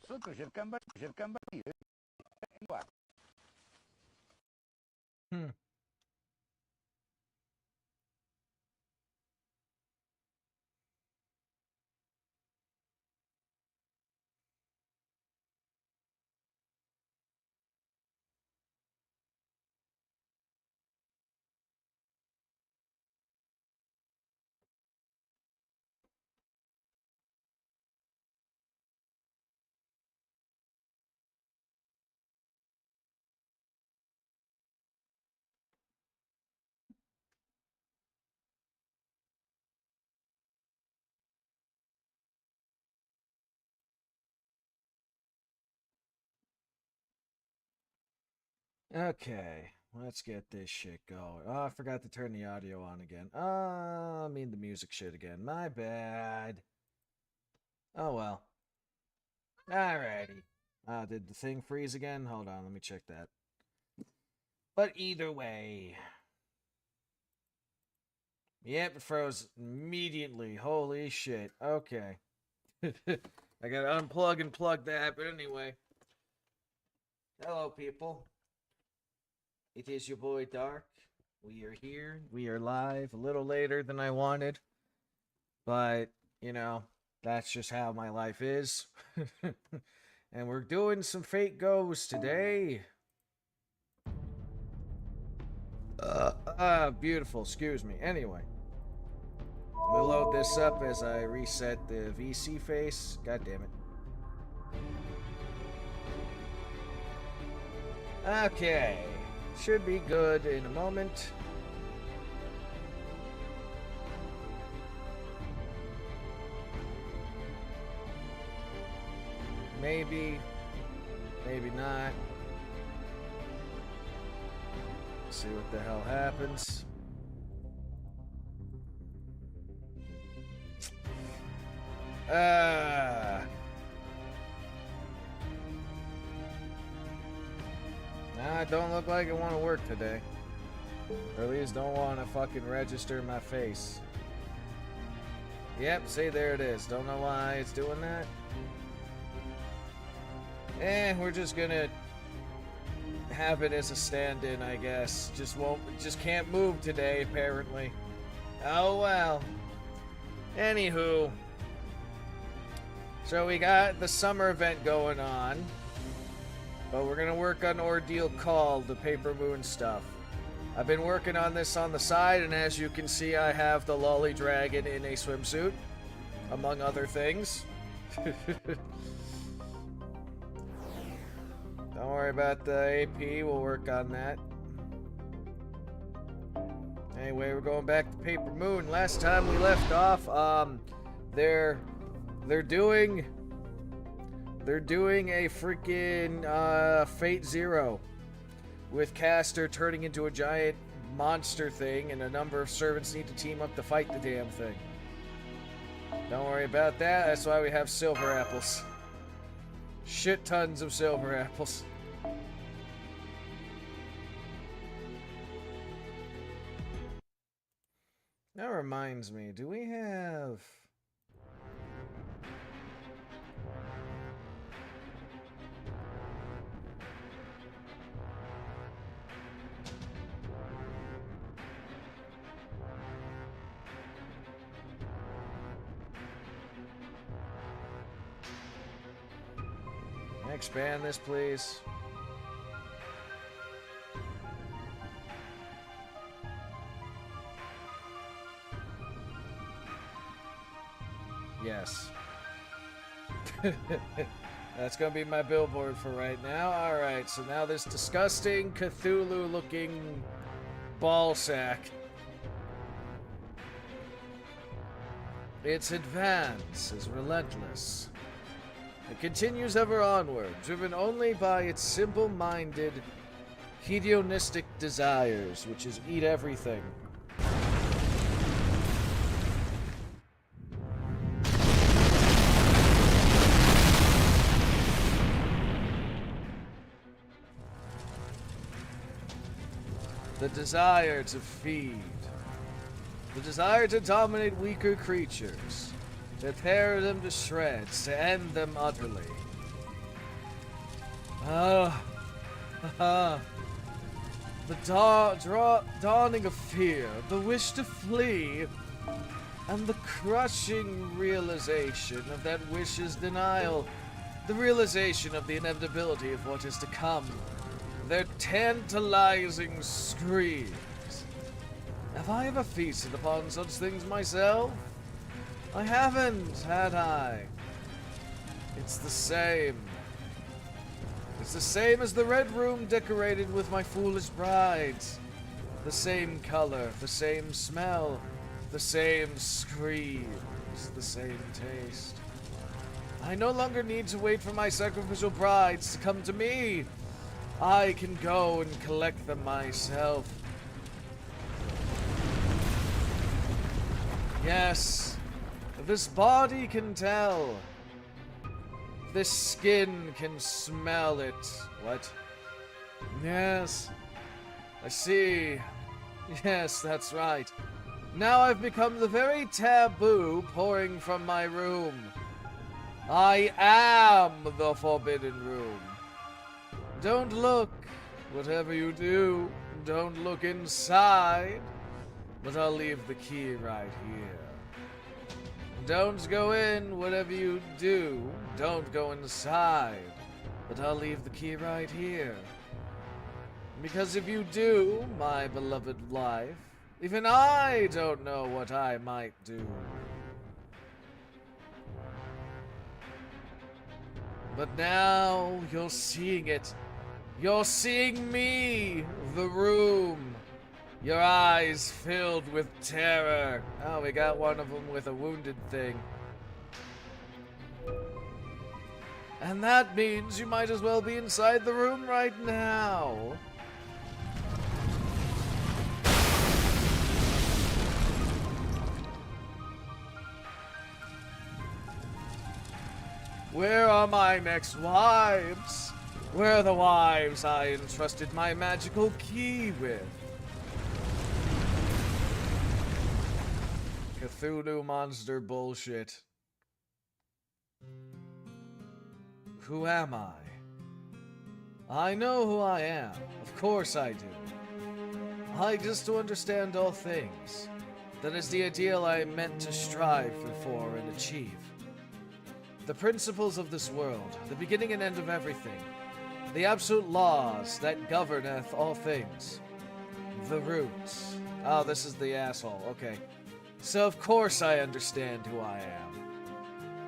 Sotto c'è il campanile. Guarda. Hmm. Okay, let's get this shit going. Oh, I forgot to turn the audio on again. I mean the music shit again. My bad. Oh well. Alrighty. Did the thing freeze again? Hold on, let me check that. But either way. Yep, it froze immediately. Holy shit. Okay. I gotta unplug and plug that, but anyway. Hello, people. It is your boy Dark. We are here. We are live a little later than I wanted. But, you know, that's just how my life is. And we're doing some fake goes today. Beautiful. Excuse me. Anyway. Let me load this up as I reset the VC face. God damn it. Okay. Should be good in a moment. Maybe. Maybe not. See what the hell happens. Nah, don't look like I want to work today. Or at least don't want to fucking register my face. Yep, see, there it is. Don't know why it's doing that. We're just gonna have it as a stand-in, I guess. Just can't move today, apparently. Oh well. Anywho. So we got the summer event going on. But we're gonna work on Ordeal Called, the Paper Moon stuff. I've been working on this on the side, and as you can see, I have the Lolly Dragon in a swimsuit, among other things. Don't worry about the AP, we'll work on that. Anyway, we're going back to Paper Moon. Last time we left off, they're doing a freaking Fate Zero with Caster turning into a giant monster thing, and a number of servants need to team up to fight the damn thing. Don't worry about that. That's why we have silver apples. Shit tons of silver apples. That reminds me, do we have... Expand this, please. Yes. That's gonna be my billboard for right now. Alright, so now this disgusting Cthulhu-looking ball sack. Its advance is relentless. It continues ever onward, driven only by its simple-minded, hedonistic desires, which is eat everything. The desire to feed. The desire to dominate weaker creatures. tear them to shreds, to end them utterly. The dawning of fear, the wish to flee, and the crushing realization of that wish's denial, the realization of the inevitability of what is to come, their tantalizing screams. Have I ever feasted upon such things myself? I haven't, had I? It's the same. It's the same as the red room decorated with my foolish brides. The same color, the same smell, the same screams, the same taste. I no longer need to wait for my sacrificial brides to come to me. I can go and collect them myself. Yes, this body can tell. This skin can smell it. What? Yes, I see. Yes, that's right. Now I've become the very taboo pouring from my room. I am the Forbidden Room. Don't look, whatever you do, don't look inside. But I'll leave the key right here. Don't go in, whatever you do, don't go inside. But I'll leave the key right here. Because if you do, my beloved life, even I don't know what I might do. But now you're seeing it. You're seeing me, the room. Your eyes filled with terror. Oh, we got one of them with a wounded thing. And that means you might as well be inside the room right now. Where are my next wives? Where are the wives I entrusted my magical key with? Cthulhu monster bullshit. Who am I? I know who I am. Of course I do. I exist to understand all things. That is the ideal I am meant to strive for and achieve. The principles of this world, the beginning and end of everything. The absolute laws that governeth all things. The roots. Oh, this is the asshole. Okay. So of course I understand who I am.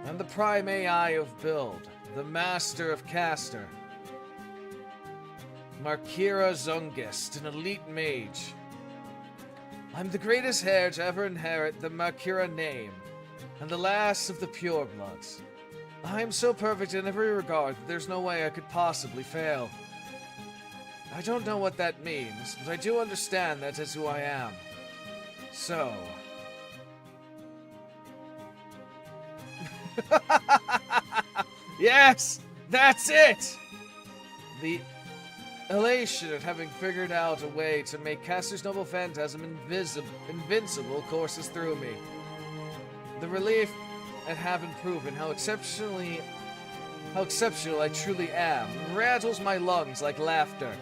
I'm the prime AI of Build, the master of Caster. Markira Zungist, an elite mage. I'm the greatest heir to ever inherit the Markira name, and the last of the purebloods. I am so perfect in every regard that there's no way I could possibly fail. I don't know what that means, but I do understand that is who I am. So... Yes! That's it! The elation at having figured out a way to make Caster's noble phantasm invincible courses through me. The relief at having proven how exceptional I truly am rattles my lungs like laughter.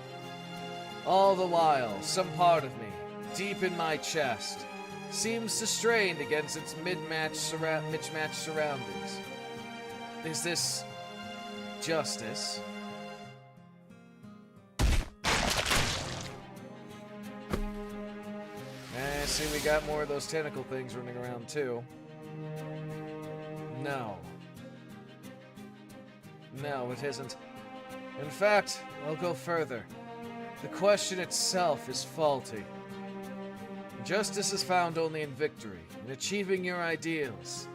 All the while, some part of me, deep in my chest, seems to strain against its mismatched surroundings. Is this justice? See, we got more of those tentacle things running around too. No. No, it isn't. In fact, I'll go further. The question itself is faulty. Justice is found only in victory, in achieving your ideals.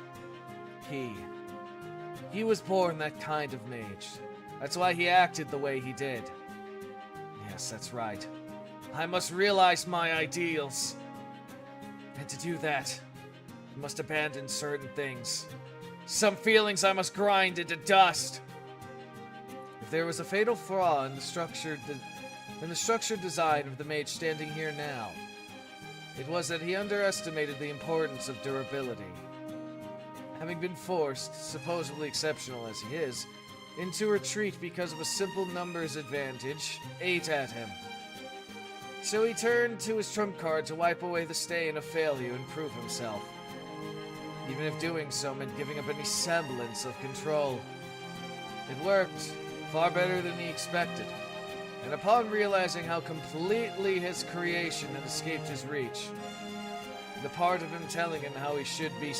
He was born that kind of mage. That's why he acted the way he did. Yes, that's right. I must realize my ideals. And to do that, I must abandon certain things. Some feelings I must grind into dust. If there was a fatal flaw in the structured design of the mage standing here now, it was that he underestimated the importance of durability. having been forced, supposedly exceptional as he is, into retreat because of a simple numbers advantage, ate at him. So he turned to his trump card to wipe away the stain of failure and prove himself. Even if doing so meant giving up any semblance of control. It worked, far better than he expected. And upon realizing how completely his creation had escaped his reach, the part of him telling him how he should be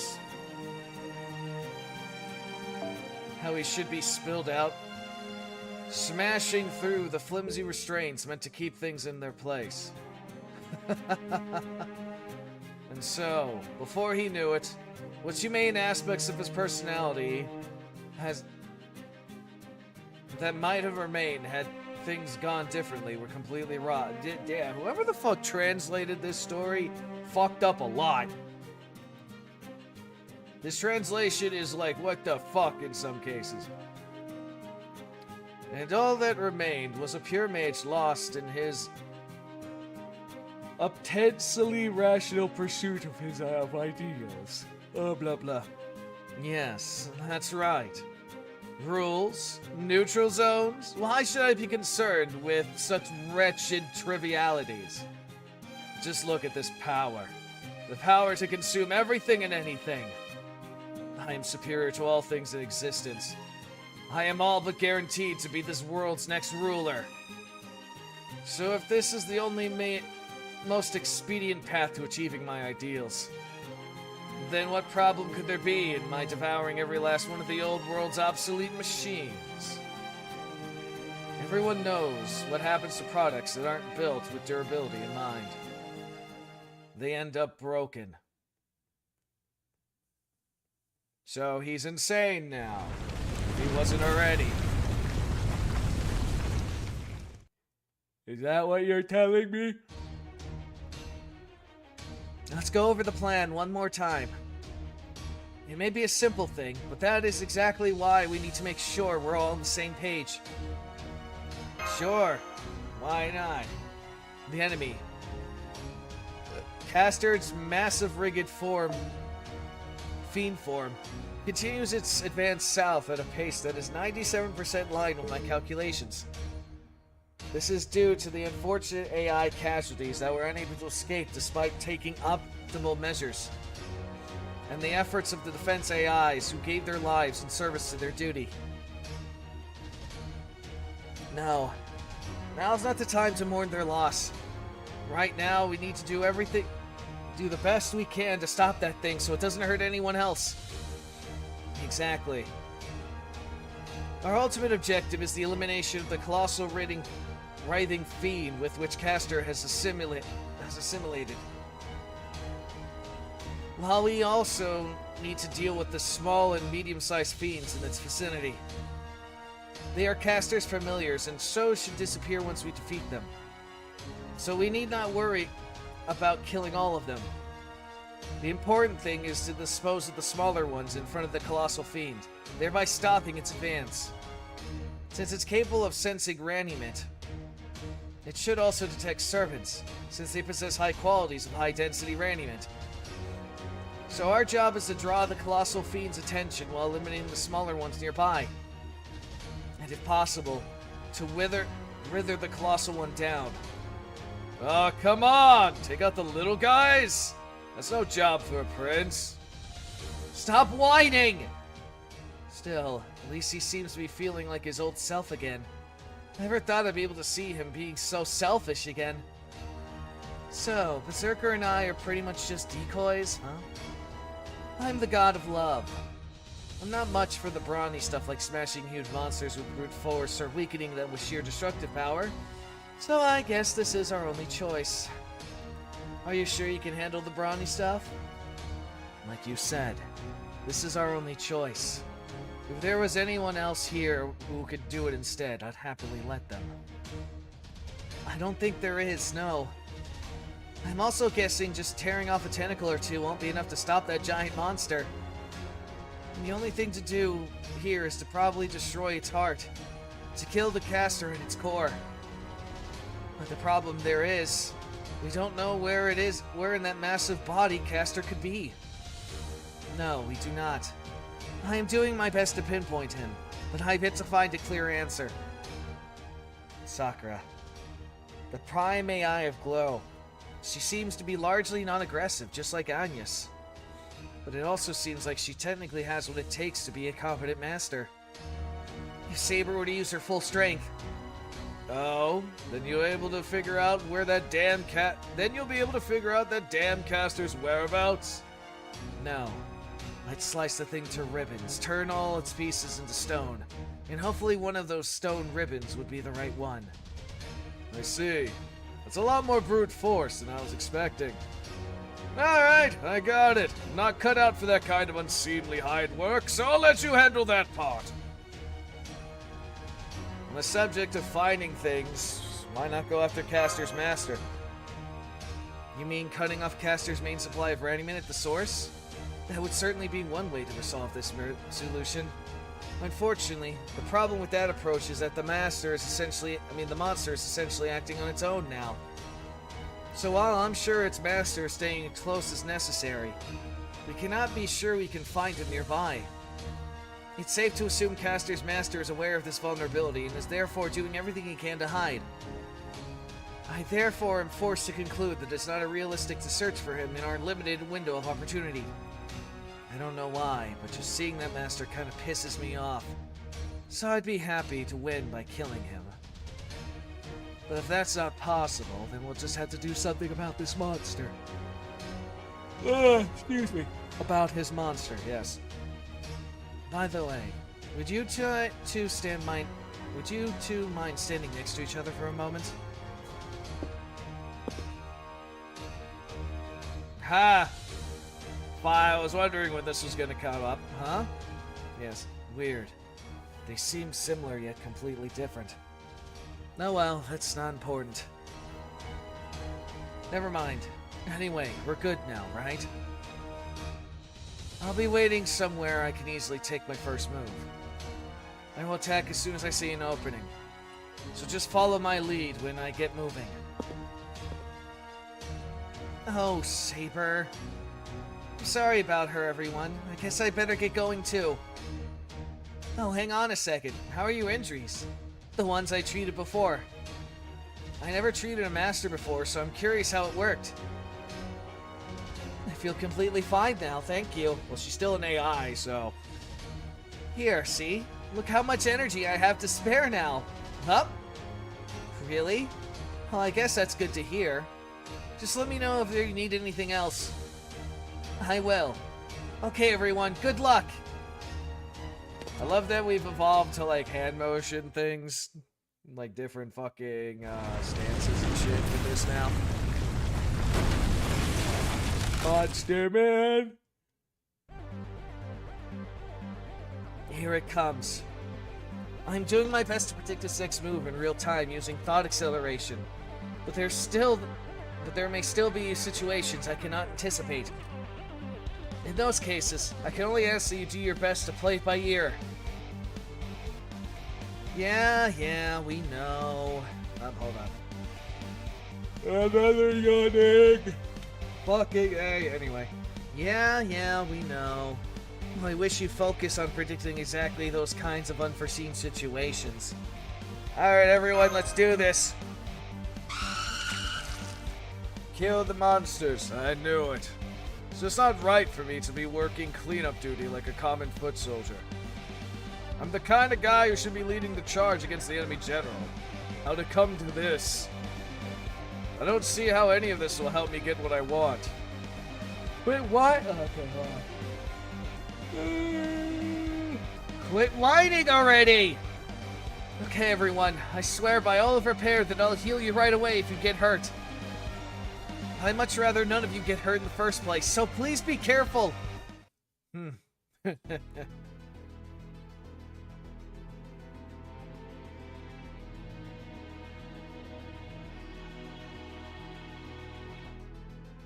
spilled out, smashing through the flimsy restraints meant to keep things in their place. And so, before he knew it, what humane aspects of his personality that might have remained had things gone differently were completely raw. Damn, whoever the fuck translated this story fucked up a lot. This translation is like, what the fuck in some cases. And all that remained was a pure mage lost in his intensely rational pursuit of his ideals. Oh, blah blah. Yes, that's right. Rules? Neutral zones? Why should I be concerned with such wretched trivialities? Just look at this power. The power to consume everything and anything. I am superior to all things in existence. I am all but guaranteed to be this world's next ruler. So if this is the only most expedient path to achieving my ideals, then what problem could there be in my devouring every last one of the old world's obsolete machines? Everyone knows what happens to products that aren't built with durability in mind. They end up broken. So he's insane now, if he wasn't already. Is that what you're telling me? Let's go over the plan one more time. It may be a simple thing, but that is exactly why we need to make sure we're all on the same page. Sure, why not? The enemy. Castard's massive rigid form, fiend form, continues its advance south at a pace that is 97% line with my calculations. This is due to the unfortunate AI casualties that were unable to escape despite taking optimal measures, and the efforts of the defense AIs who gave their lives in service to their duty. No, now's not the time to mourn their loss. Right now, we need to do the best we can to stop that thing so it doesn't hurt anyone else. Exactly. Our ultimate objective is the elimination of the colossal writhing fiend with which Castor has assimilated. While we also need to deal with the small and medium-sized fiends in its vicinity. They are Castor's familiars and so should disappear once we defeat them. So we need not worry about killing all of them. The important thing is to dispose of the smaller ones in front of the colossal fiend, thereby stopping its advance. Since it's capable of sensing reanimate, it should also detect servants, since they possess high qualities of high-density reanimate. So our job is to draw the colossal fiend's attention while eliminating the smaller ones nearby. And if possible, to wither the colossal one down. Oh, come on! Take out the little guys? That's no job for a prince. Stop whining! Still, at least he seems to be feeling like his old self again. Never thought I'd be able to see him being so selfish again. So, Berserker and I are pretty much just decoys, huh? I'm the god of love. I'm not much for the brawny stuff like smashing huge monsters with brute force or weakening them with sheer destructive power, so I guess this is our only choice. Are you sure you can handle the brawny stuff? Like you said, this is our only choice. If there was anyone else here who could do it instead, I'd happily let them. I don't think there is, no. I'm also guessing just tearing off a tentacle or two won't be enough to stop that giant monster. And the only thing to do here is to probably destroy its heart, to kill the caster in its core. But the problem there is, we don't know where in that massive body Caster could be. No, we do not. I am doing my best to pinpoint him, but I've yet to find a clear answer. Sakura. The prime AI of Glow. She seems to be largely non-aggressive, just like Agnes. But it also seems like she technically has what it takes to be a competent master. If Saber were to use her full strength... Oh, then you'll be able to figure out where that damn Then you'll be able to figure out that damn caster's whereabouts? No. I'd slice the thing to ribbons, turn all its pieces into stone, and hopefully one of those stone ribbons would be the right one. I see. That's a lot more brute force than I was expecting. Alright, I got it. I'm not cut out for that kind of unseemly hide work, so I'll let you handle that part. On the subject of finding things, why not go after Caster's master? You mean cutting off Caster's main supply of Raniman at the source? That would certainly be one way to resolve this solution. Unfortunately, the problem with that approach is that the monster is essentially acting on its own now. So while I'm sure its master is staying as close as necessary, we cannot be sure we can find him nearby. It's safe to assume Caster's master is aware of this vulnerability and is therefore doing everything he can to hide. I therefore am forced to conclude that it's not realistic to search for him in our limited window of opportunity. I don't know why, but just seeing that master kind of pisses me off. So I'd be happy to win by killing him. But if that's not possible, then we'll just have to do something about this monster. Excuse me. About his monster, yes. By the way, would you two mind standing next to each other for a moment? Ha! I was wondering when this was gonna come up, huh? Yes, weird. They seem similar yet completely different. Oh well, that's not important. Never mind. Anyway, we're good now, right? I'll be waiting somewhere I can easily take my first move. I will attack as soon as I see an opening. So just follow my lead when I get moving. Oh, Saber. I'm sorry about her, everyone. I guess I better get going too. Oh, hang on a second. How are your injuries? The ones I treated before. I never treated a master before, so I'm curious how it worked. I feel completely fine now, thank you. Well, she's still an AI, so... Here, see? Look how much energy I have to spare now. Huh? Really? Well, I guess that's good to hear. Just let me know if you need anything else. I will. Okay, everyone, good luck! I love that we've evolved to, like, hand motion things. Like, different fucking, stances and shit with this now. Monster Man! Here it comes. I'm doing my best to predict his next move in real time using thought acceleration. But there may still be situations I cannot anticipate. In those cases, I can only ask that you do your best to play it by ear. Yeah, we know. Hold on. Another yawning! Fucking A, anyway. Yeah, we know. I wish you'd focus on predicting exactly those kinds of unforeseen situations. Alright, everyone, let's do this. Kill the monsters. I knew it. It's just not right for me to be working cleanup duty like a common foot soldier. I'm the kind of guy who should be leading the charge against the enemy general. How to come to this? I don't see how any of this will help me get what I want. Wait, what? Oh, okay, hold on. Quit whining already! Okay, everyone, I swear by all of repair that I'll heal you right away if you get hurt. I'd much rather none of you get hurt in the first place, so please be careful!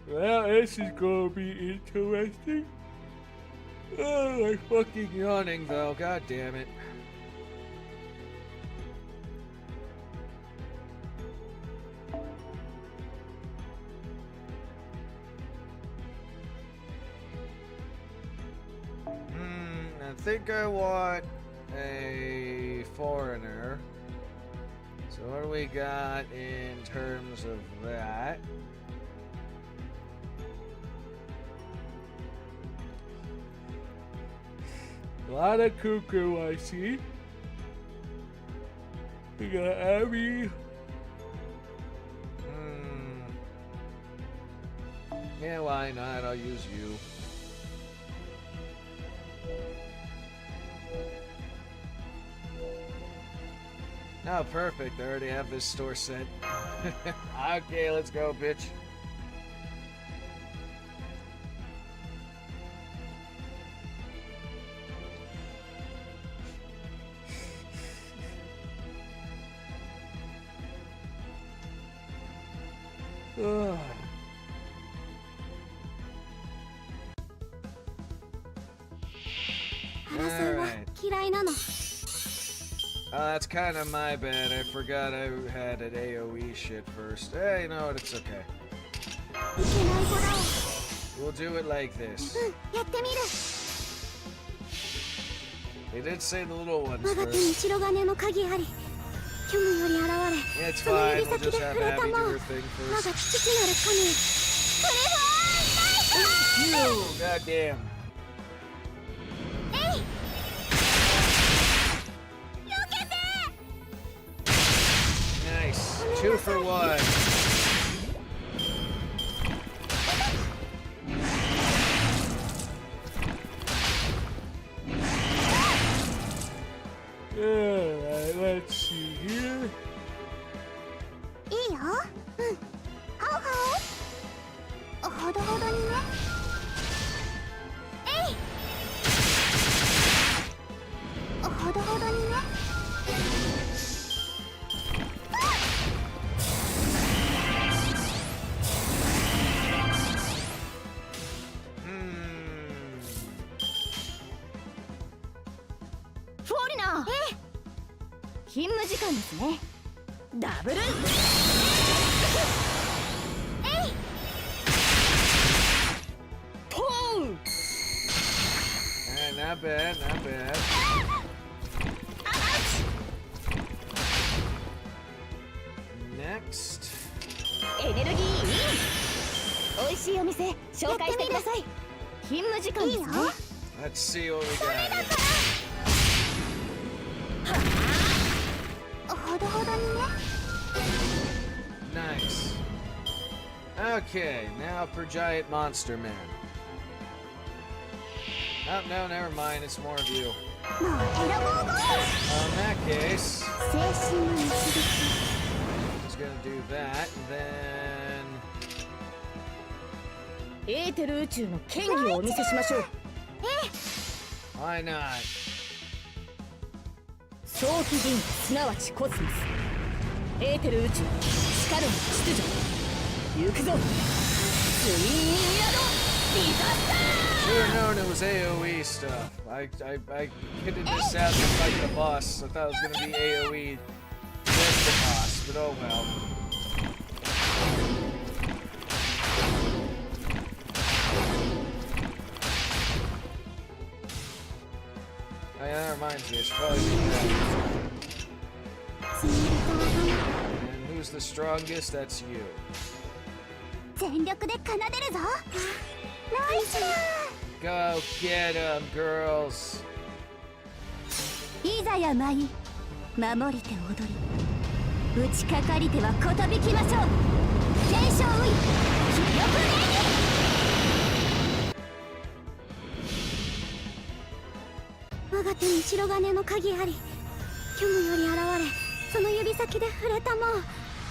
Well, this is gonna be interesting. Oh, I'm fucking yawning though, god damn it. I think I want a foreigner. So what do we got in terms of that? A lot of cuckoo, I see. We got Abby. Yeah, why not? I'll use you. Oh, perfect. I already have this store set. Okay, let's go, bitch. Ugh. Alright. That's kind of my bad. I forgot I had an AoE shit first. Hey, you know what? It's okay. We'll do it like this. They did say the little ones first. Yeah, it's fine. We'll just have Abby do her thing first. You! Goddamn. Nice. 2 for 1. Alright, let's see here. Not bad, not bad. Next. Let's see what we got here. Nice. Okay, now for Giant Monster Man. Oh, no, never mind. It's more of you. In that case, he's gonna do that, and then... Why not? 早期銀すなわちコスモスエーテル宇宙しかる秩序行くぞツインミラドディザスター Should have known it was AoE stuff. I kitted this out to fight the boss. I thought it was gonna be AoE then the boss, but oh well. Oh yeah, that reminds me, I should probably do that. And who's the strongest? That's you. 全力で奏でるぞナイス Go get him, girls. いざや舞い守りて踊り打ちかかりてはことびきましょう天正ウイ気力我が手に白金の鍵あり虚無より現れその指先で触れたもう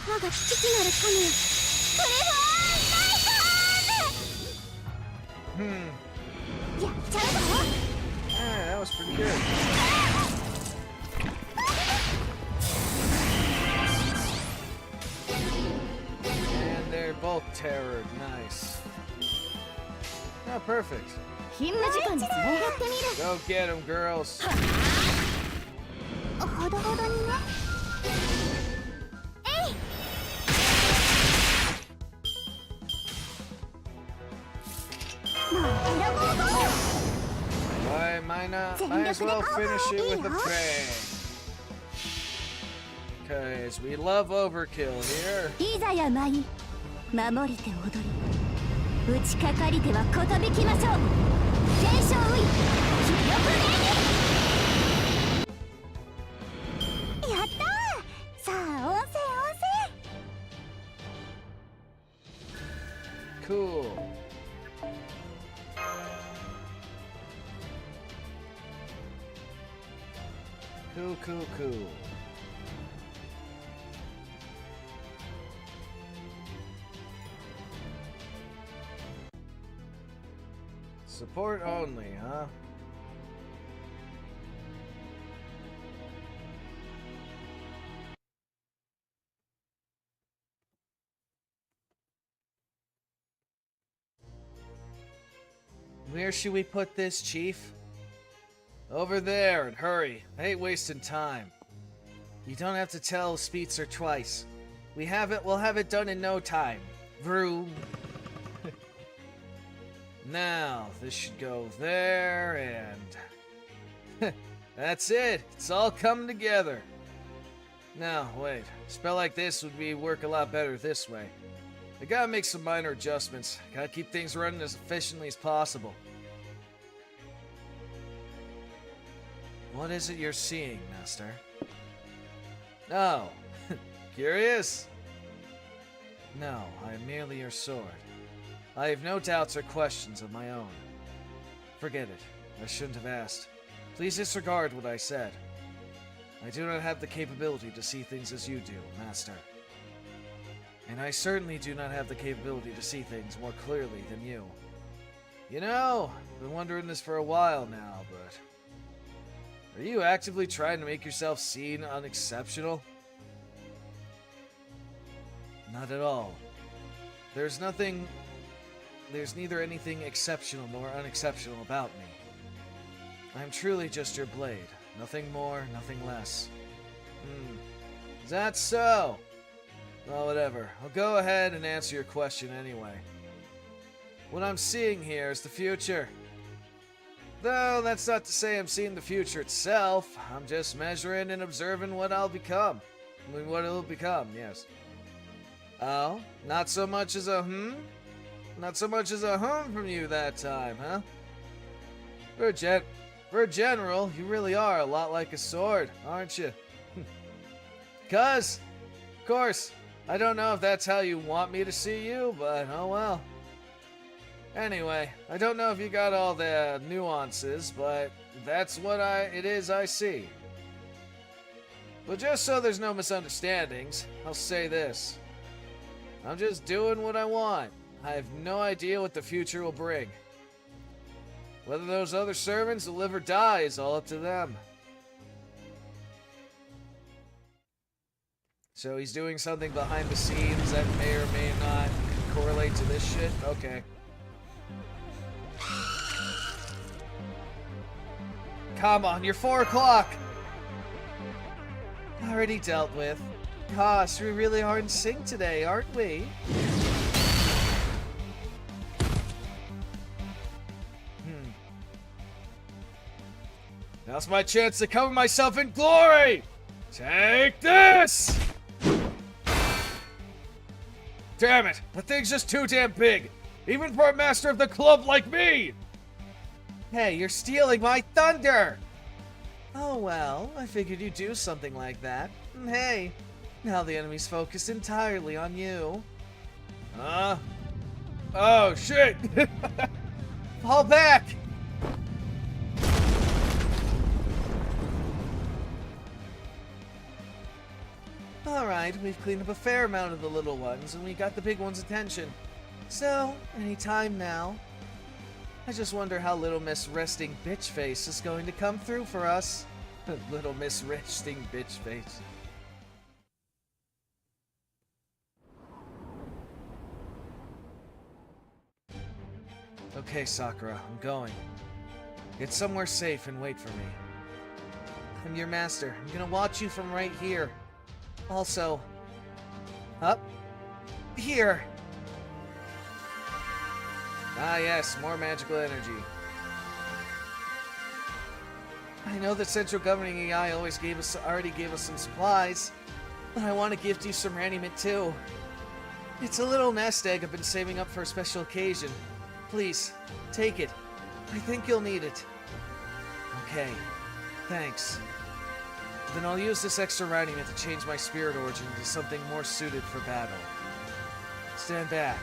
我が父なる神よクリフォーンナイス やっちゃうぞ Yeah, that was pretty good. And they're both terrored. Nice. Oh, perfect. 勤務時間ですねやってみる Go get them, girls. ほどほどにねえいもう選ぼうぞ I might as well finish it with a bang. Cause we love overkill here. いざや舞い守りて踊り打ちかかりてはことびきましょう継承ウイ気力ねやったーさあ温泉 Cool. Cool. Support only, huh? Where should we put this, Chief? Over there, and hurry. I hate wasting time. You don't have to tell Speedster twice. We'll have it done in no time. Vroom. Now, this should go there, and... That's it! It's all come together. Now, wait. A spell like this would work a lot better this way. I gotta make some minor adjustments. Gotta keep things running as efficiently as possible. What is it you're seeing, Master? Oh, curious? No, I am merely your sword. I have no doubts or questions of my own. Forget it. I shouldn't have asked. Please disregard what I said. I do not have the capability to see things as you do, Master. And I certainly do not have the capability to see things more clearly than you. You know, I've been wondering this for a while now, but... Are you actively trying to make yourself seen unexceptional? Not at all. There's neither anything exceptional nor unexceptional about me. I am truly just your blade. Nothing more, nothing less. Is that so? Well, whatever. I'll go ahead and answer your question anyway. What I'm seeing here is the future. Though, that's not to say I'm seeing the future itself. I'm just measuring and observing what I'll become. I mean, what it'll become, yes. Oh? Not so much as a Not so much as a from you that time, huh? For a general, you really are a lot like a sword, aren't you? Of course, I don't know if that's how you want me to see you, but oh well. Anyway, I don't know if you got all the nuances, but that's what it is I see. But just so there's no misunderstandings, I'll say this. I'm just doing what I want. I have no idea what the future will bring. Whether those other servants will live or die is all up to them. So he's doing something behind the scenes that may or may not correlate to this shit? Okay. Come on, you're 4 o'clock! Already dealt with. Gosh, we really are in sync today, aren't we? Now's my chance to cover myself in glory! Take this! Damn it! The thing's just too damn big! Even for a master of the club like me! Hey, you're stealing my thunder! Oh well, I figured you'd do something like that. Hey, now the enemy's focused entirely on you. Oh shit! Fall back! Alright, we've cleaned up a fair amount of the little ones, and we got the big one's attention. So, any time now. I just wonder how Little Miss Resting Bitch Face is going to come through for us. Little Miss Resting Bitch Face. Okay, Sakura, I'm going. Get somewhere safe and wait for me. I'm your master. I'm gonna watch you from right here. Also, up here. Ah yes, more magical energy. I know the Central Governing AI already gave us some supplies, but I want to gift you some raniment too. It's a little nest egg I've been saving up for a special occasion. Please, take it. I think you'll need it. Okay, thanks. Then I'll use this extra raniment to change my spirit origin into something more suited for battle. Stand back.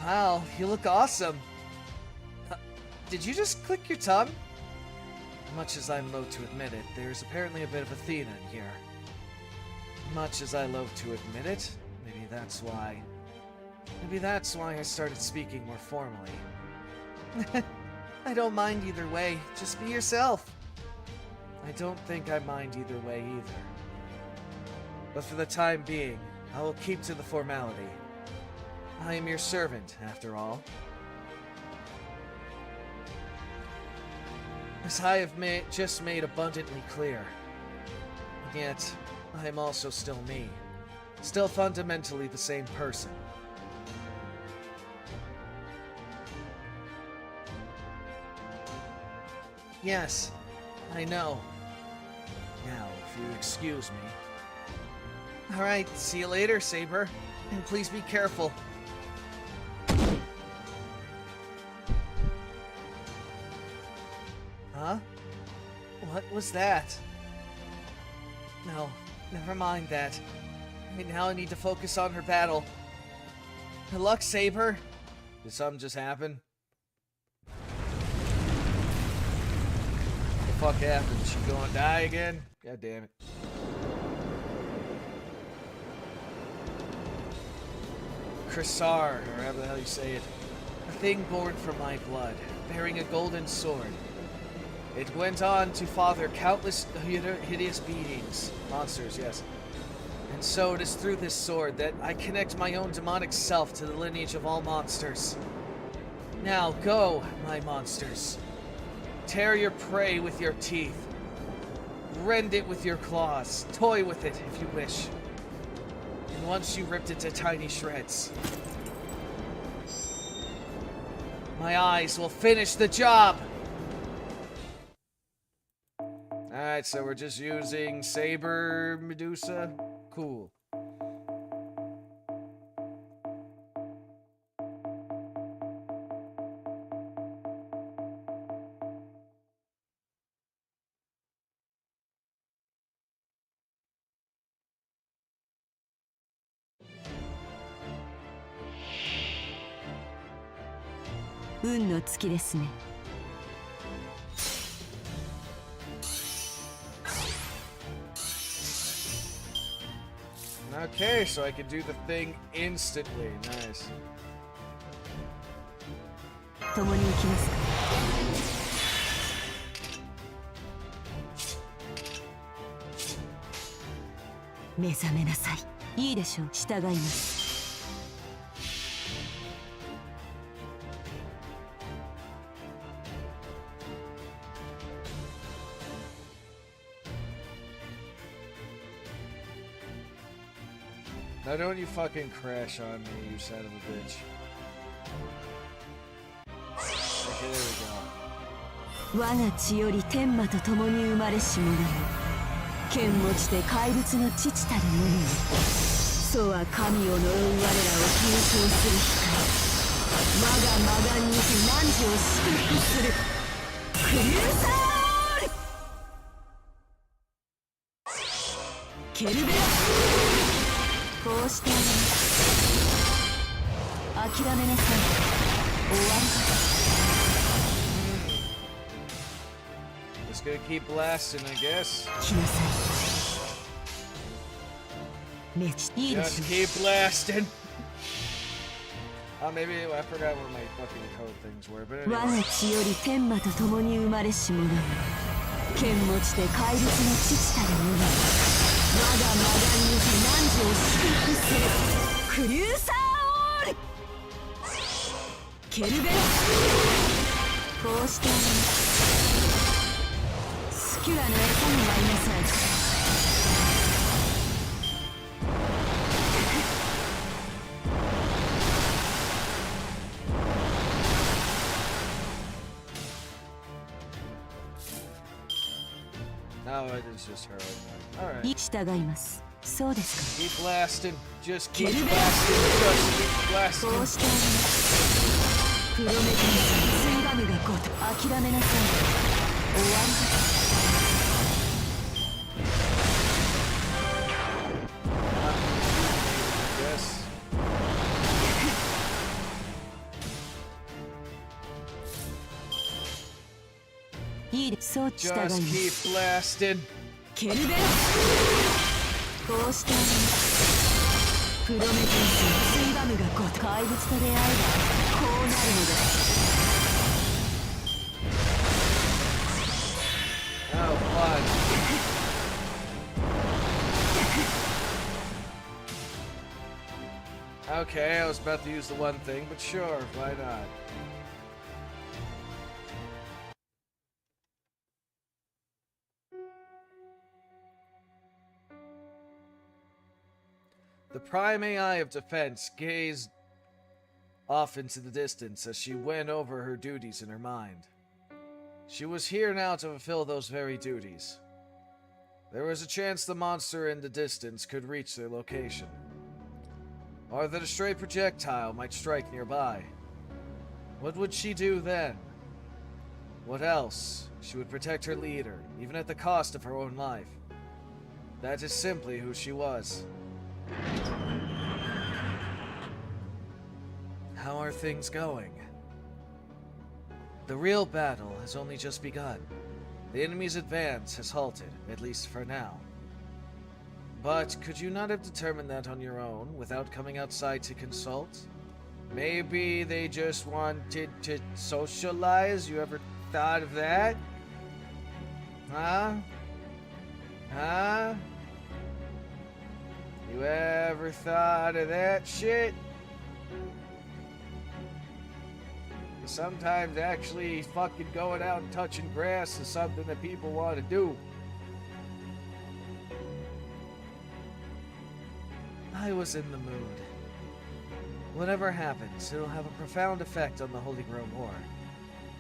Wow, you look awesome. Did you just click your tongue? Much as I'm loath to admit it, there's apparently a bit of Athena in here. Much as I loathe to admit it, maybe that's why I started speaking more formally. I don't mind either way, just be yourself. I don't think I mind either way either. But for the time being, I will keep to the formality. I am your servant, after all. As I have just made abundantly clear. Yet, I am also still me. Still fundamentally the same person. Yes, I know. Now, if you excuse me. Alright, see you later, Saber. And please be careful. Huh? What was that? No, never mind that. Right now I need to focus on her battle. Good luck, Saber. Did something just happen? What the fuck happened? She gonna die again? God damn it. Krissar, or however the hell you say it. A thing born from my blood, bearing a golden sword. It went on to father countless hideous beings. Monsters, yes. And so it is through this sword that I connect my own demonic self to the lineage of all monsters. Now go, my monsters. Tear your prey with your teeth. Rend it with your claws. Toy with it, if you wish. And once you ripped it to tiny shreds, my eyes will finish the job! Alright, so we're just using Saber Medusa? Cool. Okay, so I can do the thing instantly. Nice. 共に行きますか。目覚めなさい。いいでしょう。従います。Now don't you fucking crash on me, you son of a bitch. Okay, there we go. 我が血より天魔と共に生まれし者よ。剣持ちで怪物の父たる者よ。祖は神を呪う我らを継承する光。我が魔眼にて汝を祝福する。クリューサールケルベラこうしてあげます。諦めなさい。終わりか。Just gonna keep blasting, I guess. 来なさい。めっちゃいいでしょ。 Just keep blasting. Oh, maybe I forgot what my fucking code things were, but anyway. 我が血より天魔と共に生まれし者よ。剣持ちで怪物の父たる者よ。我が魔眼にて汝を祝福する。クリューサーオールケルベロここうしてスキュラの餌になりなさい。No, it is just her. Alright. 従います。そうですか。 Keep blasting. Just keep ケルベロ blasting. Just keep blasting. こうしてプロメテウスについばむがごと諦めなさい。終わりです。 Yes. いいです。そう従いま Just す。 keep blasting. ケルベロこうしてプロメテウスについばむがごと怪物と出会えばこうなるのです。 Oh, fun. Okay, I was about to use the one thing, but sure, why not? The prime AI of defense gazed off into the distance as she went over her duties in her mind. She was here now to fulfill those very duties. There was a chance the monster in the distance could reach their location, or that a stray projectile might strike nearby. What would she do then? What else? She would protect her leader, even at the cost of her own life. That is simply who she was. How are things going? The real battle has only just begun. The enemy's advance has halted, at least for now. But could you not have determined that on your own, without coming outside to consult? Maybe they just wanted to socialize? You ever thought of that? Huh? Huh? You ever thought of that shit? Sometimes actually fucking going out and touching grass is something that people want to do. I was in the mood. Whatever happens, it'll have a profound effect on the Holy Grail War.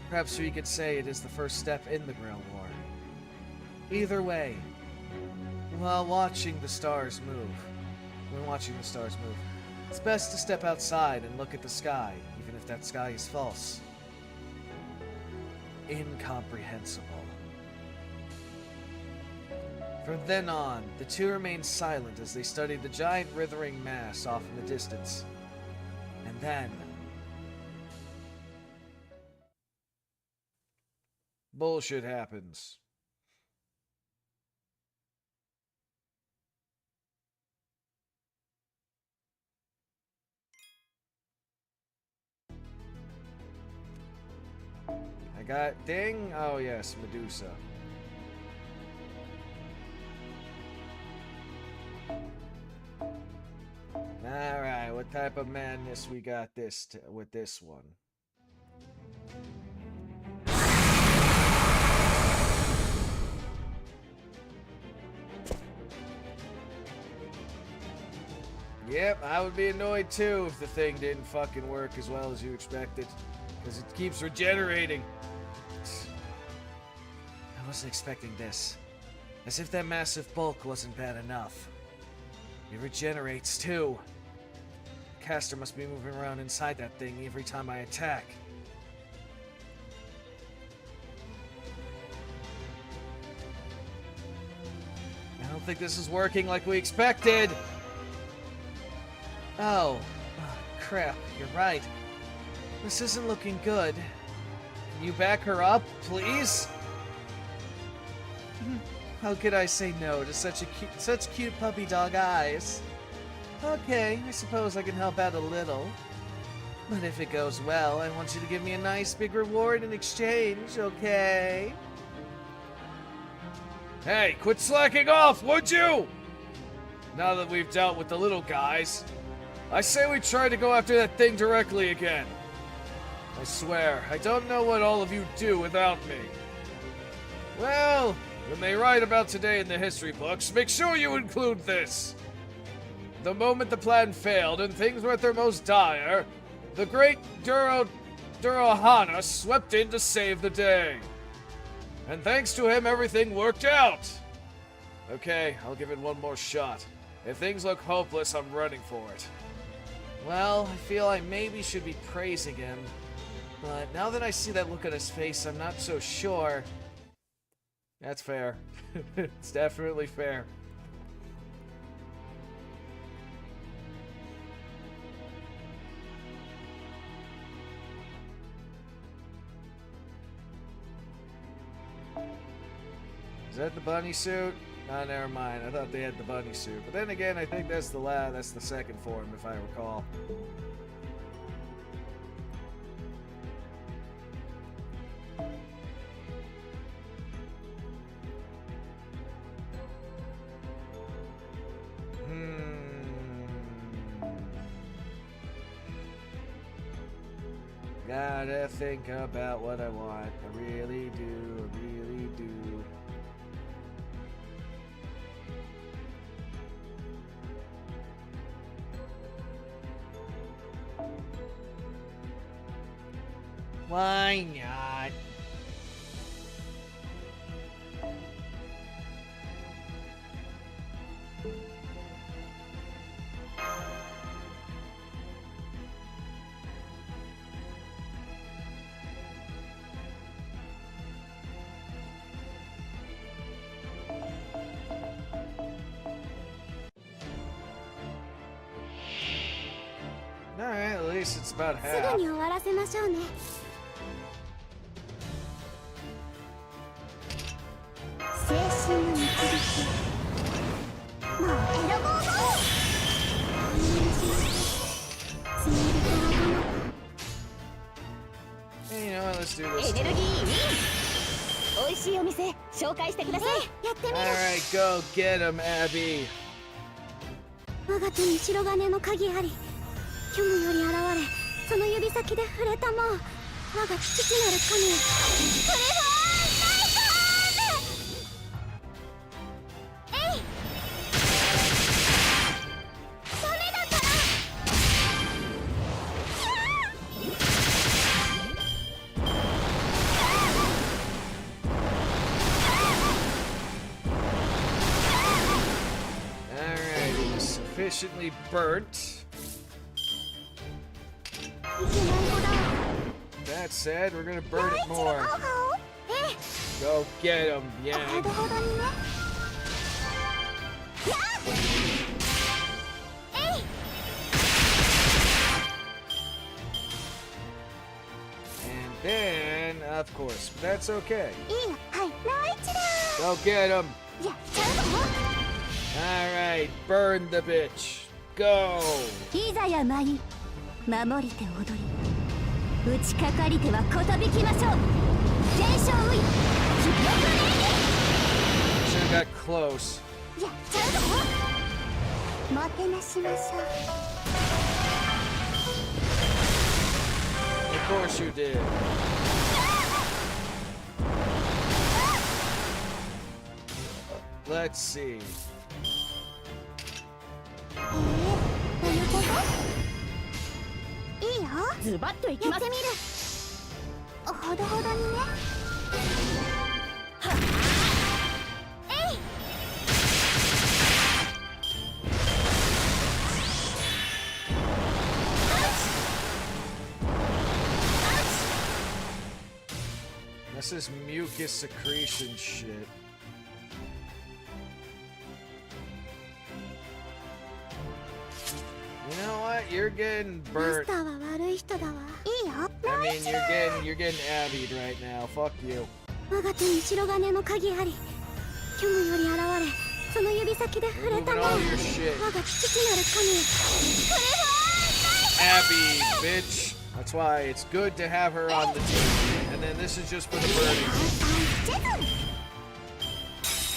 Perhaps we could say it is the first step in the Grail War. Either way, while watching the stars move, it's best to step outside and look at the sky, even if that sky is false. Incomprehensible. From then on, the two remained silent as they studied the giant writhing mass off in the distance. And then... bullshit happens. I got ding. Oh yes, Medusa. All right, what type of madness we got with this one? Yep, I would be annoyed too if the thing didn't fucking work as well as you expected. Because it keeps regenerating. I wasn't expecting this. As if that massive bulk wasn't bad enough. It regenerates too. The caster must be moving around inside that thing every time I attack. I don't think this is working like we expected. Oh, crap, you're right. This isn't looking good. Can you back her up, please? How could I say no to such cute puppy dog eyes? Okay, I suppose I can help out a little. But if it goes well, I want you to give me a nice big reward in exchange, okay? Hey, quit slacking off, would you? Now that we've dealt with the little guys, I say we try to go after that thing directly again. I swear, I don't know what all of you do without me. Well, when they write about today in the history books, make sure you include this. The moment the plan failed and things were at their most dire, the great Durohana swept in to save the day. And thanks to him, everything worked out. Okay, I'll give it one more shot. If things look hopeless, I'm running for it. Well, I feel I maybe should be praising him. But now that I see that look on his face, I'm not so sure. That's fair. It's definitely fair. Is that the bunny suit? Oh, never mind. I thought they had the bunny suit. But then again, I think that's the second form, if I recall. Gotta think about what I want. I really do. I really do. Why not? Alright, at least it's about す half. ぐに終わらせましょうね。青春の導き。もう選ぼうぞ。つもりからどな Hey, you know what? Let's do た。 this. エネルギーイン。美味しいお店紹介してください。やってみる。 Alright, go get him, Abby. 我が手に白金の鍵あり。虚無より現れ、その指先で触れたもう。我が父なる神。プレフォーナイトーズ。えい。それだから。Alright, it was sufficiently burnt. That said, we're gonna burn it more. Go get him, Yang. And then, of course, but that's okay. Go get him. Alright, burn the bitch. Go. いざや参り守りて踊り打ちかかりてはことびきましょう全勝ウィン記録ね Should've got close. やっちゃうぞもてなしましょう Of course you did. Let's see. どういうこといいよズバッといきますやってみるほどほどにねはっえい This is mucus secretion shit. You know what? You're getting マス burnt. ターは悪い人だわいいよ I mean, you're getting abbied right now. Fuck you. 我が手に白金の鍵あり虚無より現れその指先で触れた Moving も all your shit. 我が父なる神プレフォー Abby, bitch. That's why it's good to have her on the team. And then this is just for the burning.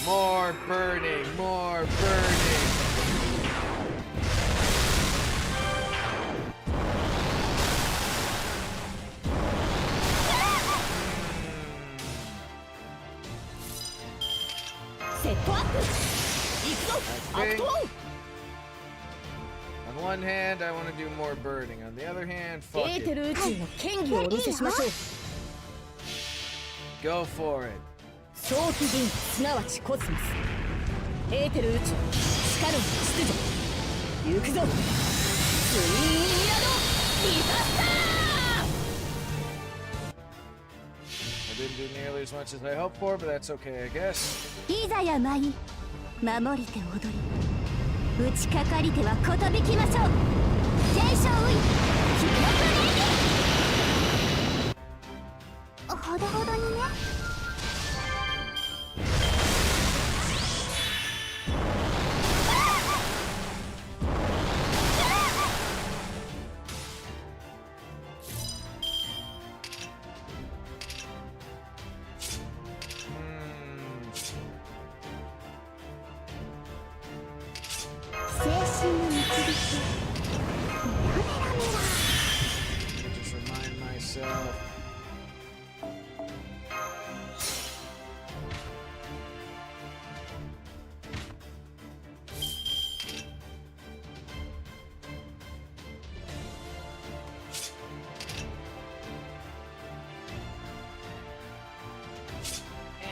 More burning, more burning. I think on one hand, I want to do more burning. On the other hand, fuck it. Go for it. 早期銀すなわちコスモスエーテル宇宙地下の秩序行くぞツインヤドディザスター I didn't do nearly as much as I hoped for, but that's okay, I guess. いざや舞い守りて踊り打ちかかりてはことびきましょう天正ウイ記録ネギほどほどにね Just remind myself.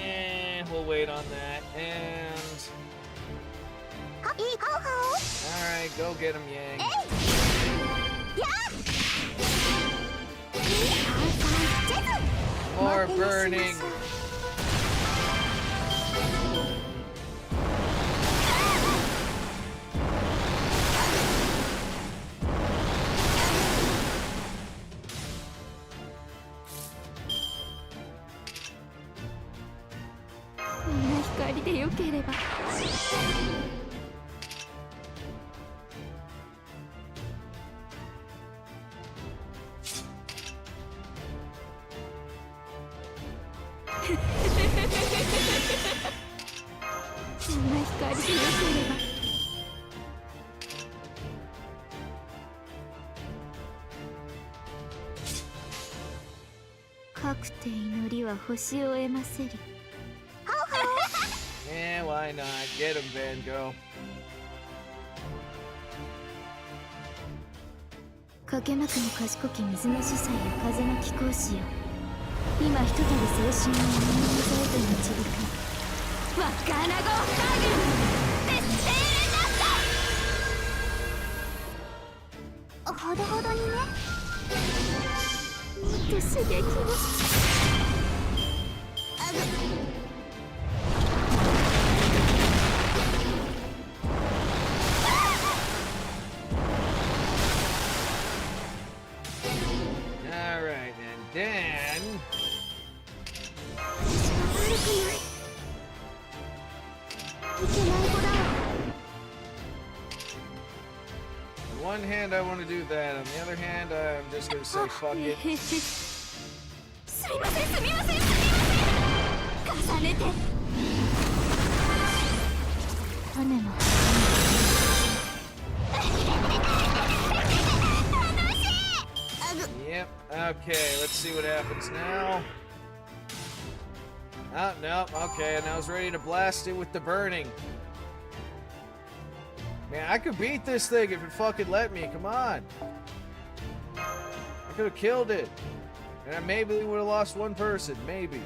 And we'll wait on that. And alright, go get him, Yang. More burning. Yeah, why not? Get him, Van Gogh. かけまくの賢き水の司祭や風の貴公子よ今ひとたび精神の重みに添えて導くわっかなごフタグデステーレナッタほどほどにねもっと刺激をAlright, and then... On one hand, I want to do that. On the other hand, I'm just going to say fuck it. すみませんすみませんすみません重ねて種も Yep, okay, let's see what happens now. Oh, no, okay, and I was ready to blast it with the burning. Man, I could beat this thing if it fucking let me, come on. I could have killed it. And I maybe would have lost one person, maybe.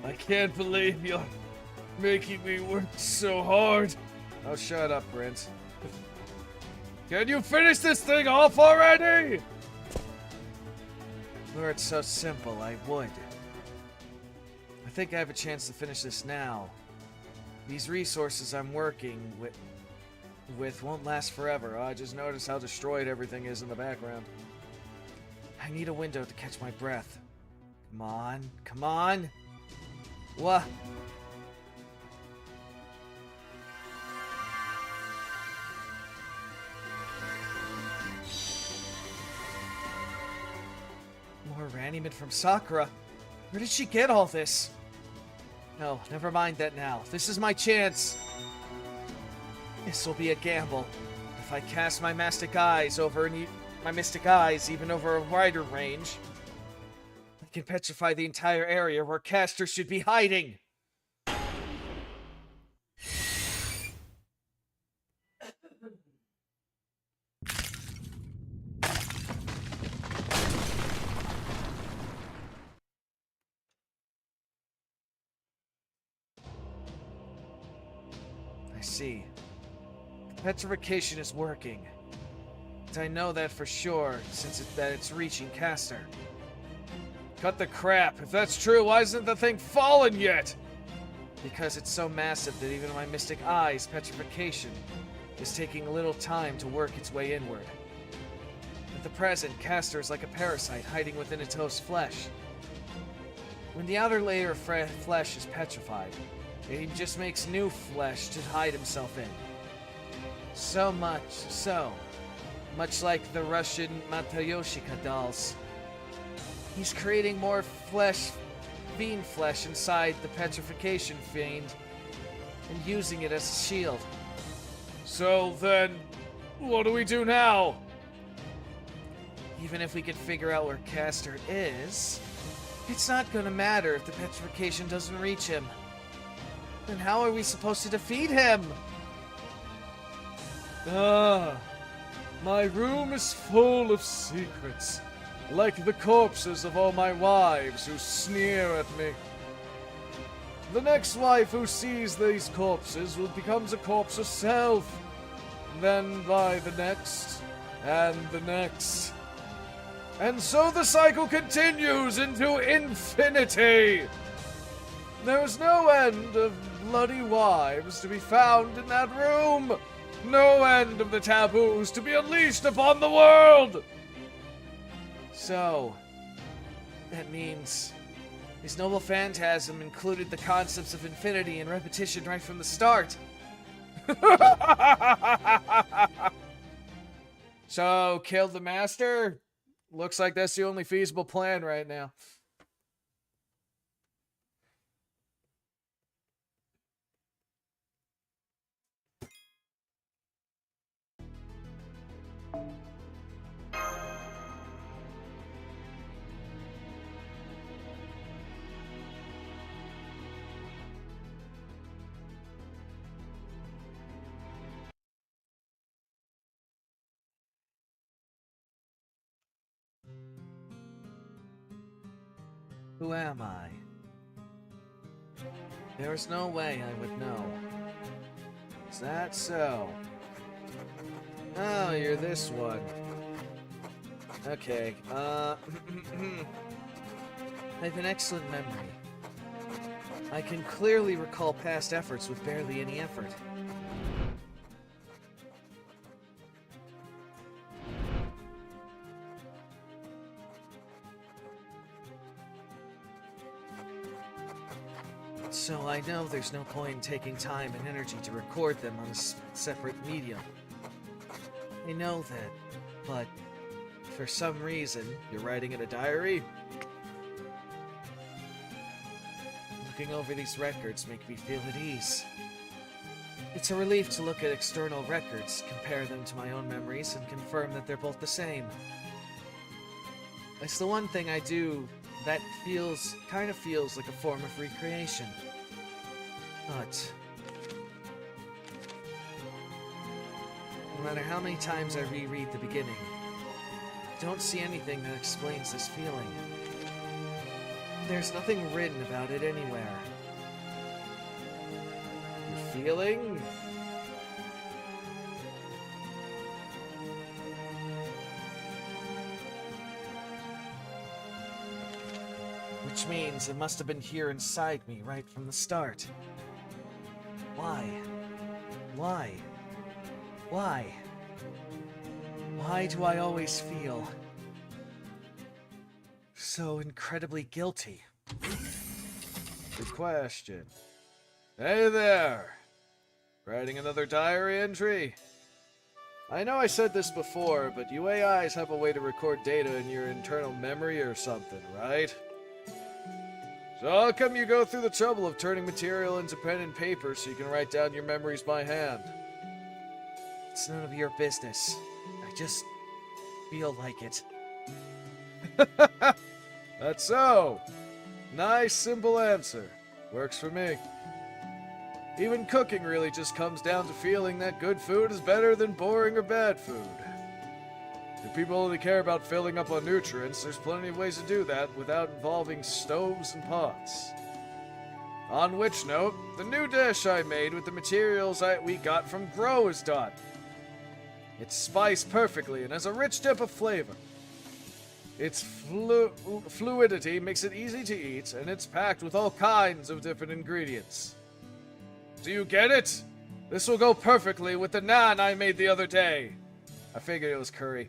I can't believe you're making me work so hard. Oh, shut up, Prince. Can you finish this thing off already? Were it so simple, I would. I think I have a chance to finish this now. These resources I'm working with won't last forever. Oh, I just noticed how destroyed everything is in the background. I need a window to catch my breath. Come on, come on. What? More Randyman from Sakura. Where did she get all this? No, never mind that now. This is my chance. This will be a gamble. If I cast my mystic eyes even over a wider range, I can petrify the entire area where Castor should be hiding. I see. The petrification is working. And I know that for sure, since it's reaching Castor. Cut the crap. If that's true, why isn't the thing fallen yet? Because it's so massive that even my mystic eye's petrification is taking a little time to work its way inward. At the present, Castor is like a parasite hiding within its host's flesh. When the outer layer of flesh is petrified, he just makes new flesh to hide himself in. So much like the Russian Matayoshika dolls. He's creating more fiend flesh inside the petrification fiend and using it as a shield. So then, what do we do now? Even if we could figure out where Castor is, it's not gonna matter if the petrification doesn't reach him. Then how are we supposed to defeat him? My room is full of secrets, like the corpses of all my wives who sneer at me. The next wife who sees these corpses becomes a corpse herself, then by the next, and the next. And so the cycle continues into infinity! There is no end of bloody wives to be found in that room! No end of the taboos to be unleashed upon the world! So, that means his noble phantasm included the concepts of infinity and repetition right from the start. So, kill the master? Looks like that's the only feasible plan right now. Who am I? There is no way I would know. Is that so? Oh, you're this one. Okay, I have an excellent memory. I can clearly recall past efforts with barely any effort. So I know there's no point in taking time and energy to record them on a separate medium. I know that, but for some reason, you're writing in a diary? Looking over these records make me feel at ease. It's a relief to look at external records, compare them to my own memories, and confirm that they're both the same. It's the one thing I do that kind of feels like a form of recreation. But no matter how many times I reread the beginning, I don't see anything that explains this feeling. There's nothing written about it anywhere. The feeling? Which means it must have been here inside me right from the start. Why? Why? Why? Why do I always feel so incredibly guilty? Good question. Hey there! Writing another diary entry? I know I said this before, but you AIs have a way to record data in your internal memory or something, right? So how come you go through the trouble of turning material into pen and paper so you can write down your memories by hand? It's none of your business. I just feel like it. That's so. Nice, simple answer. Works for me. Even cooking really just comes down to feeling that good food is better than boring or bad food. If people only care about filling up on nutrients, there's plenty of ways to do that without involving stoves and pots. On which note, the new dish I made with the materials we got from Grow is done. It's spiced perfectly and has a rich dip of flavor. Its fluidity makes it easy to eat, and it's packed with all kinds of different ingredients. Do you get it? This will go perfectly with the naan I made the other day. I figured it was curry.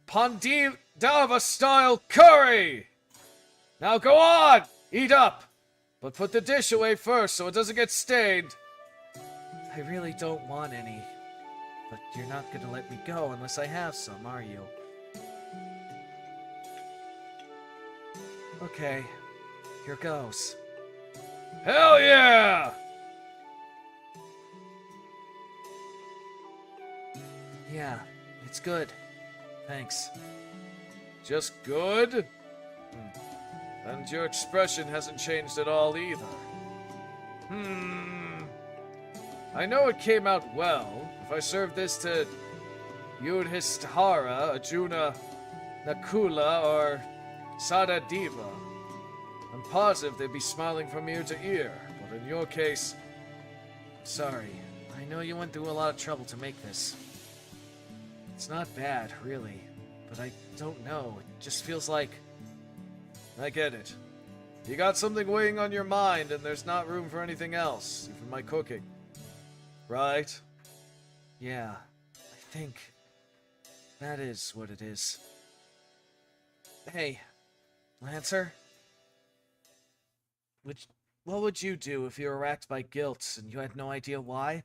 Pandava style curry! Now go on! Eat up! But put the dish away first so it doesn't get stained. I really don't want any. But you're not gonna let me go unless I have some, are you? Okay, here goes. Hell yeah! Yeah, it's good. Thanks. Just good? And your expression hasn't changed at all either. I know it came out well. If I served this to Yudhishthira, Arjuna, Nakula, or Sadadiva, I'm positive they'd be smiling from ear to ear. But in your case, Sorry. I know you went through a lot of trouble to make this. It's not bad, really. But I don't know. It just feels like... I get it. You got something weighing on your mind, and there's not room for anything else, even my cooking. Right? Yeah, I think that is what it is. Hey, Lancer? What would you do if you were racked by guilt and you had no idea why?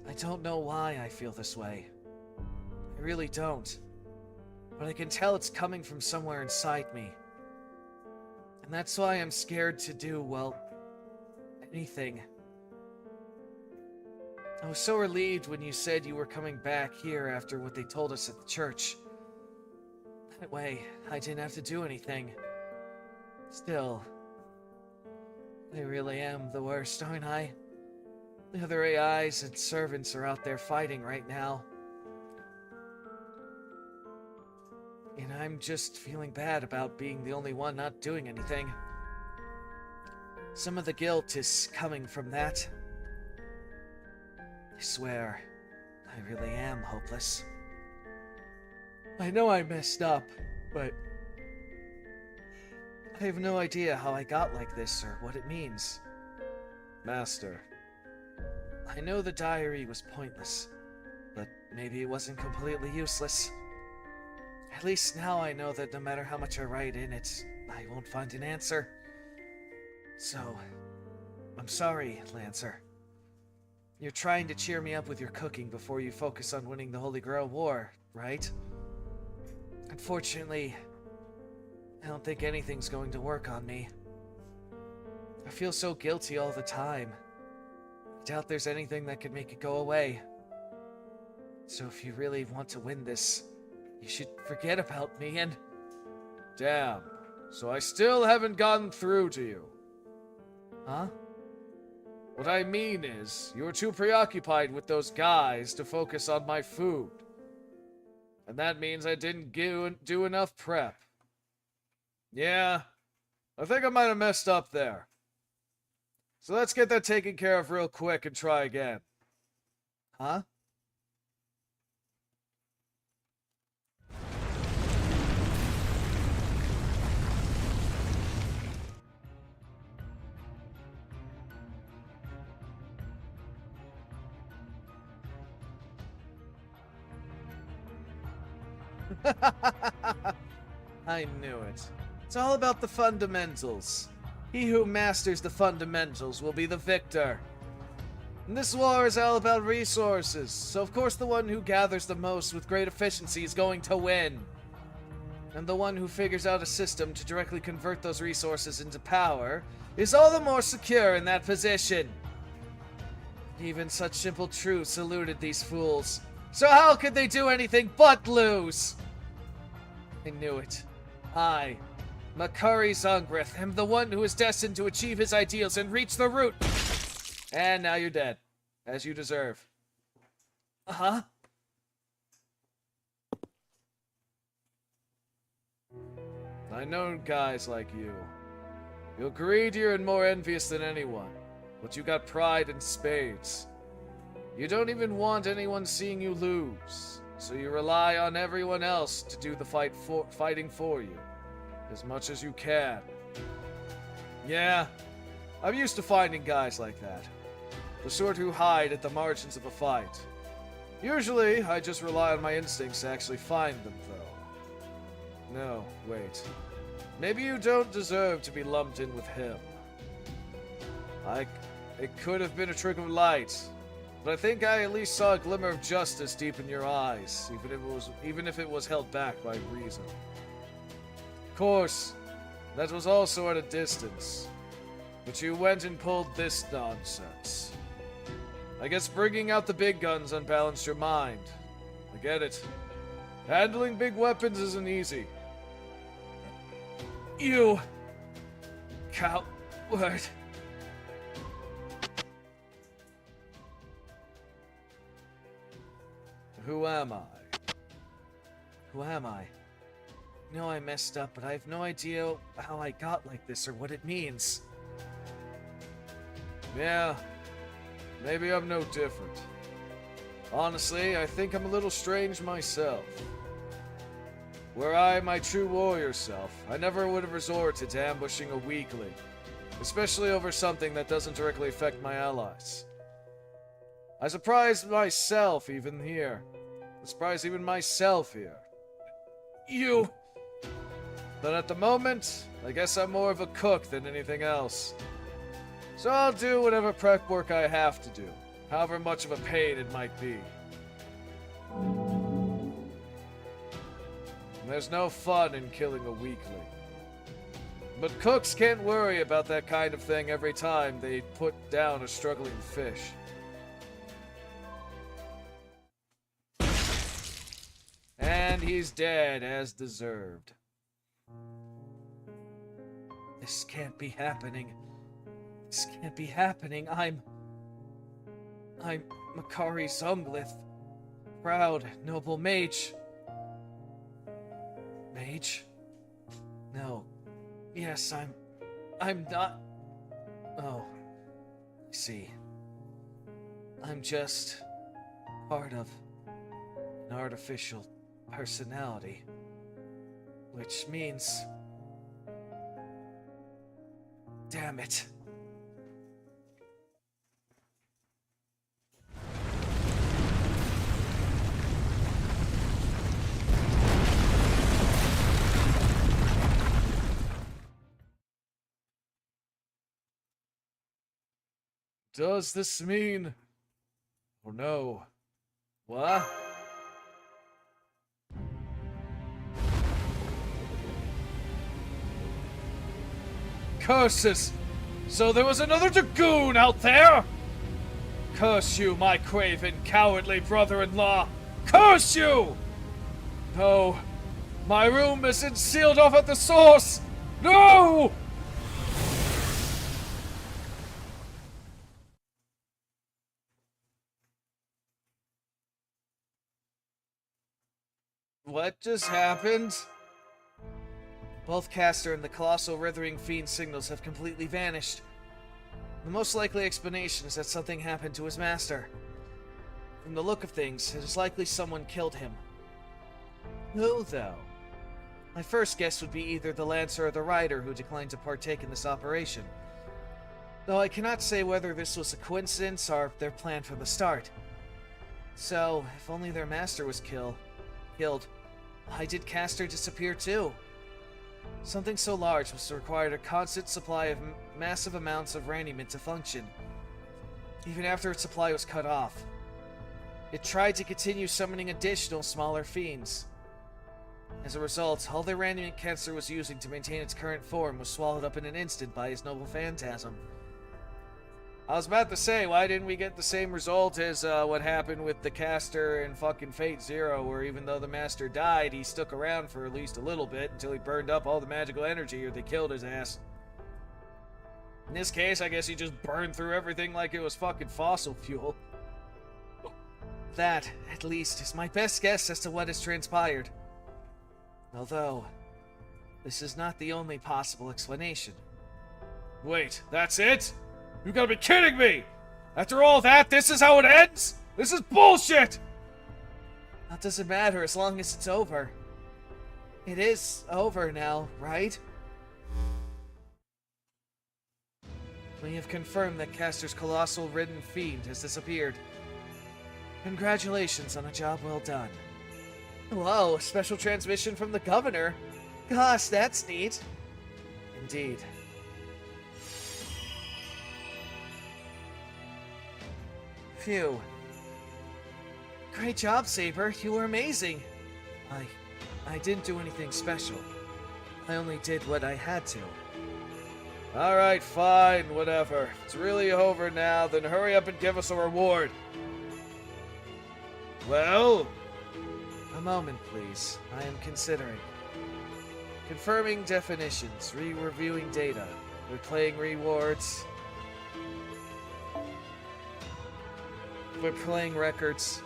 I don't know why I feel this way. I really don't. But I can tell it's coming from somewhere inside me. And that's why I'm scared to do, well, anything. I was so relieved when you said you were coming back here after what they told us at the church. That way, I didn't have to do anything. Still, I really am the worst, aren't I? The other AIs and servants are out there fighting right now. And I'm just feeling bad about being the only one not doing anything. Some of the guilt is coming from that. I swear, I really am hopeless. I know I messed up, but I have no idea how I got like this or what it means. Master. I know the diary was pointless, but maybe it wasn't completely useless. At least now I know that no matter how much I write in it, I won't find an answer. So, I'm sorry, Lancer. You're trying to cheer me up with your cooking before you focus on winning the Holy Grail War, right? Unfortunately, I don't think anything's going to work on me. I feel so guilty all the time. I doubt there's anything that could make it go away. So if you really want to win this, you should forget about me and... Damn. So I still haven't gotten through to you. Huh? What I mean is, you were too preoccupied with those guys to focus on my food. And that means I didn't do enough prep. Yeah, I think I might have messed up there. So let's get that taken care of real quick and try again. Huh? I knew it. It's all about the fundamentals. He who masters the fundamentals will be the victor. And this war is all about resources, so of course the one who gathers the most with great efficiency is going to win. And the one who figures out a system to directly convert those resources into power is all the more secure in that position. Even such simple truths eluded these fools. So how could they do anything but lose? I knew it. I, Makari Zongrith, am the one who is destined to achieve his ideals and reach the root. And now you're dead, as you deserve. Uh-huh. I know guys like you. You're greedier and more envious than anyone, but you got pride in spades. You don't even want anyone seeing you lose, so you rely on everyone else to do the fighting for you, as much as you can. Yeah, I'm used to finding guys like that. The sort who hide at the margins of a fight. Usually, I just rely on my instincts to actually find them, though. No, wait. Maybe you don't deserve to be lumped in with him. It could have been a trick of light, but I think I at least saw a glimmer of justice deep in your eyes, even if it was held back by reason. Of course, that was also at a distance, but you went and pulled this nonsense. I guess bringing out the big guns unbalanced your mind. I get it. Handling big weapons isn't easy. You coward. Who am I? Who am I? I know I messed up, but I have no idea how I got like this or what it means. Yeah, maybe I'm no different. Honestly, I think I'm a little strange myself. Were I my true warrior self, I never would have resorted to ambushing a weakling, especially over something that doesn't directly affect my allies. I surprised myself even here. I surprised even myself here. You! But at the moment, I guess I'm more of a cook than anything else. So I'll do whatever prep work I have to do, however much of a pain it might be. There's no fun in killing a weakling. But cooks can't worry about that kind of thing every time they put down a struggling fish. And he's dead as deserved. This can't be happening. This can't be happening. I'm Makari Zonglith. Proud, noble mage. Mage? No. Yes, I'm not... Oh. I see. I'm just part of an artificial personality. Which means... Damn it. Does this mean... Oh no. What? Curses! So there was another dragoon out there? Curse you, my craven, cowardly brother-in-law! Curse you! No. My room isn't sealed off at the source! No! What just happened? Both Caster and the colossal withering fiend signals have completely vanished. The most likely explanation is that something happened to his master. From the look of things, it is likely someone killed him. Who, though? My first guess would be either the Lancer or the Rider who declined to partake in this operation. Though I cannot say whether this was a coincidence or their plan from the start. So, if only their master was killed, why did Caster disappear too? Something so large must have required a constant supply of massive amounts of raniment to function, even after its supply was cut off. It tried to continue summoning additional smaller fiends. As a result, all the raniment Caster was using to maintain its current form was swallowed up in an instant by his noble phantasm. I was about to say, why didn't we get the same result as what happened with the caster in fucking Fate Zero, where even though the master died, he stuck around for at least a little bit until he burned up all the magical energy or they killed his ass. In this case, I guess he just burned through everything like it was fucking fossil fuel. That, at least, is my best guess as to what has transpired. Although, this is not the only possible explanation. Wait, that's it? You gotta be kidding me! After all that, this is how it ends? This is bullshit! That doesn't matter as long as it's over. It is over now, right? We have confirmed that Caster's colossal ridden fiend has disappeared. Congratulations on a job well done. Whoa, a special transmission from the governor. Gosh, that's neat. Indeed. Phew. Great job, Saber. You were amazing. I didn't do anything special. I only did what I had to. Alright, fine, whatever. If it's really over now, then hurry up and give us a reward. Well? A moment, please. I am considering. Confirming definitions, re-reviewing data, replaying rewards. We're playing records,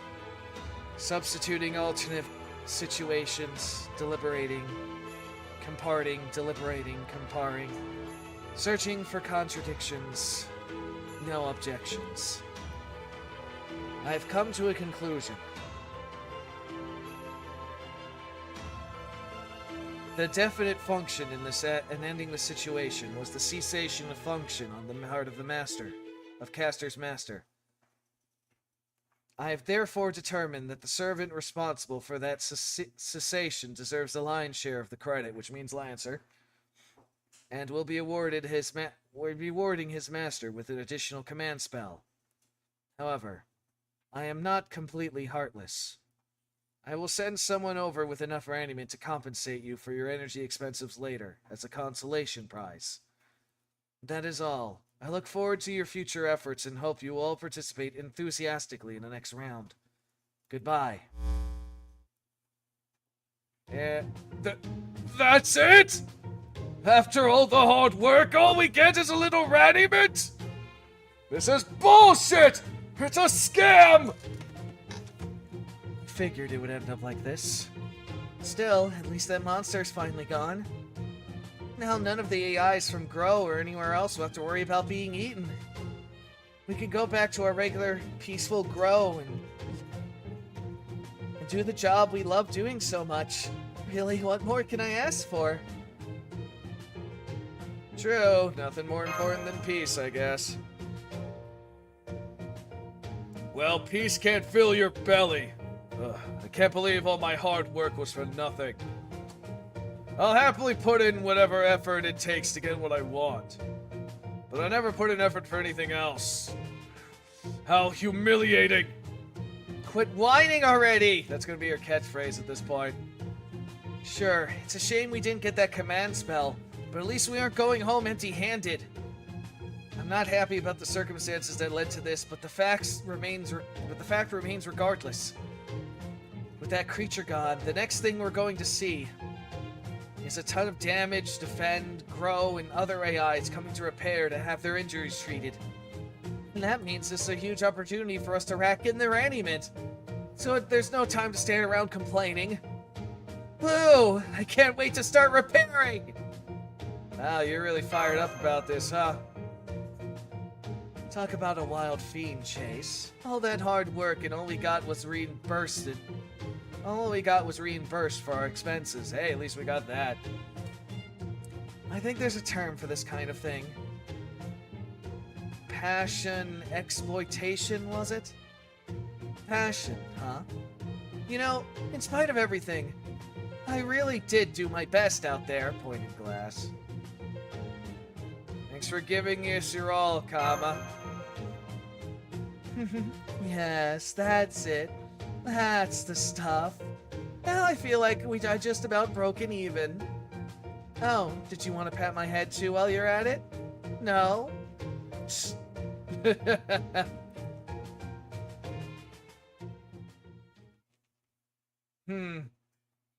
substituting alternate situations, deliberating, comparting, deliberating, comparing, searching for contradictions, no objections. I've come to a conclusion. The definite function in this in ending the situation was the cessation of function on the heart of the master, of Caster's master. I have therefore determined that the servant responsible for that cessation deserves the lion's share of the credit, which means Lancer, and will be awarded rewarding his master with an additional command spell. However, I am not completely heartless. I will send someone over with enough raniment to compensate you for your energy expenses later, as a consolation prize. That is all. I look forward to your future efforts and hope you will all participate enthusiastically in the next round. Goodbye. That's it? After all the hard work, all we get is a little raniment? This is bullshit! It's a scam! Figured it would end up like this. Still, at least that monster's finally gone. Now none of the AIs from Grow or anywhere else will have to worry about being eaten. We can go back to our regular, peaceful Grow and do the job we love doing so much. Really, what more can I ask for? True, nothing more important than peace, I guess. Well, peace can't fill your belly. Ugh, I can't believe all my hard work was for nothing. I'll happily put in whatever effort it takes to get what I want. But I never put in effort for anything else. How humiliating! Quit whining already! That's gonna be your catchphrase at this point. Sure, it's a shame we didn't get that command spell, but at least we aren't going home empty-handed. I'm not happy about the circumstances that led to this, but the fact remains regardless. With that creature gone, the next thing we're going to see is a ton of damage, defend, grow, and other AIs coming to repair to have their injuries treated. And that means this is a huge opportunity for us to rack in their raniment. So there's no time to stand around complaining. Woo! I can't wait to start repairing! Wow, you're really fired up about this, huh? Talk about a wild fiend chase. All that hard work and all we got was reimbursed for our expenses. Hey, at least we got that. I think there's a term for this kind of thing. Passion exploitation, was it? Passion, huh? You know, in spite of everything, I really did do my best out there, pointed Glass. Thanks for giving us your all, Kama. Yes, that's it. That's the stuff. Now I feel like I just about broken even. Oh, did you want to pat my head too while you're at it? No? Hmm.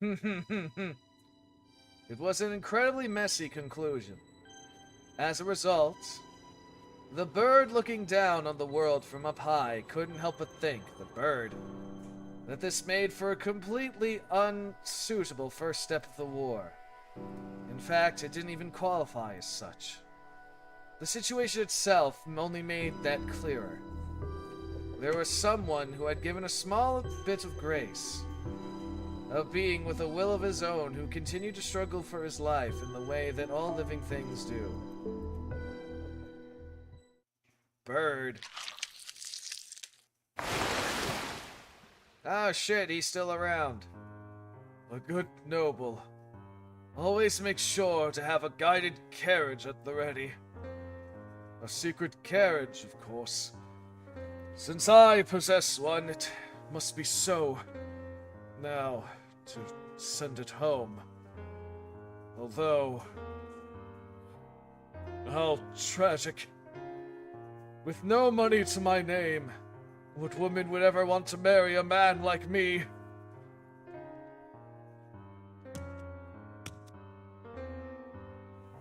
It was an incredibly messy conclusion. As a result, the bird looking down on the world from up high couldn't help but think, the bird, that this made for a completely unsuitable first step of the war. In fact, it didn't even qualify as such. The situation itself only made that clearer. There was someone who had given a small bit of grace. A being with a will of his own who continued to struggle for his life in the way that all living things do. Bird. Oh shit, he's still around. A good noble. Always makes sure to have a guided carriage at the ready. A secret carriage, of course. Since I possess one, it must be so. Now, to send it home. Although... how tragic. With no money to my name, what woman would ever want to marry a man like me?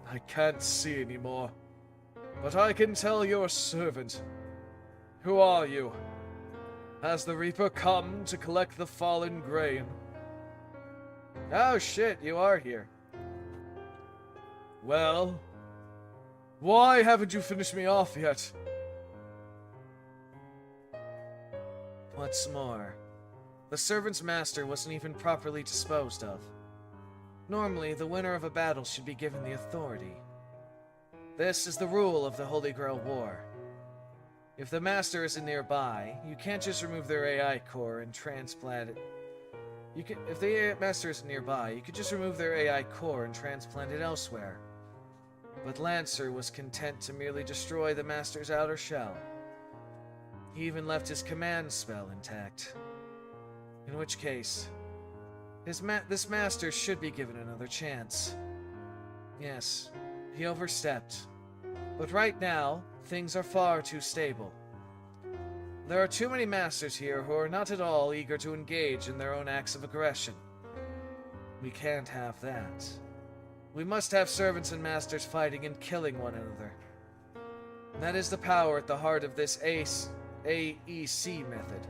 I can't see anymore, but I can tell your servant. Who are you? Has the Reaper come to collect the fallen grain? Oh shit, you are here. Well, why haven't you finished me off yet? What's more, the servant's master wasn't even properly disposed of. Normally, the winner of a battle should be given the authority. This is the rule of the Holy Grail War. If the master isn't nearby, you can't just remove their AI core and transplant it. If the master isn't nearby, you could just remove their AI core and transplant it elsewhere. But Lancer was content to merely destroy the master's outer shell. He even left his command spell intact. In which case, this master should be given another chance. Yes, he overstepped. But right now, things are far too stable. There are too many masters here who are not at all eager to engage in their own acts of aggression. We can't have that. We must have servants and masters fighting and killing one another. That is the power at the heart of this AEC method.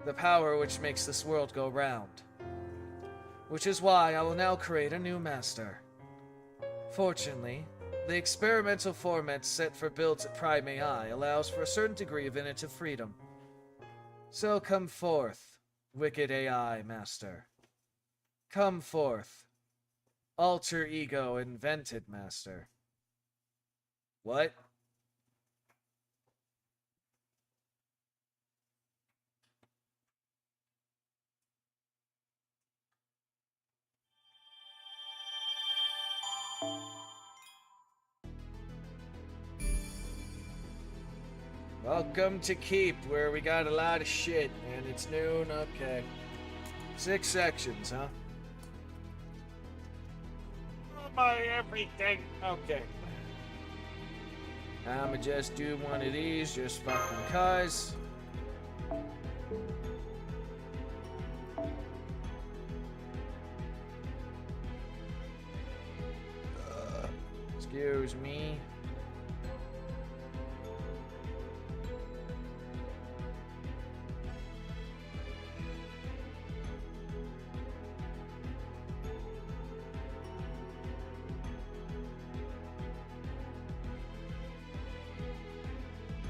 The power which makes this world go round. Which is why I will now create a new master. Fortunately, the experimental format set for builds at Prime AI allows for a certain degree of innovative freedom. So come forth, wicked AI master. Come forth, alter ego invented master. What? Welcome to Keep, where we got a lot of shit, and it's noon, okay. 6 sections, huh? Oh, my everything, okay. I'ma just do one of these, just fucking cuz. Excuse me.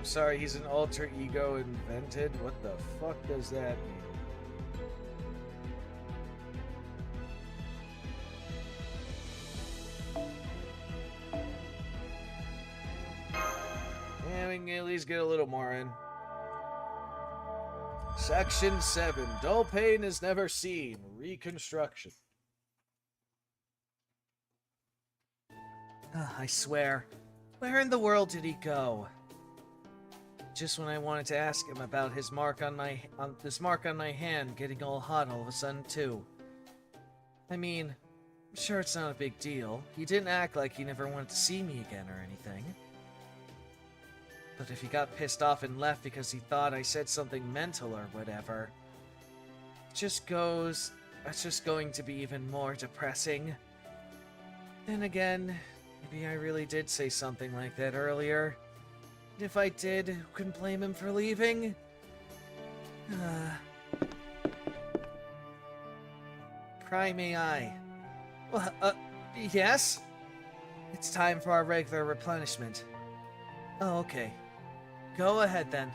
Sorry, he's an alter ego invented? What the fuck does that mean? Yeah, we can at least get a little more in. Section 7. Dull pain is never seen. Reconstruction. I swear. Where in the world did he go? Just when I wanted to ask him about his mark on my hand getting all hot all of a sudden too. I mean, I'm sure it's not a big deal. He didn't act like he never wanted to see me again or anything. But if he got pissed off and left because he thought I said something mental or whatever, it's just going to be even more depressing. Then again, maybe I really did say something like that earlier. And if I did, who can blame him for leaving? Prime AI. Well, yes? It's time for our regular replenishment. Oh, okay. Go ahead then.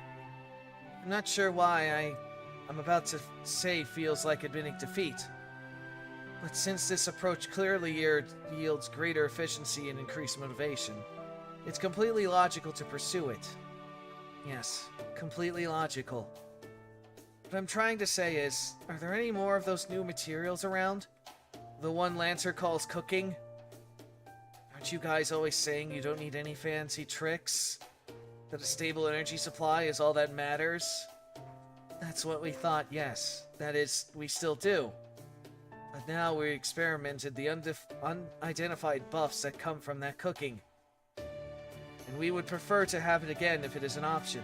I'm not sure why I'm about to say feels like admitting defeat. But since this approach clearly yields greater efficiency and increased motivation, it's completely logical to pursue it. Yes, completely logical. What I'm trying to say is, are there any more of those new materials around? The one Lancer calls cooking? Aren't you guys always saying you don't need any fancy tricks? That a stable energy supply is all that matters? That's what we thought, yes. That is, we still do. But now we experimented the unidentified buffs that come from that cooking. And we would prefer to have it again if it is an option.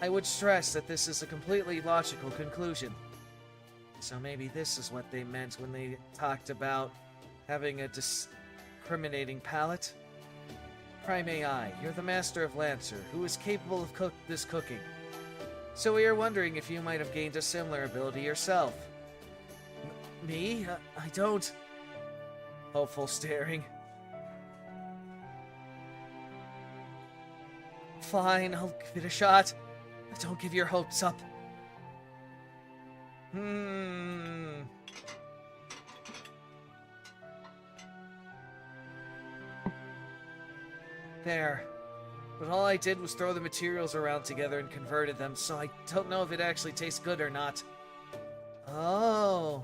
I would stress that this is a completely logical conclusion. So maybe this is what they meant when they talked about having a discriminating palate? Prime AI, you're the master of Lancer, who is capable of this cooking. So we are wondering if you might have gained a similar ability yourself. Me? I don't... Hopeful staring. Fine, I'll give it a shot. Don't give your hopes up. There. But all I did was throw the materials around together and converted them, so I don't know if it actually tastes good or not. Oh.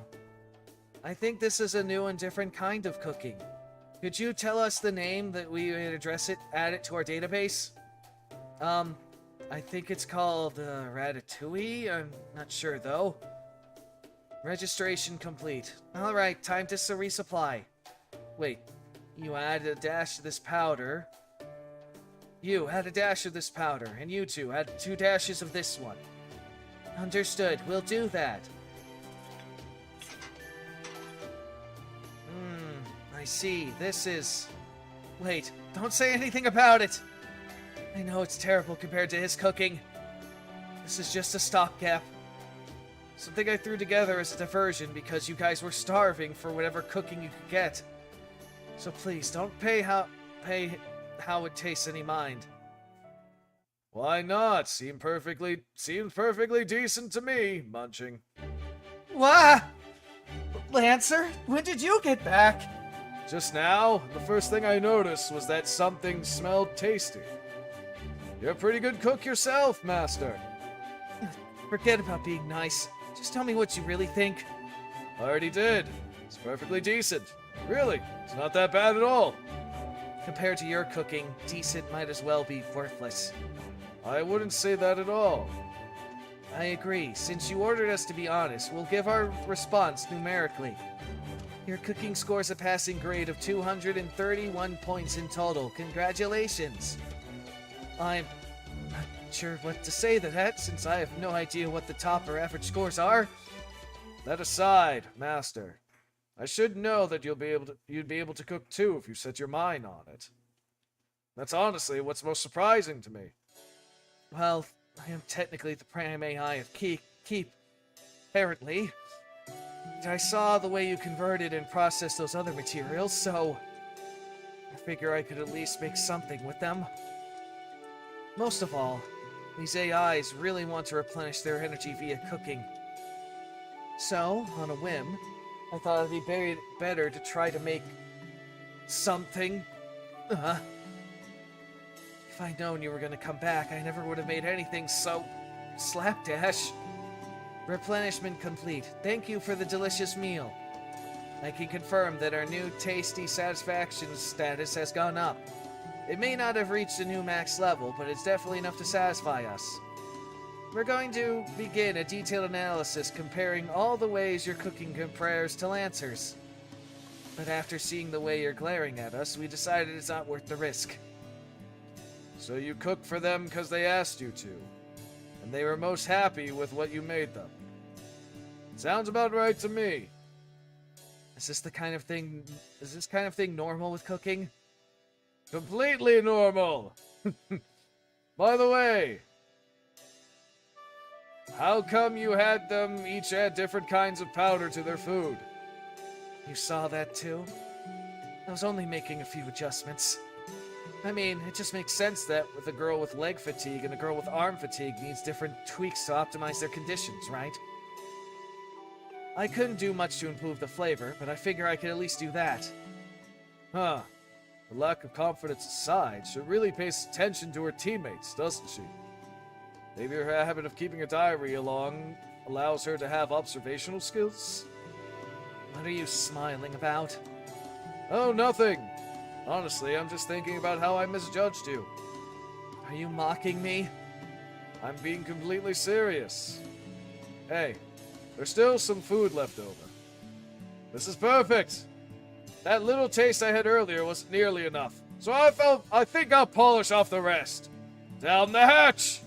I think this is a new and different kind of cooking. Could you tell us the name that we would add it to our database? I think it's called, Ratatouille? I'm not sure, though. Registration complete. Alright, time to resupply. Wait, you add a dash of this powder. You add a dash of this powder, and you two add 2 dashes of this one. Understood, we'll do that. I see, this is... Wait, don't say anything about it! I know it's terrible compared to his cooking. This is just a stopgap. Something I threw together as a diversion because you guys were starving for whatever cooking you could get. So please, don't pay how it tastes any mind. Why not? Seems perfectly decent to me, munching. Wah! Lancer, when did you get back? Just now, the first thing I noticed was that something smelled tasty. You're a pretty good cook yourself, Master. Forget about being nice. Just tell me what you really think. I already did. It's perfectly decent. Really, it's not that bad at all. Compared to your cooking, decent might as well be worthless. I wouldn't say that at all. I agree. Since you ordered us to be honest, we'll give our response numerically. Your cooking scores a passing grade of 231 points in total. Congratulations! I'm not sure what to say to that, since I have no idea what the top or average scores are. That aside, Master, I should know that you'd be able to cook too if you set your mind on it. That's honestly what's most surprising to me. Well, I am technically the prime AI of Keep, apparently. I saw the way you converted and processed those other materials, so I figure I could at least make something with them. Most of all, these AIs really want to replenish their energy via cooking. So, on a whim, I thought it'd be better to try to make something. If I'd known you were going to come back, I never would have made anything so slapdash. Replenishment complete. Thank you for the delicious meal. I can confirm that our new tasty satisfaction status has gone up. It may not have reached a new max level, but it's definitely enough to satisfy us. We're going to begin a detailed analysis comparing all the ways your cooking compares to Lancer's. But after seeing the way you're glaring at us, we decided it's not worth the risk. So you cooked for them because they asked you to, and they were most happy with what you made them. Sounds about right to me. Is this kind of thing normal with cooking? Completely normal. By the way, how come you had them each add different kinds of powder to their food? You saw that too? I was only making a few adjustments. I mean, it just makes sense that with a girl with leg fatigue and a girl with arm fatigue needs different tweaks to optimize their conditions, right? I couldn't do much to improve the flavor, but I figure I could at least do that. Huh. The lack of confidence aside, she really pays attention to her teammates, doesn't she? Maybe her habit of keeping a diary along allows her to have observational skills? What are you smiling about? Oh, nothing. Honestly, I'm just thinking about how I misjudged you. Are you mocking me? I'm being completely serious. Hey, there's still some food left over. This is perfect. That little taste I had earlier wasn't nearly enough, so I think I'll polish off the rest. Down the hatch!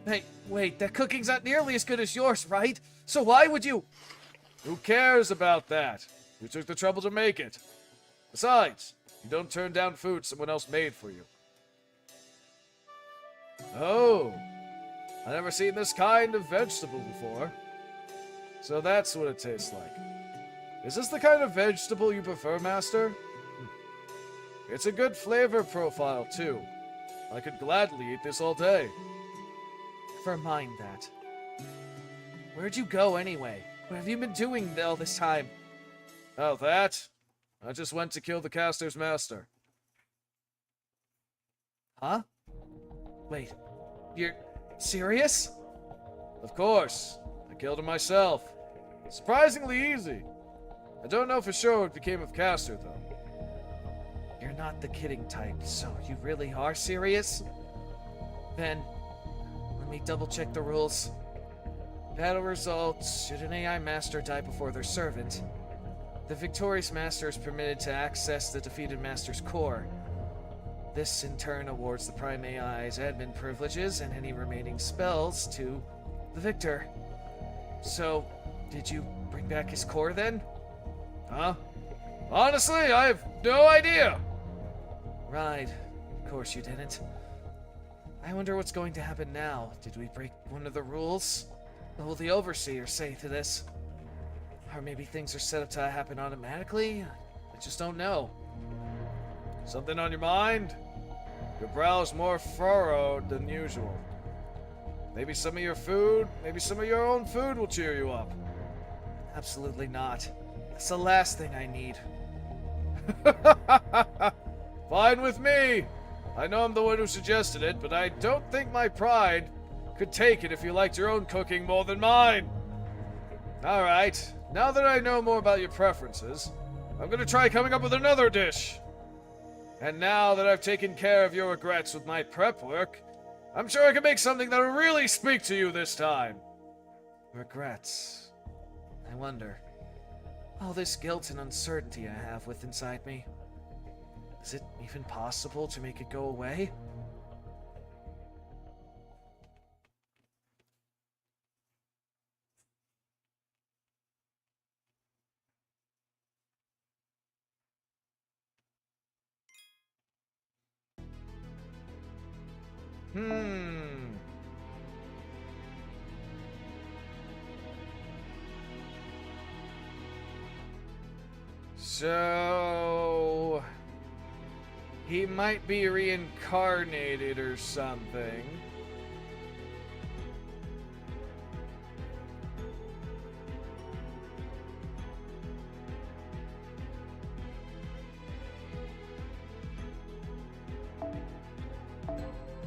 Hey, wait, that cooking's not nearly as good as yours, right? So why would you... Who cares about that? You took the trouble to make it. Besides, you don't turn down food someone else made for you. Oh, I've never seen this kind of vegetable before. So that's what it tastes like. Is this the kind of vegetable you prefer, Master? It's a good flavor profile, too. I could gladly eat this all day. Never mind that. Where'd you go anyway? What have you been doing all this time? Oh, that? I just went to kill the caster's master. Huh? Wait, you're serious? Of course. I killed him myself. Surprisingly easy. I don't know for sure what became of Caster, though. You're not the kidding type, so you really are serious? Then, let me double check the rules. Battle results. Should an AI master die before their servant, the victorious master is permitted to access the defeated master's core. This, in turn, awards the Prime AI's admin privileges and any remaining spells to the victor. So, did you bring back his core then? Huh? Honestly, I have no idea. Right. Of course you didn't. I wonder what's going to happen now. Did we break one of the rules? What will the Overseer say to this? Or maybe things are set up to happen automatically? I just don't know. Something on your mind? Your brow's more furrowed than usual. Maybe some of your food, maybe some of your own food will cheer you up. Absolutely not. That's the last thing I need. Fine with me. I know I'm the one who suggested it, but I don't think my pride could take it if you liked your own cooking more than mine. Alright, now that I know more about your preferences, I'm gonna try coming up with another dish. And now that I've taken care of your regrets with my prep work, I'm sure I can make something that'll really speak to you this time. Regrets. I wonder. All this guilt and uncertainty I have with inside me. Is it even possible to make it go away? So... he might be reincarnated or something.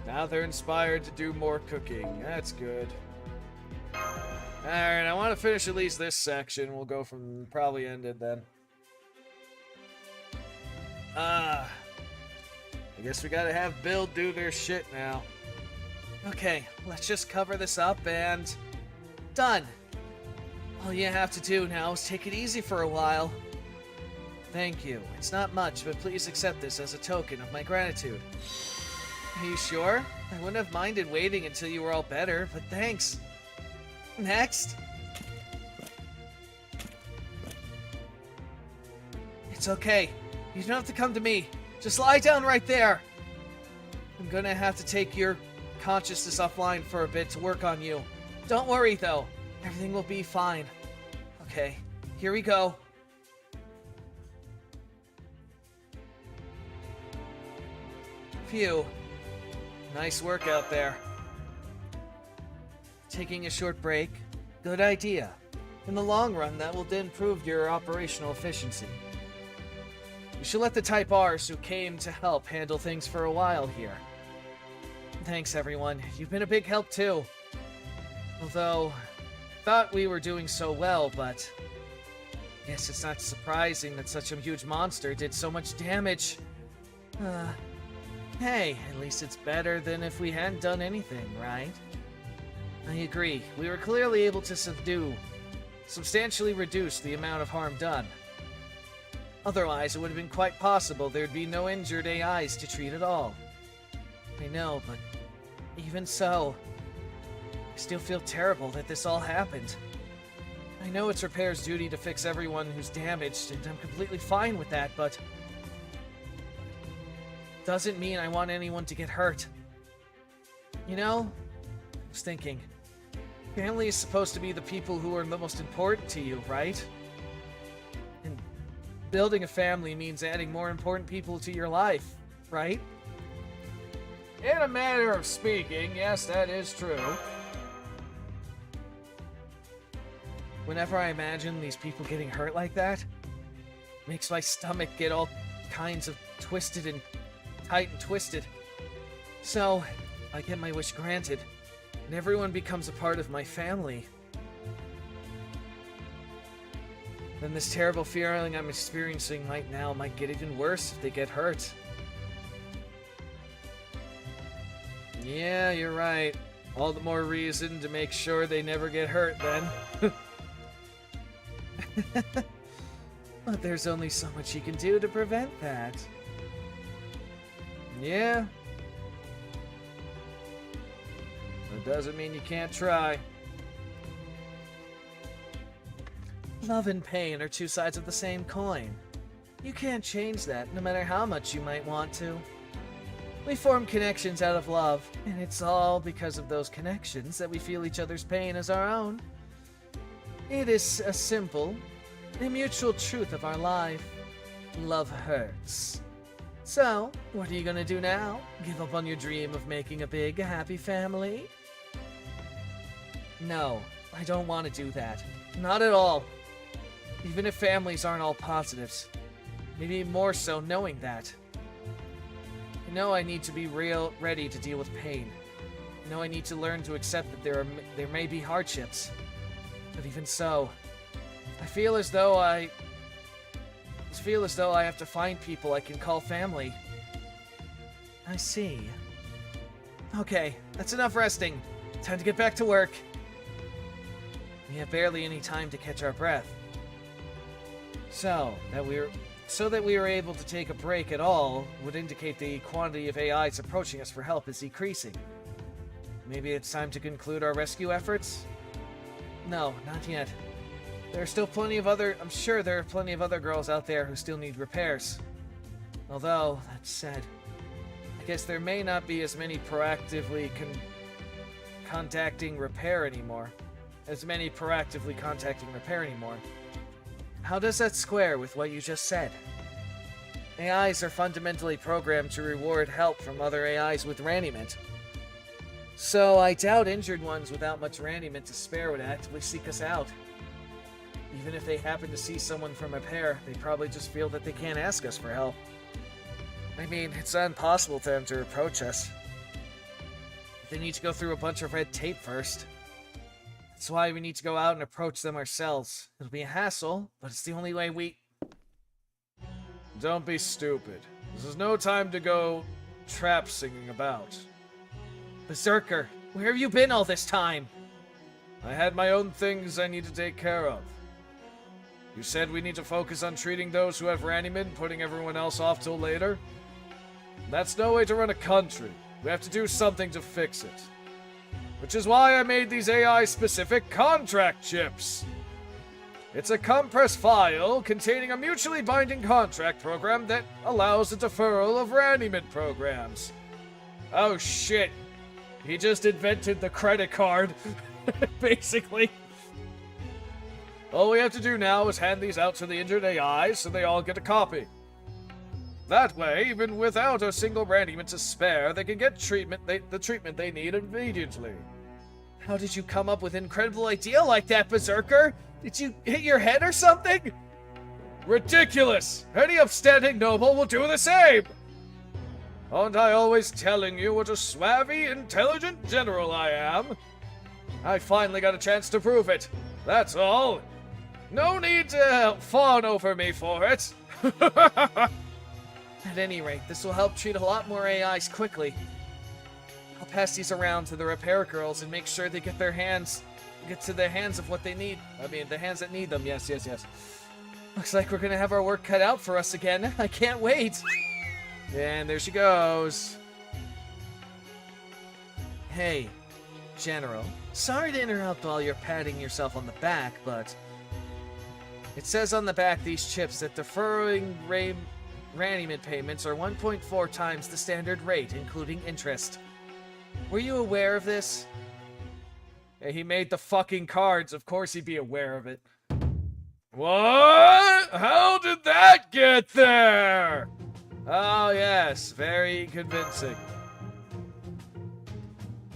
Now they're inspired to do more cooking. That's good. Alright, I want to finish at least this section. We'll go from probably ended then. I guess we gotta have Bill do their shit now. Okay, let's just cover this up and... done! All you have to do now is take it easy for a while. Thank you. It's not much, but please accept this as a token of my gratitude. Are you sure? I wouldn't have minded waiting until you were all better, but thanks. Next. It's okay. You don't have to come to me. Just lie down right there. I'm gonna have to take your consciousness offline for a bit to work on you. Don't worry, though. Everything will be fine. Okay, here we go. Phew. Nice work out there. Taking a short break? Good idea. In the long run, that will improve your operational efficiency. You should let the Type Rs who came to help handle things for a while here. Thanks, everyone. You've been a big help, too. Although, thought we were doing so well, but... Guess it's not surprising that such a huge monster did so much damage. Hey, at least it's better than if we hadn't done anything, right? I agree. We were clearly able to substantially reduce the amount of harm done. Otherwise, it would have been quite possible there'd be no injured AIs to treat at all. I know, but even so, I still feel terrible that this all happened. I know it's Repair's duty to fix everyone who's damaged, and I'm completely fine with that, but... doesn't mean I want anyone to get hurt. You know, I was thinking, family is supposed to be the people who are the most important to you, right? And building a family means adding more important people to your life, right? In a manner of speaking, yes, that is true. Whenever I imagine these people getting hurt like that, it makes my stomach get all kinds of twisted and tight and twisted. So, I get my wish granted, and everyone becomes a part of my family. Then this terrible feeling I'm experiencing right now might get even worse if they get hurt. Yeah, you're right. All the more reason to make sure they never get hurt, then. But there's only so much you can do to prevent that. Yeah. That doesn't mean you can't try. Love and pain are two sides of the same coin. You can't change that, no matter how much you might want to. We form connections out of love, and it's all because of those connections that we feel each other's pain as our own. It is a simple, a mutual truth of our life. Love hurts. So, what are you gonna do now? Give up on your dream of making a big, happy family? No, I don't want to do that. Not at all. Even if families aren't all positives. Maybe more so knowing that. I know I need to be ready to deal with pain. I know I need to learn to accept that there may be hardships. But even so, I feel as though I have to find people I can call family. I see. Okay, that's enough resting. Time to get back to work. We have barely any time to catch our breath. So that we were able to take a break at all would indicate the quantity of AIs approaching us for help is decreasing. Maybe it's time to conclude our rescue efforts? No, not yet. I'm sure there are plenty of other girls out there who still need repairs. Although, that said, I guess there may not be as many proactively contacting repair anymore. How does that square with what you just said? AIs are fundamentally programmed to reward help from other AIs with raniment. So I doubt injured ones without much raniment to spare would actively seek us out. Even if they happen to see someone from repair, they probably just feel that they can't ask us for help. I mean, it's impossible for them to approach us. They need to go through a bunch of red tape first. That's why we need to go out and approach them ourselves. It'll be a hassle, but it's the only way we... Don't be stupid. This is no time to go trap singing about. Berserker, where have you been all this time? I had my own things I need to take care of. You said we need to focus on treating those who have raniment, putting everyone else off till later? That's no way to run a country. We have to do something to fix it. Which is why I made these AI-specific contract chips. It's a compressed file containing a mutually binding contract program that allows the deferral of raniment programs. Oh shit. He just invented the credit card, basically. All we have to do now is hand these out to the injured AIs so they all get a copy. That way, even without a single raniment to spare, they can get the treatment they need immediately. How did you come up with an incredible idea like that, Berserker? Did you hit your head or something? Ridiculous! Any upstanding noble will do the same! Aren't I always telling you what a swabby, intelligent general I am? I finally got a chance to prove it. That's all. No need to fawn over me for it. At any rate, this will help treat a lot more AIs quickly. I'll pass these around to the repair girls and make sure they get to the hands of what they need. I mean, the hands that need them. Yes. Looks like we're gonna have our work cut out for us again. I can't wait. And there she goes. Hey, General. Sorry to interrupt while you're patting yourself on the back, but it says on the back these chips that deferring raniment payments are 1.4 times the standard rate, including interest. Were you aware of this? Yeah, he made the fucking cards. Of course he'd be aware of it. What? How did that get there? Oh, yes. Very convincing.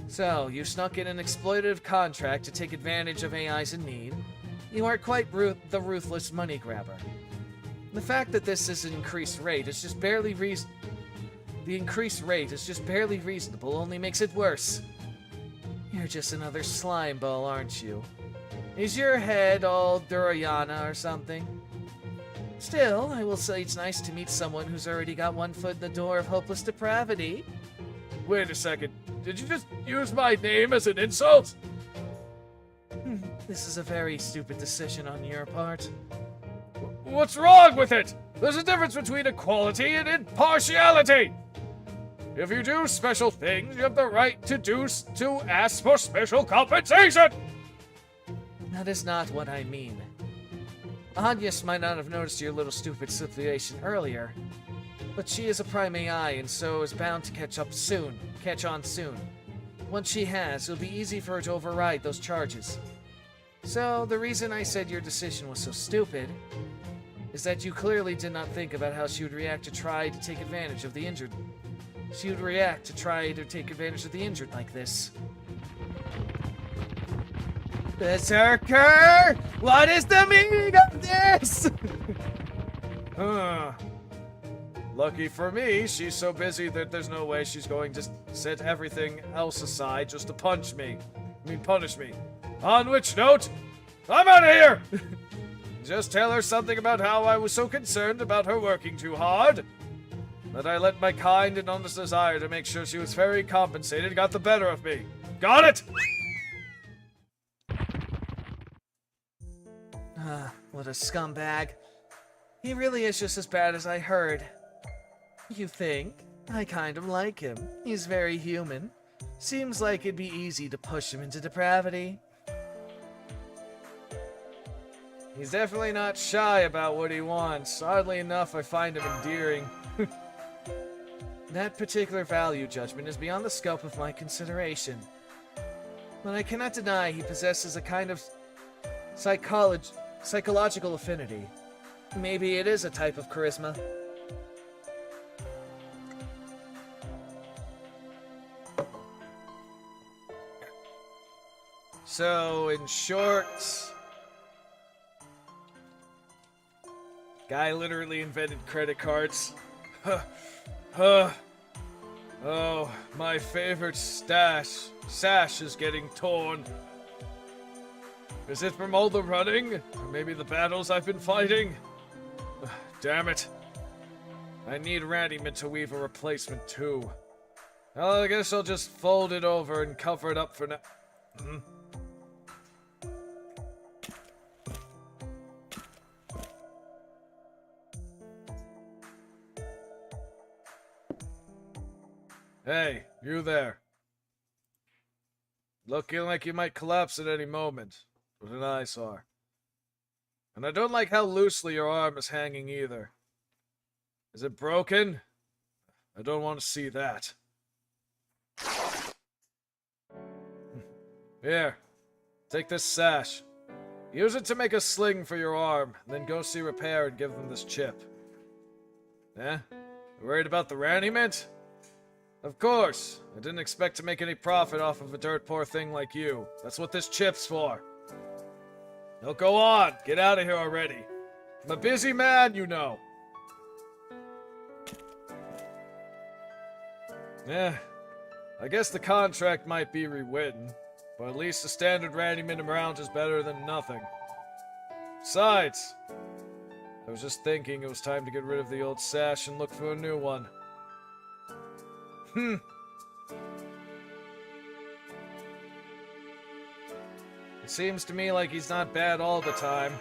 So, you snuck in an exploitative contract to take advantage of AIs in need. You aren't quite the ruthless money grabber. The fact that this is an increased rate is just barely The increased rate is just barely reasonable, only makes it worse. You're just another slime ball, aren't you? Is your head all Durayana or something? Still, I will say it's nice to meet someone who's already got one foot in the door of hopeless depravity. Wait a second. Did you just use my name as an insult? This is a very stupid decision on your part. What's wrong with it? There's a difference between equality and impartiality. If you do special things, you have the right to ask for special compensation. That is not what I mean. Agnes might not have noticed your little stupid situation earlier, but she is a prime AI and so is bound to catch on soon. Once she has, it'll be easy for her to override those charges. So, the reason I said your decision was so stupid is that you clearly did not think about how she would react to try to take advantage of the injured. She would react to try to take advantage of the injured like this. Berserker! What is the meaning of this? Lucky for me, she's so busy that there's no way she's going to set everything else aside just to punish me. On which note, I'm out of here! Just tell her something about how I was so concerned about her working too hard that I let my kind and honest desire to make sure she was fairly compensated got the better of me. Got it? What a scumbag. He really is just as bad as I heard. You think? I kind of like him. He's very human. Seems like it'd be easy to push him into depravity. He's definitely not shy about what he wants. Oddly enough, I find him endearing. That particular value judgment is beyond the scope of my consideration. But I cannot deny he possesses a kind of psychological affinity. Maybe it is a type of charisma. So, in short, guy literally invented credit cards. Oh, my favorite sash is getting torn. Is it from all the running? Or maybe the battles I've been fighting? Damn it. I need Randyman to weave a replacement too. Well, I guess I'll just fold it over and cover it up for now. Hey, you there. Looking like you might collapse at any moment. What an eyesore. And I don't like how loosely your arm is hanging either. Is it broken? I don't want to see that. Here, take this sash. Use it to make a sling for your arm, and then go see Repair and give them this chip. Eh? Worried about the Randy Mint? Of course. I didn't expect to make any profit off of a dirt poor thing like you. That's what this chip's for. Now go on, get out of here already. I'm a busy man, you know. I guess the contract might be rewritten, but at least the standard Randy Mint amount is better than nothing. Besides, I was just thinking it was time to get rid of the old sash and look for a new one. It seems to me like he's not bad all the time.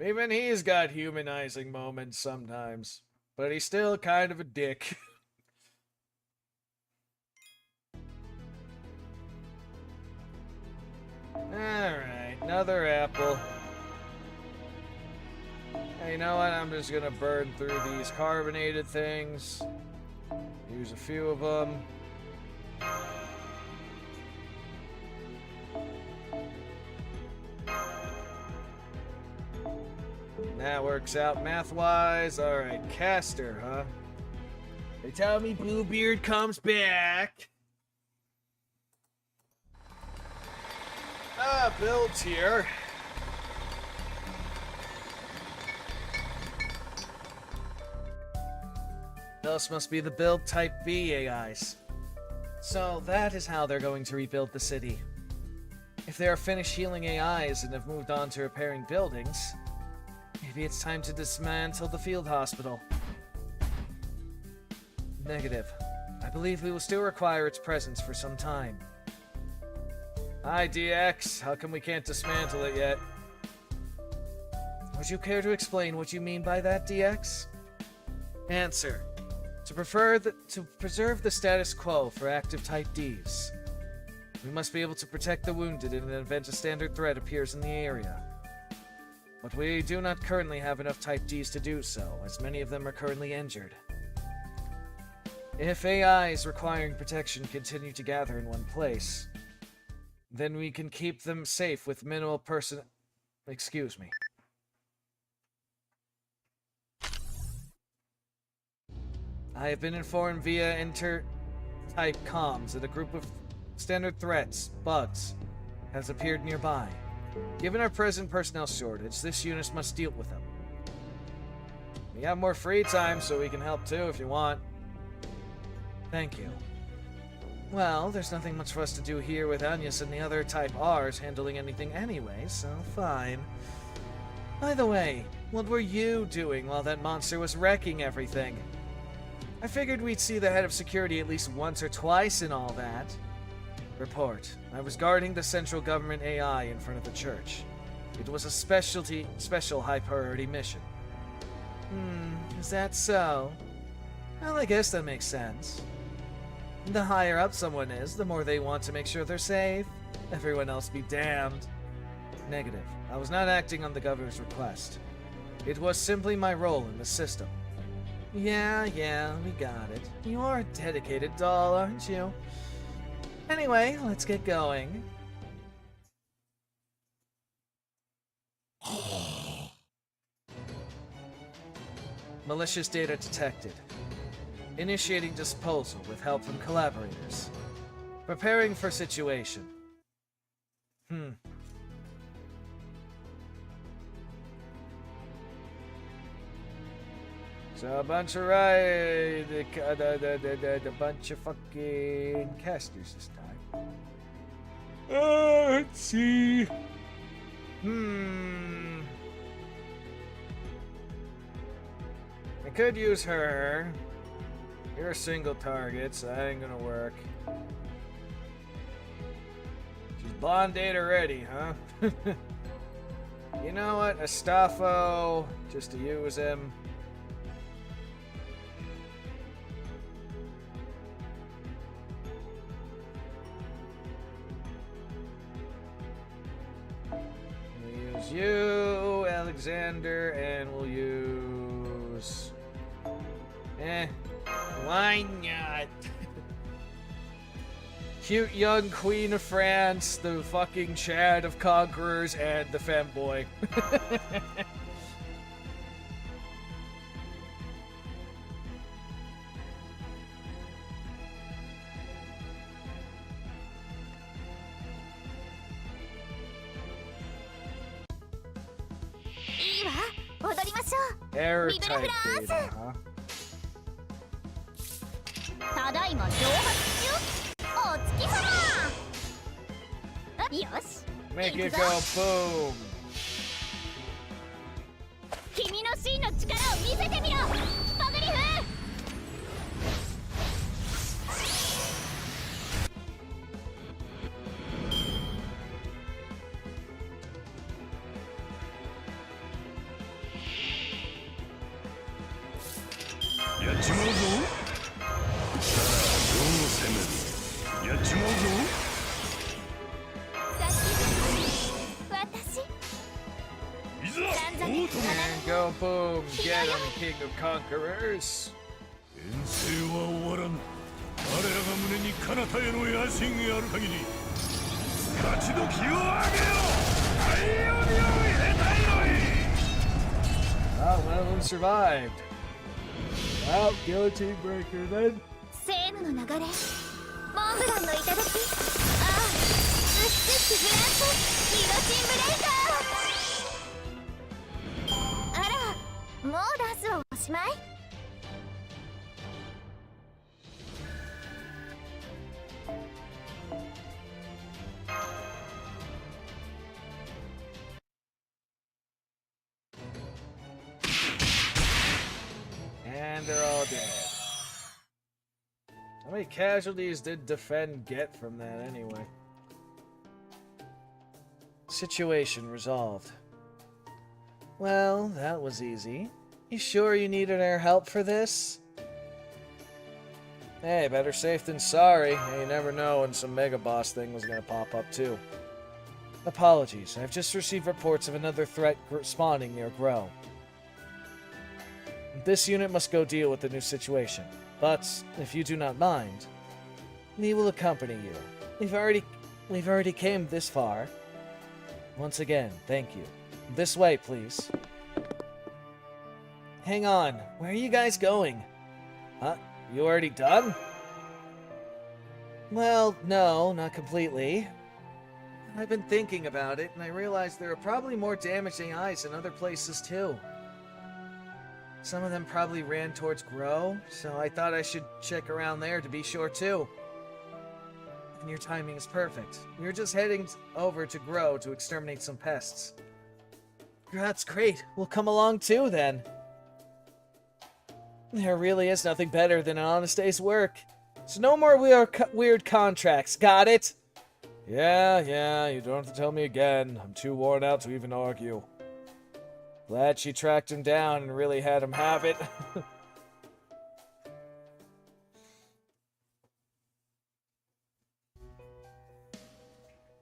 Even he's got humanizing moments sometimes, but he's still kind of a dick. Alright, another apple. Hey, you know what? I'm just gonna burn through these carbonated things. Use a few of them. That works out math-wise. Alright, Caster, huh? They tell me Bluebeard comes back. Build's here. Those must be the build Type B AIs. So that is how they're going to rebuild the city. If they are finished healing AIs and have moved on to repairing buildings, maybe it's time to dismantle the field hospital. Negative. I believe we will still require its presence for some time. Hi, DX. How come we can't dismantle it yet? Would you care to explain what you mean by that, DX? Answer. To preserve the status quo for active Type Ds, we must be able to protect the wounded in an event a standard threat appears in the area. But we do not currently have enough Type Ds to do so, as many of them are currently injured. If AIs requiring protection continue to gather in one place, then we can keep them safe with minimal Excuse me. I have been informed via inter-type comms that a group of standard threats, bugs, has appeared nearby. Given our present personnel shortage, this unit must deal with them. We have more free time, so we can help too if you want. Thank you. Well, there's nothing much for us to do here with Agnes and the other Type Rs handling anything anyway, so fine. By the way, what were you doing while that monster was wrecking everything? I figured we'd see the head of security at least once or twice in all that. Report. I was guarding the central government AI in front of the church. It was a special high-priority mission. Is that so? Well, I guess that makes sense. The higher up someone is, the more they want to make sure they're safe. Everyone else be damned. Negative. I was not acting on the governor's request. It was simply my role in the system. Yeah, we got it. You are a dedicated doll, aren't you? Anyway, let's get going. Malicious data detected. Initiating disposal with help from collaborators. Preparing for situation. So a bunch of a bunch of fucking casters this time. Let's see. I could use her. You're a single target, so that ain't gonna work. She's blonde data ready, huh? You know what? Estafo, just to use him. you, Alexander, and we'll use... why not? Cute young Queen of France, the fucking Chad of Conquerors, and the femboy. Air type data, huh? ただいま蒸発中お月様よし Make it go boom. 君の真の力を見せてみろパグリフやっちまうぞ。さあどう攻める。やっちまうぞ。私いざ。 And go boom. Get him, King of Conquerors. 遠征は終わらぬ。我らが胸に彼方への野心がある限り勝ち時を上げよう。太陽にを入れたいのに。 Oh, one of them survived. Well, guillotine breaker then. セーヌの流れモンブランの頂ああ美しきフランスギロチンブレイカーあらもうダンスはおしまい And they're all dead. How many casualties did Defend get from that anyway? Situation resolved. Well, that was easy. You sure you needed our help for this? Hey, better safe than sorry. You never know when some mega boss thing was gonna pop up too. Apologies, I've just received reports of another threat spawning near Grow. This unit must go deal with the new situation. But, if you do not mind, we will accompany you. We've already came this far. Once again, thank you. This way, please. Hang on, where are you guys going? Huh? You already done? Well, no, not completely. I've been thinking about it, and I realized there are probably more damaged AIs in other places too. Some of them probably ran towards Grow, so I thought I should check around there to be sure too. And your timing is perfect. We were just heading over to Grow to exterminate some pests. That's great. We'll come along too then. There really is nothing better than an honest day's work. So no more weird contracts, got it? Yeah, you don't have to tell me again. I'm too worn out to even argue. Glad she tracked him down and really had him have it.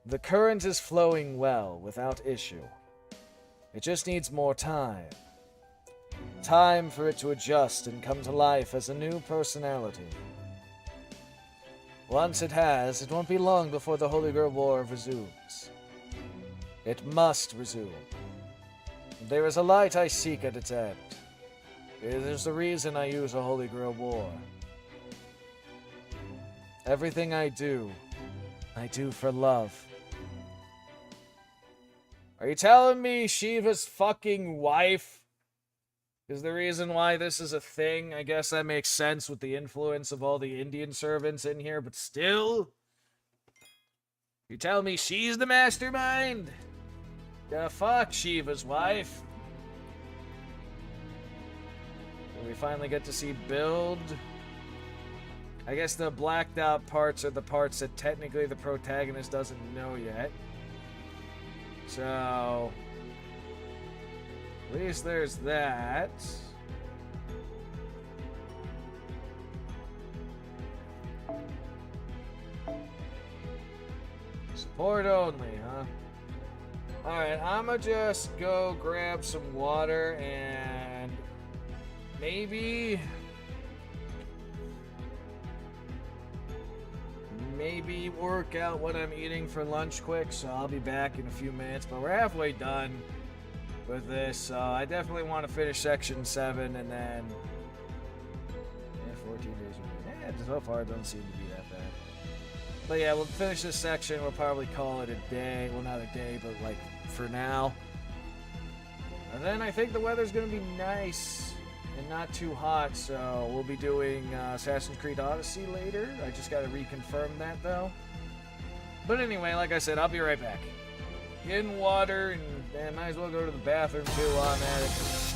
The current is flowing well, without issue. It just needs more time. Time for it to adjust and come to life as a new personality. Once it has, it won't be long before the Holy Grail War resumes. It must resume. There is a light I seek at its end. It is the reason I use a Holy Grail War. Everything I do for love. Are you telling me Shiva's fucking wife is the reason why this is a thing? I guess that makes sense with the influence of all the Indian servants in here, but still? You tell me she's the mastermind? Fuck Shiva's wife. We finally get to see build. I guess the blacked out parts are the parts that technically the protagonist doesn't know yet. So, at least there's that. Support only, huh? Alright, I'ma just go grab some water and maybe work out what I'm eating for lunch quick, so I'll be back in a few minutes, but we're halfway done with this, so I definitely want to finish section 7 and then 14 days. Yeah, so far it doesn't seem to be that bad. But yeah, we'll finish this section. We'll probably call it a day. Well, not a day, but like for now. And then I think the weather's going to be nice and not too hot, so we'll be doing Assassin's Creed Odyssey later. I just got to reconfirm that though. But anyway, like I said, I'll be right back. Getting water, and might as well go to the bathroom too while I'm at it.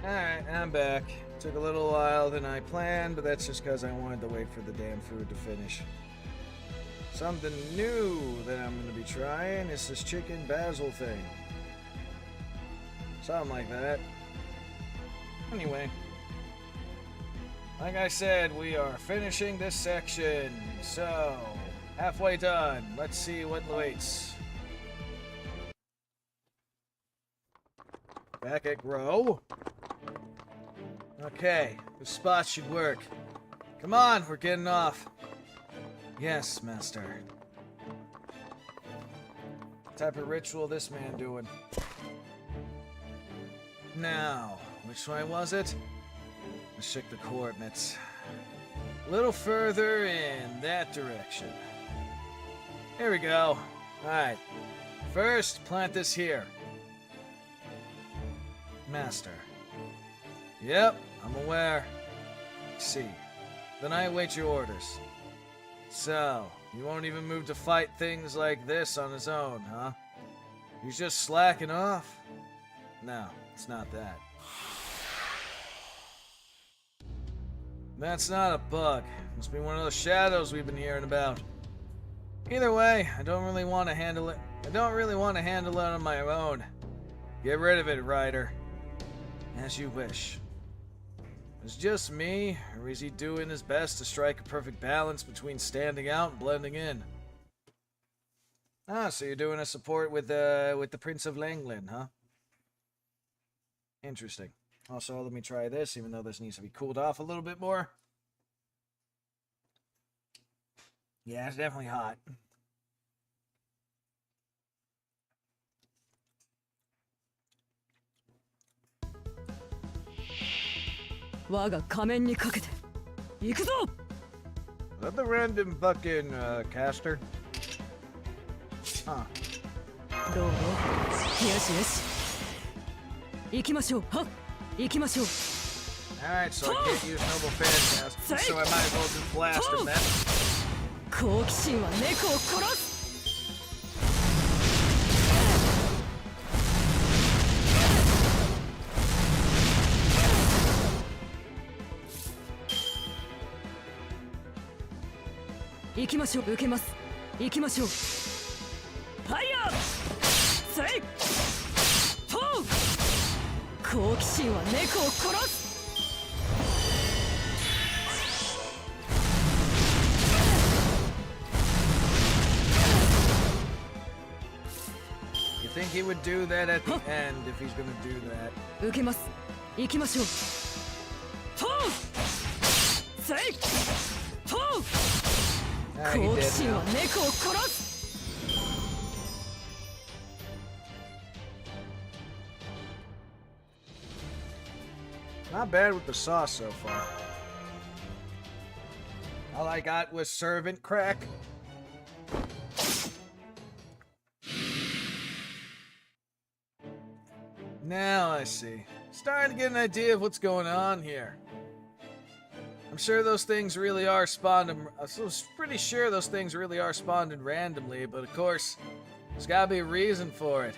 Alright, I'm back. Took a little while than I planned, but that's just because I wanted to wait for the damn food to finish. Something new that I'm going to be trying is this chicken basil thing. Something like that. Anyway. Like I said, we are finishing this section. So, halfway done. Let's see what awaits. Back at Grow. Okay, this spot should work. Come on, we're getting off. Yes, master. What type of ritual this man doing? Now, which way was it? Let's check the coordinates. A little further in that direction. Here we go. Alright. First, plant this here. Master. Yep, I'm aware. See. Then I await your orders. So, you won't even move to fight things like this on his own, huh? He's just slacking off? No, it's not that. That's not a bug. Must be one of those shadows we've been hearing about. Either way, I don't really want to handle it. I don't really want to handle it on my own. Get rid of it, Ryder. As you wish. Is it just me, or is he doing his best to strike a perfect balance between standing out and blending in? Ah, so you're doing a support with the Prince of Langland, huh? Interesting. Also, let me try this, even though this needs to be cooled off a little bit more. Yeah, it's definitely hot. 我が仮面にかけて行くぞ Is that the random fucking caster? Huh. どうよしよし行きましょうは行きましょう Alright, so I can't use Noble Phantasm, so I might as well just blast him then. 好奇心は猫を殺す 行きましょう受けます行きましょうファイヤーセイトー好奇心は猫を殺す You think he would do that at the end if he's gonna do that? 受けます行きましょうトーセイトー Ah, he 好奇 did 心は now. 猫を殺す Not bad with the sauce so far. All I got was servant crack. Now I see. Starting to get an idea of what's going on here. I'm sure those things really are spawned. I'm pretty sure those things really are spawned randomly, but of course, there's gotta be a reason for it.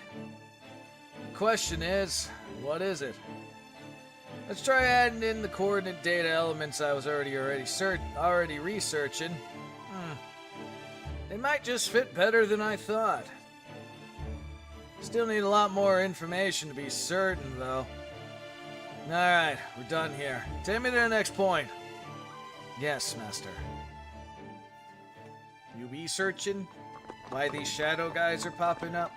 The question is, what is it? Let's try adding in the coordinate data elements I was already researching. They might just fit better than I thought. Still need a lot more information to be certain, though. Alright, we're done here. Take me to the next point. Yes, Master. You researching why these shadow guys are popping up?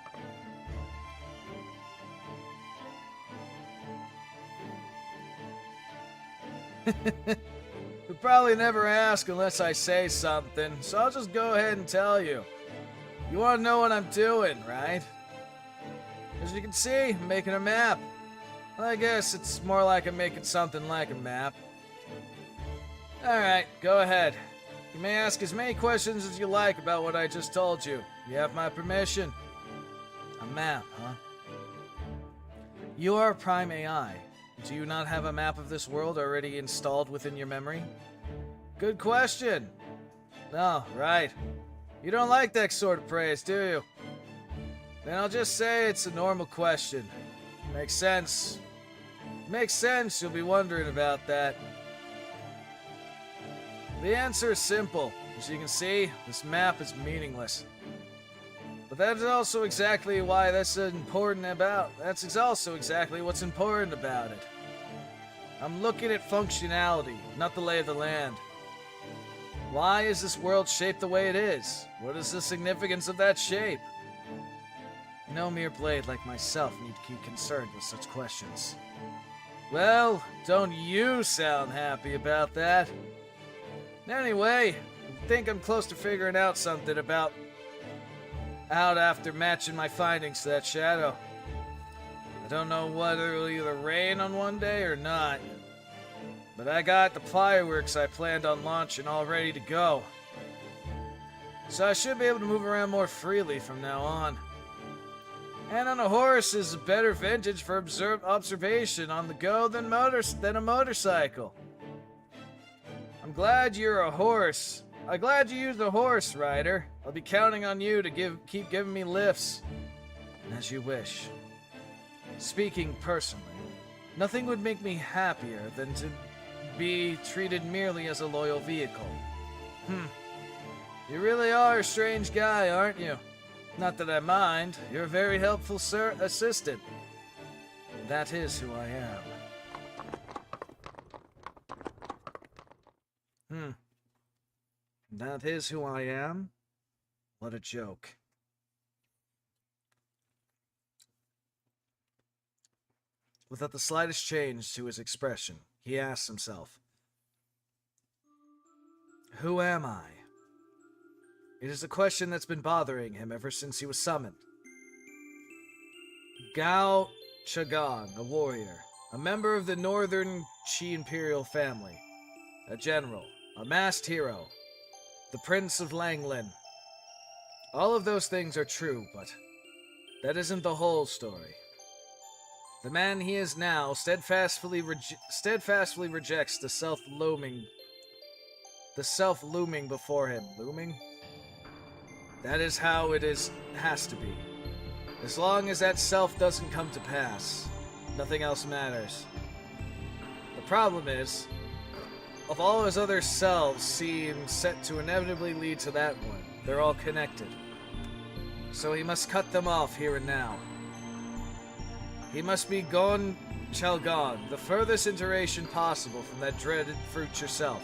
You'll probably never ask unless I say something, so I'll just go ahead and tell you. You want to know what I'm doing, right? As you can see, I'm making a map. Well, I guess it's more like I'm making something like a map. Alright, go ahead. You may ask as many questions as you like about what I just told you. You have my permission. A map, huh? You are a Prime AI. Do you not have a map of this world already installed within your memory? Good question. No, right. You don't like that sort of praise, do you? Then I'll just say it's a normal question. Makes sense. Makes sense you'll be wondering about that. The answer is simple. As you can see, this map is meaningless. But that's also exactly why that's important about. That's also exactly what's important about it. I'm looking at functionality, not the lay of the land. Why is this world shaped the way it is? What is the significance of that shape? No mere blade like myself need to be concerned with such questions. Well, don't you sound happy about that? Anyway, I think I'm close to figuring out something out after matching my findings to that shadow. I don't know whether it'll either rain on one day or not. But I got the fireworks I planned on launching all ready to go. So I should be able to move around more freely from now on. And on a horse is a better vintage for observation on the go than a motorcycle. I'm glad you're a horse. I'm glad you used a horse, Ryder. I'll be counting on you to keep giving me lifts. As you wish. Speaking personally, nothing would make me happier than to be treated merely as a loyal vehicle. You really are a strange guy, aren't you? Not that I mind. You're a very helpful assistant. That is who I am. That is who I am? What a joke. Without the slightest change to his expression, he asks himself, who am I? It is a question that's been bothering him ever since he was summoned. Gao Chagang, a warrior, a member of the Northern Qi Imperial family, a general, a masked hero, the Prince of Langlin. All of those things are true, but that isn't the whole story. The man he is now steadfastly rejects the self-looming before him. Looming? That is how it has to be. As long as that self doesn't come to pass, nothing else matters. The problem is, of all his other selves seem set to inevitably lead to that one, they're all connected. So he must cut them off here and now. He must be Gon Chalgon, the furthest iteration possible from that dreaded future self.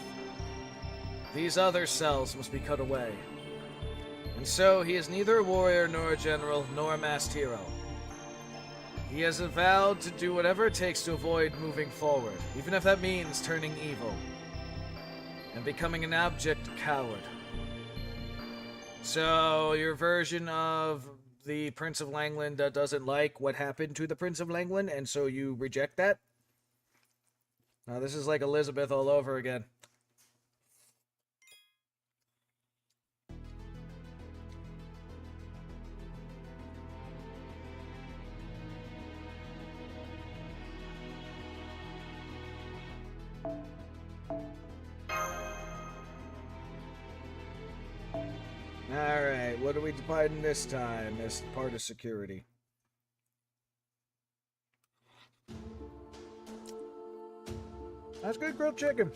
These other selves must be cut away. And so he is neither a warrior nor a general nor a masked hero. He has vowed to do whatever it takes to avoid moving forward, even if that means turning evil and becoming an abject coward. So your version of the Prince of Langland doesn't like what happened to the Prince of Langland, and so you reject that? Now this is like Elizabeth all over again. Alright, what are we dividing this time as part of security? That's good grilled chicken.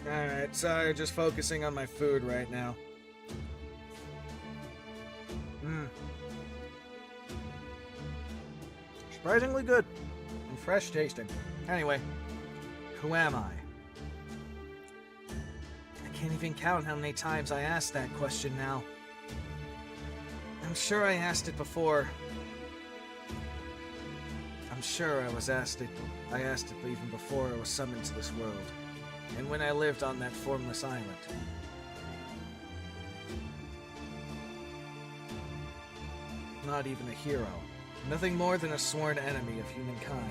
Alright, sorry, just focusing on my food right now. Surprisingly good. And fresh tasting. Anyway, who am I? I can't even count how many times I asked that question now. I'm sure I asked it before. I'm sure I asked it even before I was summoned to this world. And when I lived on that formless island. Not even a hero. Nothing more than a sworn enemy of humankind.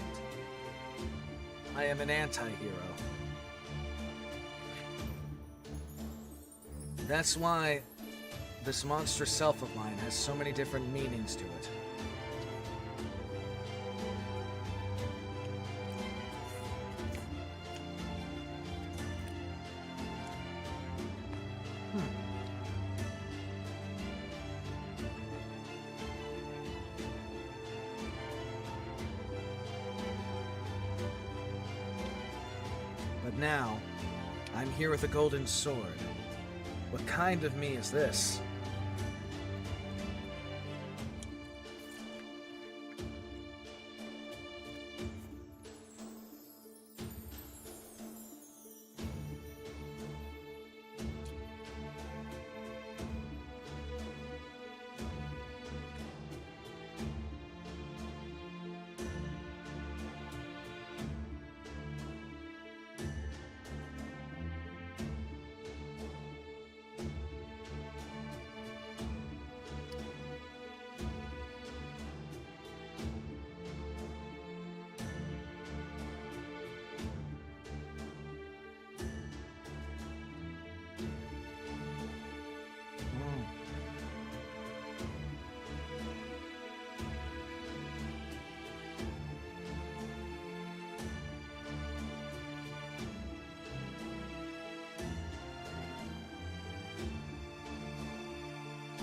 I am an anti-hero. That's why this monstrous self of mine has so many different meanings to it. But now, I'm here with a golden sword. What kind of me is this?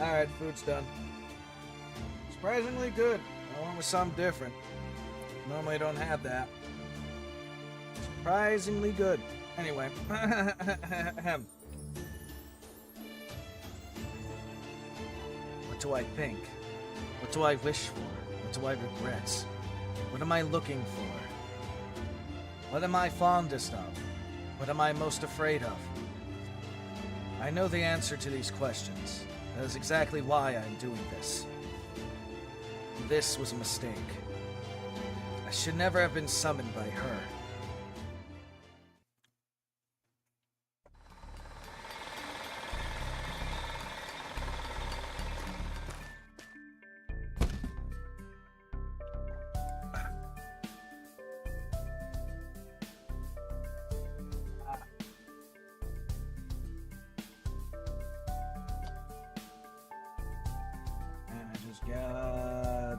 Alright, food's done. Surprisingly good. I went with something different. Normally I don't have that. Surprisingly good. Anyway. What do I think? What do I wish for? What do I regret? What am I looking for? What am I fondest of? What am I most afraid of? I know the answer to these questions. That is exactly why I'm doing this. This was a mistake. I should never have been summoned by her.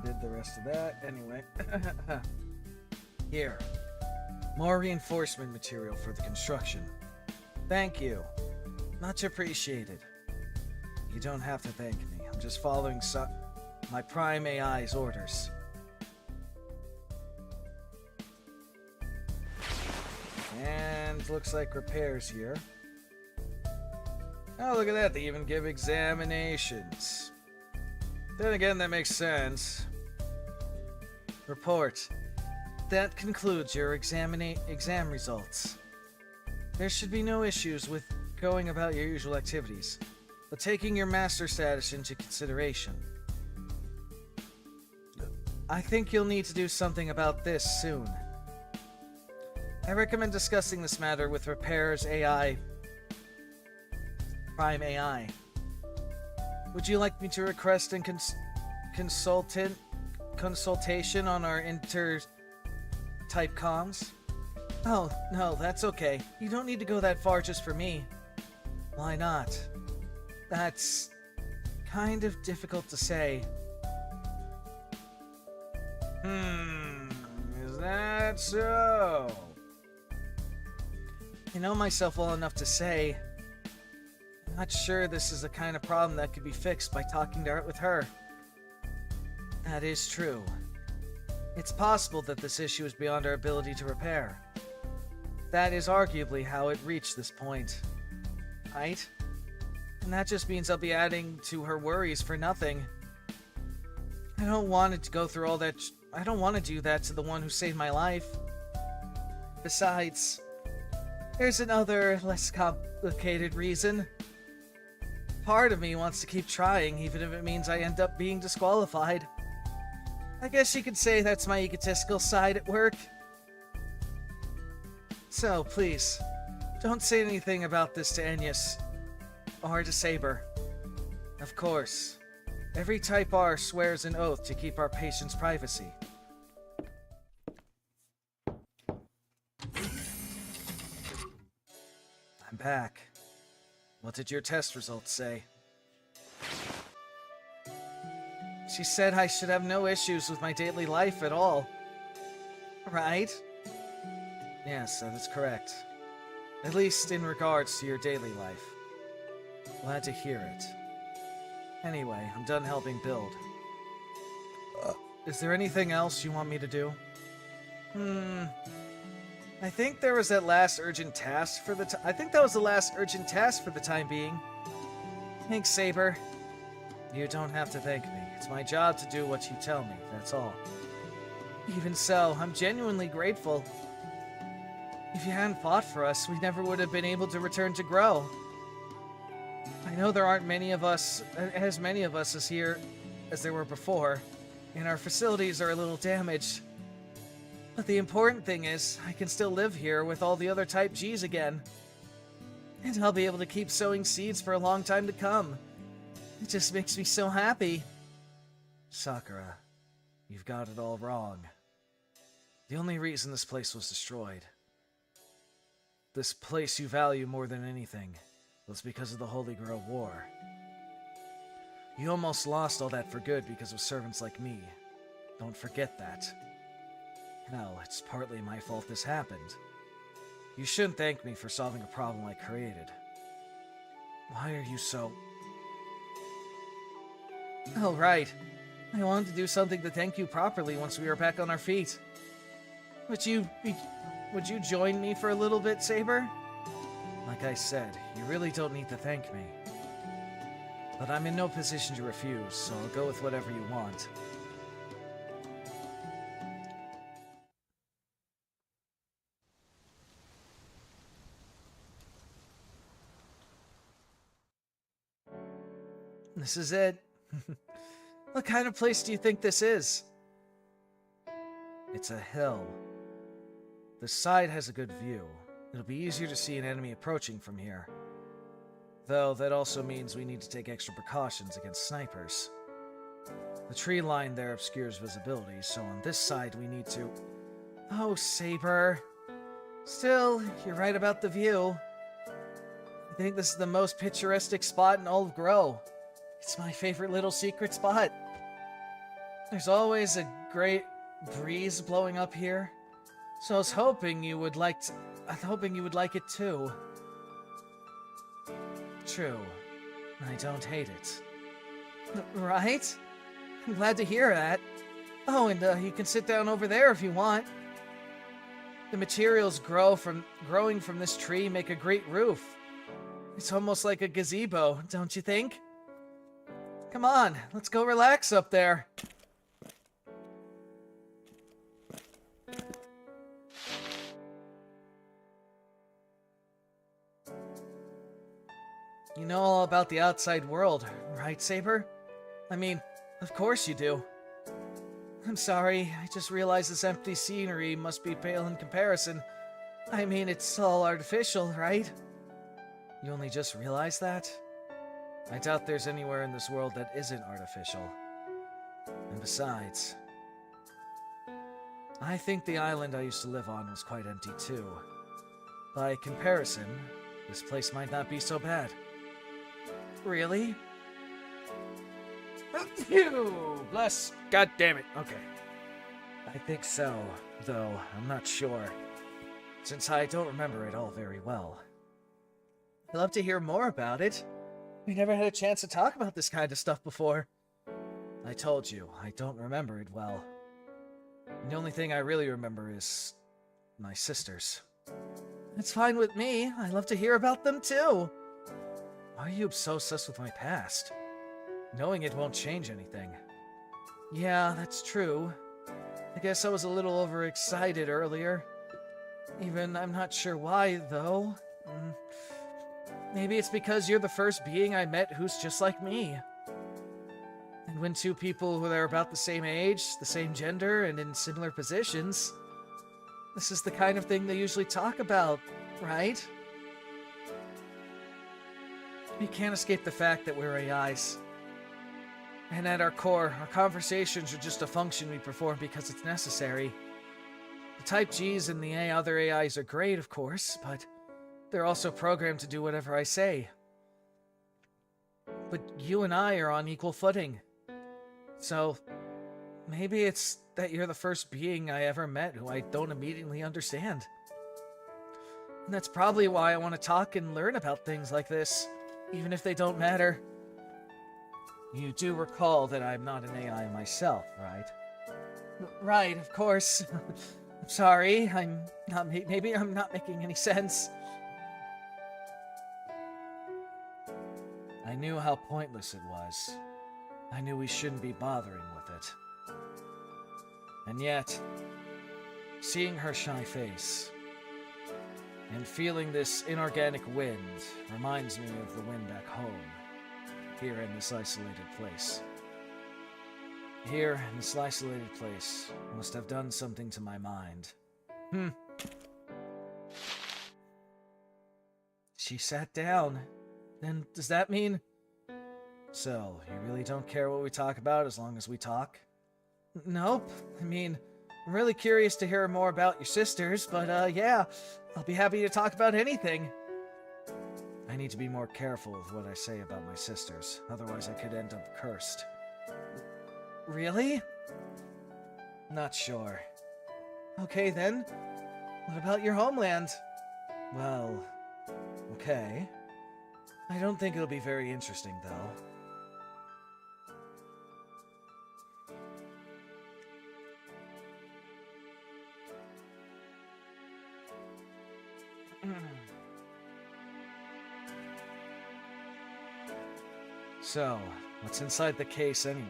Did the rest of that. Anyway. Here. More reinforcement material for the construction. Thank you. Much appreciated. You don't have to thank me. I'm just following my Prime AI's orders. And looks like repairs here. Oh, look at that. They even give examinations. Then again, that makes sense. Report. That concludes your exam results. There should be no issues with going about your usual activities, but taking your master status into consideration. I think you'll need to do something about this soon. I recommend discussing this matter with Repair's AI, Prime AI. Would you like me to request a consultation on our inter-type comms? Oh, no, that's okay. You don't need to go that far just for me. Why not? That's kind of difficult to say. Is that so? I know myself well enough to say, I'm not sure this is the kind of problem that could be fixed by talking with her. That is true. It's possible that this issue is beyond our ability to repair. That is arguably how it reached this point. Right? And that just means I'll be adding to her worries for nothing. I don't want it to go through all that. I don't want to do that to the one who saved my life. Besides, there's another, less complicated reason. Part of me wants to keep trying, even if it means I end up being disqualified. I guess you could say that's my egotistical side at work. So, please, don't say anything about this to Aeneas, or to Saber. Of course, every Type R swears an oath to keep our patients' privacy. I'm back. What did your test results say? She said I should have no issues with my daily life at all. Right? Yes, that is correct. At least in regards to your daily life. Glad to hear it. Anyway, I'm done helping build. Is there anything else you want me to do? I think there was that last urgent task for the I think that was the last urgent task for the time being. Thanks, Saber. You don't have to thank me. It's my job to do what you tell me, that's all. Even so, I'm genuinely grateful. If you hadn't fought for us, we never would have been able to return to Grow. I know there aren't as many of us as here as there were before, and our facilities are a little damaged. But the important thing is, I can still live here with all the other Type Gs again. And I'll be able to keep sowing seeds for a long time to come. It just makes me so happy. Sakura, you've got it all wrong. The only reason this place was destroyed, this place you value more than anything, was because of the Holy Grail War. You almost lost all that for good because of servants like me. Don't forget that. Hell, it's partly my fault this happened. You shouldn't thank me for solving a problem I created. Why are you so... Oh, right. I wanted to do something to thank you properly once we were back on our feet. Would you join me for a little bit, Saber? Like I said, you really don't need to thank me. But I'm in no position to refuse, so I'll go with whatever you want. This is it. What kind of place do you think this is? It's a hill. The side has a good view. It'll be easier to see an enemy approaching from here. Though that also means we need to take extra precautions against snipers. The tree line there obscures visibility, so on this side we need to... Oh, Saber. Still, you're right about the view. I think this is the most picturesque spot in all of Grow. It's my favorite little secret spot. There's always a great breeze blowing up here, so I was hoping you would like it too. True. I don't hate it. Right? I'm glad to hear that. Oh, and you can sit down over there if you want. The materials growing from this tree make a great roof. It's almost like a gazebo, don't you think? Come on, let's go relax up there. You know all about the outside world, right, Saber? I mean, of course you do. I'm sorry, I just realized this empty scenery must be pale in comparison. I mean, it's all artificial, right? You only just realized that? I doubt there's anywhere in this world that isn't artificial. And besides, I think the island I used to live on was quite empty too. By comparison, this place might not be so bad. Really? Phew! Bless. God damn it. Okay. I think so, though I'm not sure, since I don't remember it all very well. I'd love to hear more about it. We never had a chance to talk about this kind of stuff before. I told you, I don't remember it well. The only thing I really remember is my sisters. It's fine with me. I love to hear about them too. Why are you so obsessed with my past? Knowing it won't change anything. Yeah, that's true. I guess I was a little overexcited earlier. I'm not sure why, though. Maybe it's because you're the first being I met who's just like me. And when two people who are about the same age, the same gender, and in similar positions, this is the kind of thing they usually talk about, right? You can't escape the fact that we're AIs. And at our core, our conversations are just a function we perform because it's necessary. The Type Gs and the other AIs are great, of course, but they're also programmed to do whatever I say. but you and I are on equal footing. So, maybe it's that you're the first being I ever met who I don't immediately understand. And that's probably why I want to talk and learn about things like this, even if they don't matter. You do recall that I'm not an AI myself, right? Right, of course. I'm sorry, maybe I'm not making any sense. I knew how pointless it was. I knew we shouldn't be bothering with it. And yet, seeing her shy face, and feeling this inorganic wind reminds me of the wind back home, here in this isolated place. Here, in this isolated place, must have done something to my mind. She sat down. Then, does that mean... So, you really don't care what we talk about as long as we talk? Nope. I mean, I'm really curious to hear more about your sisters, but yeah, I'll be happy to talk about anything. I need to be more careful with what I say about my sisters, otherwise I could end up cursed. Really? Not sure. Okay then, what about your homeland? Well, okay. I don't think it'll be very interesting, though. So, what's inside the case anyway?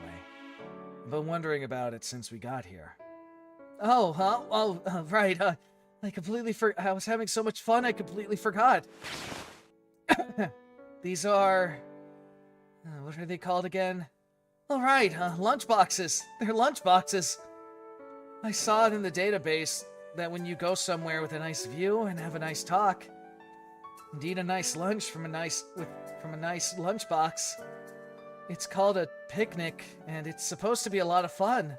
I've been wondering about it since we got here. Right, I completely I was having so much fun I completely forgot. These are... what are they called again? Oh right, lunchboxes. They're lunchboxes. I saw it in the database that when you go somewhere with a nice view and have a nice talk, and eat a nice lunch from a nice lunchbox, it's called a picnic, and it's supposed to be a lot of fun.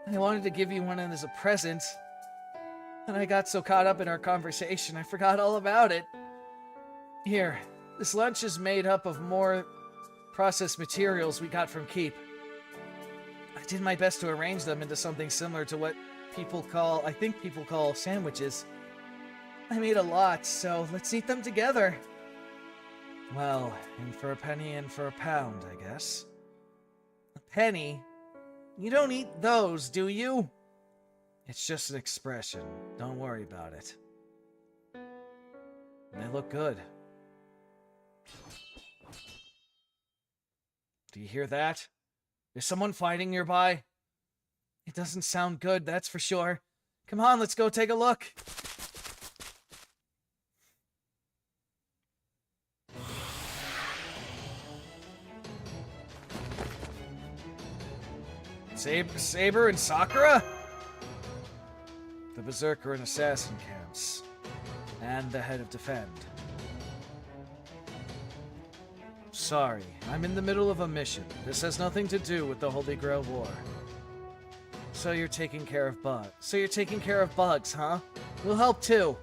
I wanted to give you one as a present, and I got so caught up in our conversation I forgot all about it. Here, this lunch is made up of more processed materials we got from Keep. I did my best to arrange them into something similar to what I think people call sandwiches. I made a lot, so let's eat them together. Well, in for a penny, in for a pound, I guess. A penny? You don't eat those, do you? It's just an expression. Don't worry about it. They look good. Do you hear that? Is someone fighting nearby? It doesn't sound good, that's for sure. Come on, let's go take a look. Saber and Sakura? The Berserker and Assassin camps. And the head of Defend. Sorry, I'm in the middle of a mission. This has nothing to do with the Holy Grail War. So you're taking care of bugs, huh? We'll help too.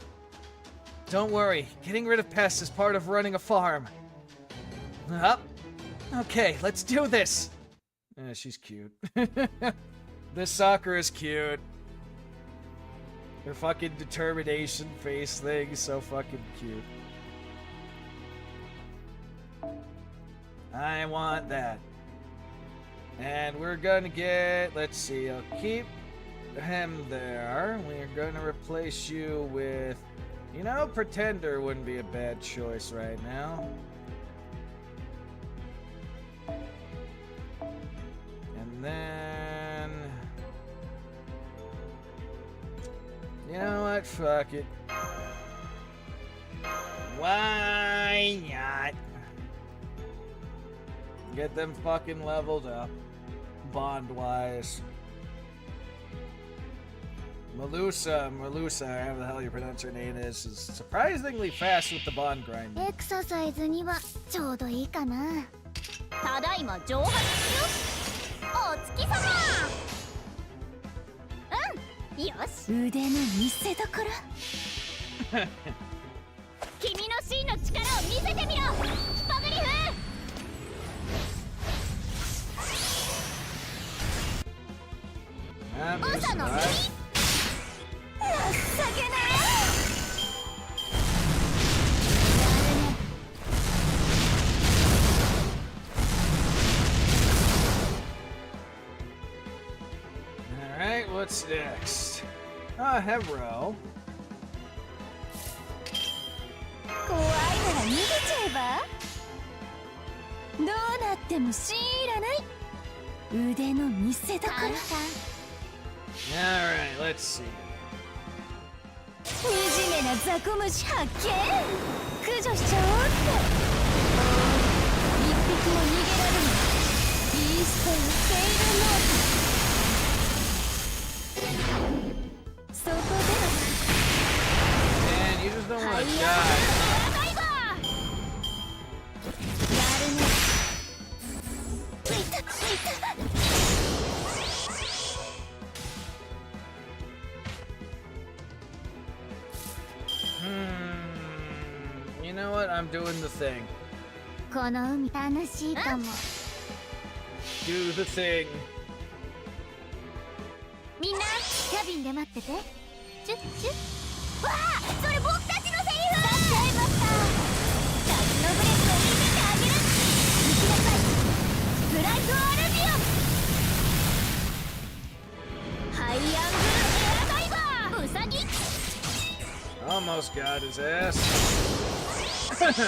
Don't worry, getting rid of pests is part of running a farm. Okay, let's do this. Yeah, she's cute. This Sakura is cute. Her fucking determination face thing is so fucking cute. I want that. And we're gonna get, let's see, I'll keep him there. We're gonna replace you with, you know, Pretender wouldn't be a bad choice right now. And then, you know what, fuck it. Why not? Get them fucking leveled up, bond-wise. Melusa, however the hell you pronounce her name is surprisingly fast with the bond grind. エクササイズにはちょうどいいかな。ただいま蒸発中。お月様。うん、よし。腕の見せ所。君の真の力を見せてみろ。スパグリフ。what's next? Ah, Hevro. 怖いなら逃げちゃえば。どうなっても知らない腕の見せ所。 Alright, let's see. 惨めな雑魚虫発見。駆除しちゃおうって。一匹も逃げられないビーストのフェイルノート。そこで Man, you just don't は want い to や die. ダイバーやるね。いたいた。 You know what? I'm doing the thing. この海楽しいかも。 Do the thing. みんなキャビンで待ってて。チュッチュッ。わあ、それ僕たちのセリフ。出しちゃいました。タッチのブレスを見せてあげる。行きなさい。ブライトアルビオン。ハイアングルエアダイバー。ウサギ。 Almost got his ass. やるね。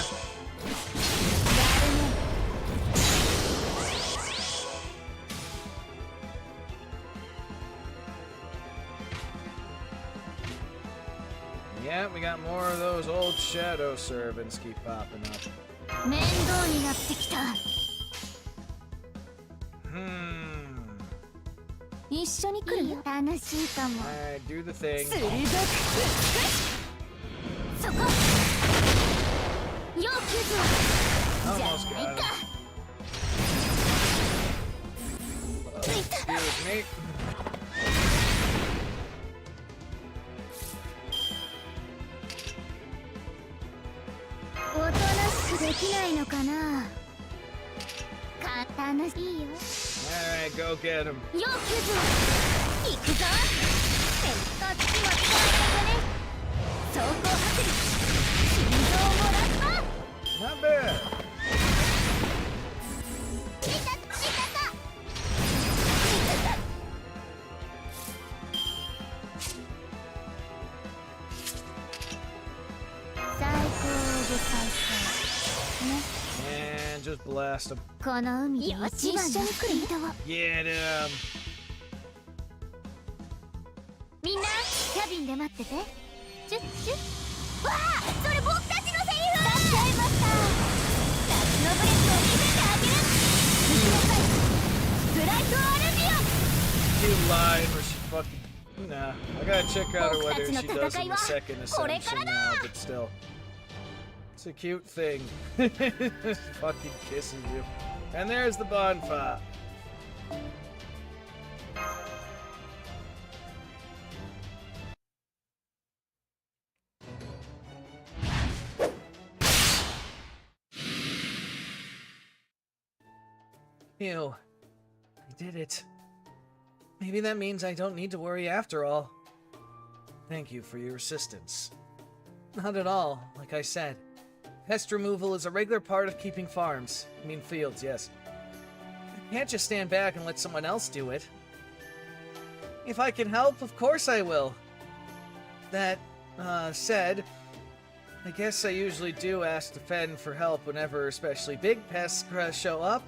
Yeah, we got more of those old shadow servants keep popping up. 面倒になってきた。 一緒に来るよ。楽しいかも。 Alright, do the thing. 鋭くそこ。要救助。じゃ Almost ない got か。 him. ついた。 Excuse me. おとなしくできないのかな。楽しいよ。 Alright, go get him. 要救助。行くぞ。せっかちまったんだね。走行剥離。心臓をもらった。 Not bad. いたた。最高で最高ね。 And just blast him. この海で一番のスピードを。 Get him. みんなキャビンで待ってて。チュッチュッ。わあ、それ僕たちのセリフ。出しちゃいました。タッチのブレスを見せてあげる。行きなさい。ブライトアルビオン。 She lied or she fucking... Nah, I gotta check out her whether she does in the second ascension now, but still. It's a cute thing. Fucking kisses you. And there's the bonfire. Phew. I did it. Maybe that means I don't need to worry after all. Thank you for your assistance. Not at all, like I said. Pest removal is a regular part of keeping farms. I mean fields, yes. I can't just stand back and let someone else do it. If I can help, of course I will. That, said, I guess I usually do ask the Fen for help whenever especially big pests show up.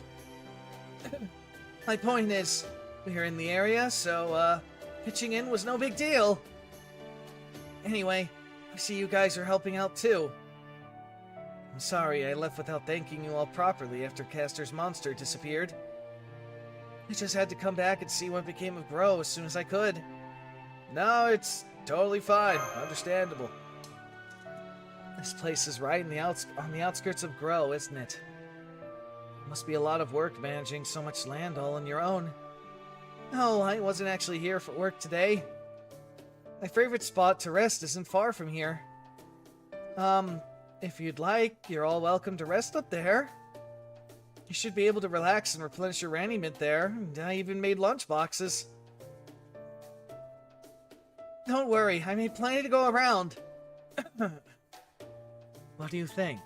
My point is, we're in the area, so, pitching in was no big deal. Anyway, I see you guys are helping out too. I'm sorry I left without thanking you all properly after Castor's monster disappeared. I just had to come back and see what became of Grow as soon as I could. No, it's totally fine. Understandable. This place is right on the outskirts of Grow, isn't it? Must be a lot of work managing so much land all on your own. No, I wasn't actually here for work today. My favorite spot to rest isn't far from here. If you'd like, you're all welcome to rest up there. You should be able to relax and replenish your raiment there. And I even made lunch boxes. Don't worry, I made plenty to go around. What do you think?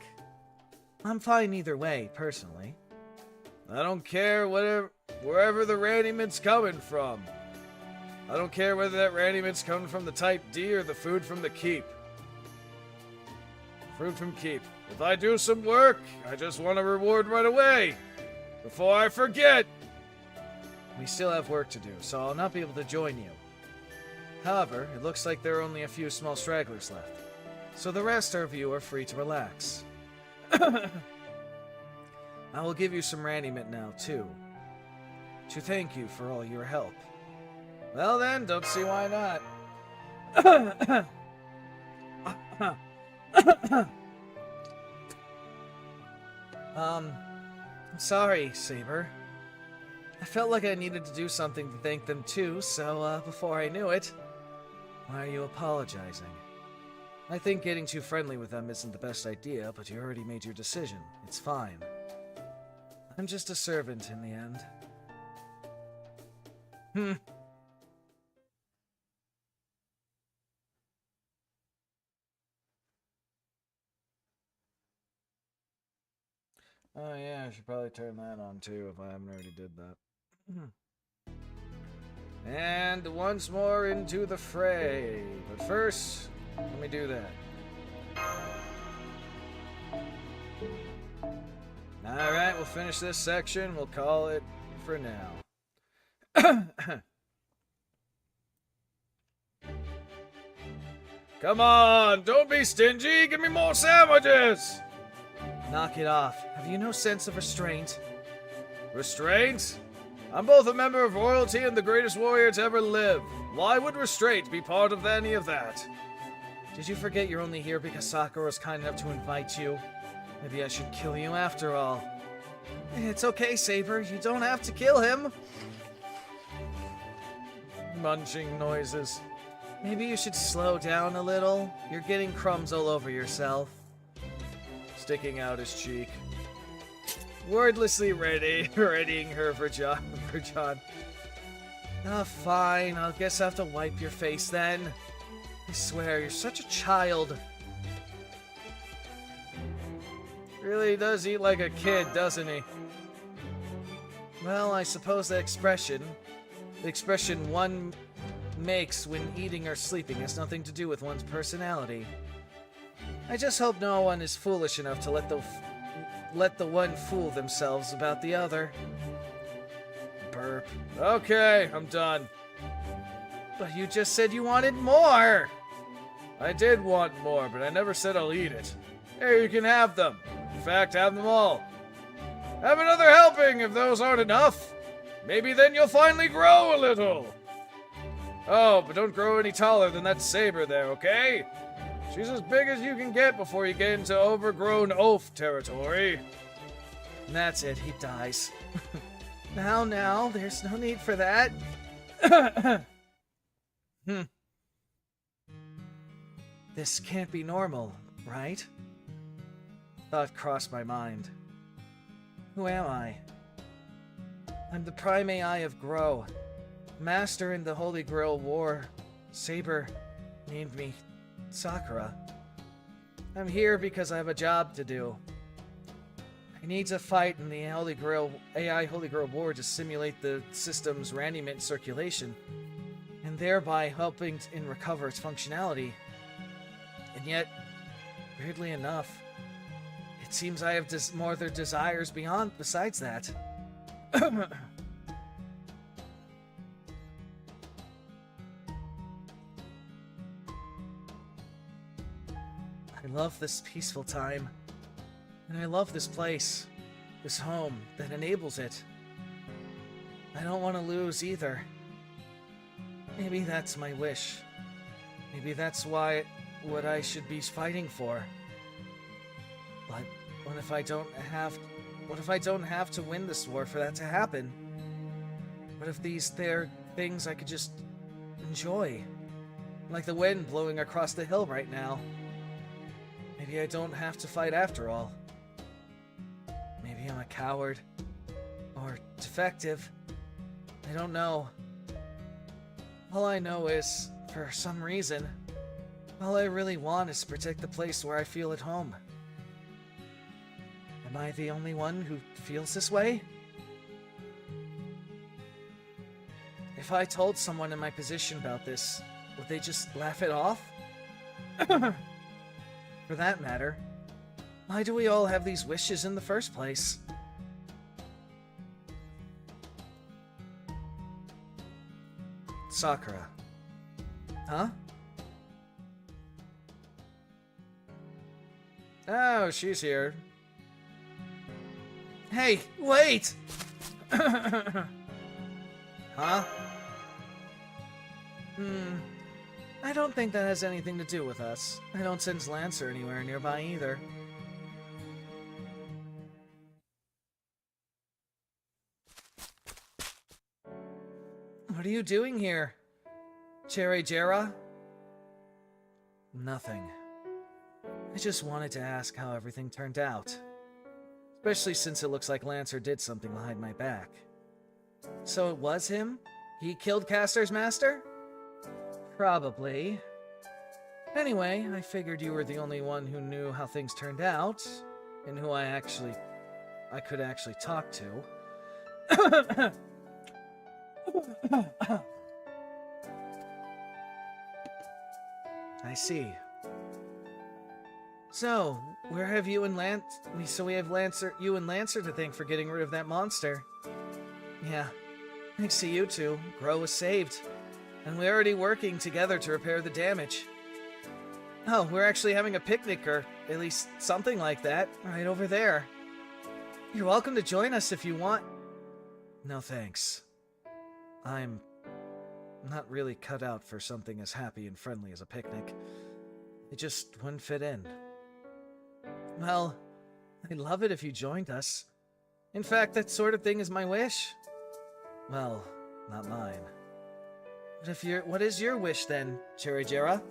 I'm fine either way, personally. I don't care wherever the raiment's coming from. I don't care whether that Randyman's coming from the Type D or the food from the Keep. Fruit from Keep. If I do some work, I just want a reward right away. Before I forget. We still have work to do, so I'll not be able to join you. However, it looks like there are only a few small stragglers left. So the rest of you are free to relax. I will give you some Randymint now, too. To thank you for all your help. Well then, don't see why not. I'm sorry, Saber. I felt like I needed to do something to thank them too, so before I knew it, why are you apologizing? I think getting too friendly with them isn't the best idea, but you already made your decision. It's fine. I'm just a servant in the end. Oh yeah, I should probably turn that on too if I haven't already did that. And once more into the fray. But first, let me do that. Alright, we'll finish this section. We'll call it for now. Come on, don't be stingy. Give me more sandwiches. Knock it off. Have you no sense of restraint? Restraint? I'm both a member of royalty and the greatest warrior to ever live. Why would restraint be part of any of that? Did you forget you're only here because Sakura was kind enough to invite you? Maybe I should kill you after all. It's okay, Saber. You don't have to kill him. Munching noises. Maybe you should slow down a little. You're getting crumbs all over yourself. Sticking out his cheek. Wordlessly readying her for John. Oh, fine. I guess I have to wipe your face then. I swear, you're such a child. Really does eat like a kid, doesn't he? Well, I suppose the expression one makes when eating or sleeping has nothing to do with one's personality. I just hope no one is foolish enough to let the one fool themselves about the other. Burp. Okay, I'm done. But you just said you wanted more! I did want more, but I never said I'll eat it. Here, you can have them. In fact, have them all. Have another helping if those aren't enough. Maybe then you'll finally grow a little. Oh, but don't grow any taller than that Saber there, okay? She's as big as you can get before you get into overgrown oaf territory. And that's it, he dies. Now, there's no need for that. This can't be normal, right? Thought crossed my mind. Who am I? I'm the Prime AI of Grow. Master in the Holy Grail War. Saber named me Sakura. I'm here because I have a job to do. I need to fight in the AI Holy Grail War to simulate the system's Randymint circulation, and thereby helping in recover its functionality. And yet, weirdly enough, it seems I have more other desires besides that. I love this peaceful time. And I love this place. This home that enables it. I don't want to lose either. Maybe that's my wish. Maybe that's what I should be fighting for. But what if I don't have to win this war for that to happen? What if they're things I could just enjoy? Like the wind blowing across the hill right now. Maybe I don't have to fight after all. Maybe I'm a coward. Or defective. I don't know. All I know is, for some reason, all I really want is to protect the place where I feel at home. Am I the only one who feels this way? If I told someone in my position about this, would they just laugh it off? For that matter, why do we all have these wishes in the first place? Sakura. Huh? Oh, she's here. Hey, wait! Huh? I don't think that has anything to do with us. I don't sense Lancer anywhere nearby either. What are you doing here? Cherry Jera? Nothing. I just wanted to ask how everything turned out. Especially since it looks like Lancer did something behind my back. So it was him? He killed Castor's master? Probably. Anyway, I figured you were the only one who knew how things turned out, and who I could actually talk to. I see. So, where have you and we have you and Lancer to thank for getting rid of that monster. Yeah, thanks to you two, Grow was saved. And we're already working together to repair the damage. Oh, we're actually having a picnic, or at least something like that, right over there. You're welcome to join us if you want. No thanks. I'm not really cut out for something as happy and friendly as a picnic. It just wouldn't fit in. Well, I'd love it if you joined us. In fact, that sort of thing is my wish. Well, not mine. What is your wish then, Cherry Jera?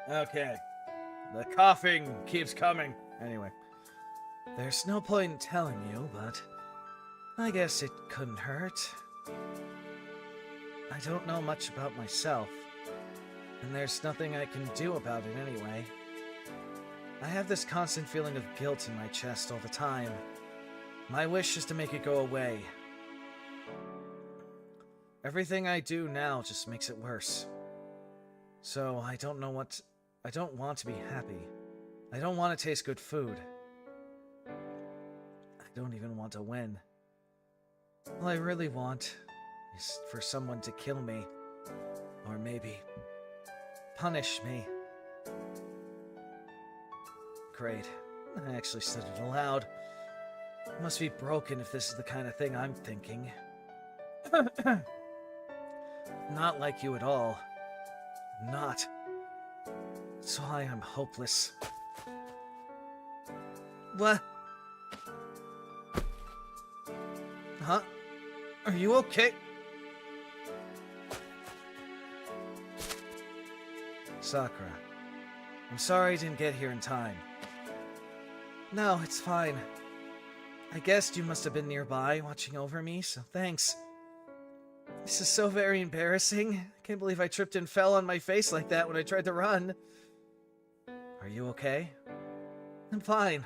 Okay. The coughing keeps coming. Anyway. There's no point in telling you, but I guess it couldn't hurt. I don't know much about myself, and there's nothing I can do about it anyway. I have this constant feeling of guilt in my chest all the time. My wish is to make it go away. Everything I do now just makes it worse. So I don't want to be happy. I don't want to taste good food. I don't even want to win. All I really want is for someone to kill me. Or maybe punish me. Great. I actually said it aloud. It must be broken if this is the kind of thing I'm thinking. Not like you at all. Not. That's why I'm hopeless. What? Huh? Are you okay? Sakura. I'm sorry I didn't get here in time. No, it's fine. I guessed you must have been nearby watching over me, so thanks. This is so very embarrassing. I can't believe I tripped and fell on my face like that when I tried to run. Are you okay? I'm fine.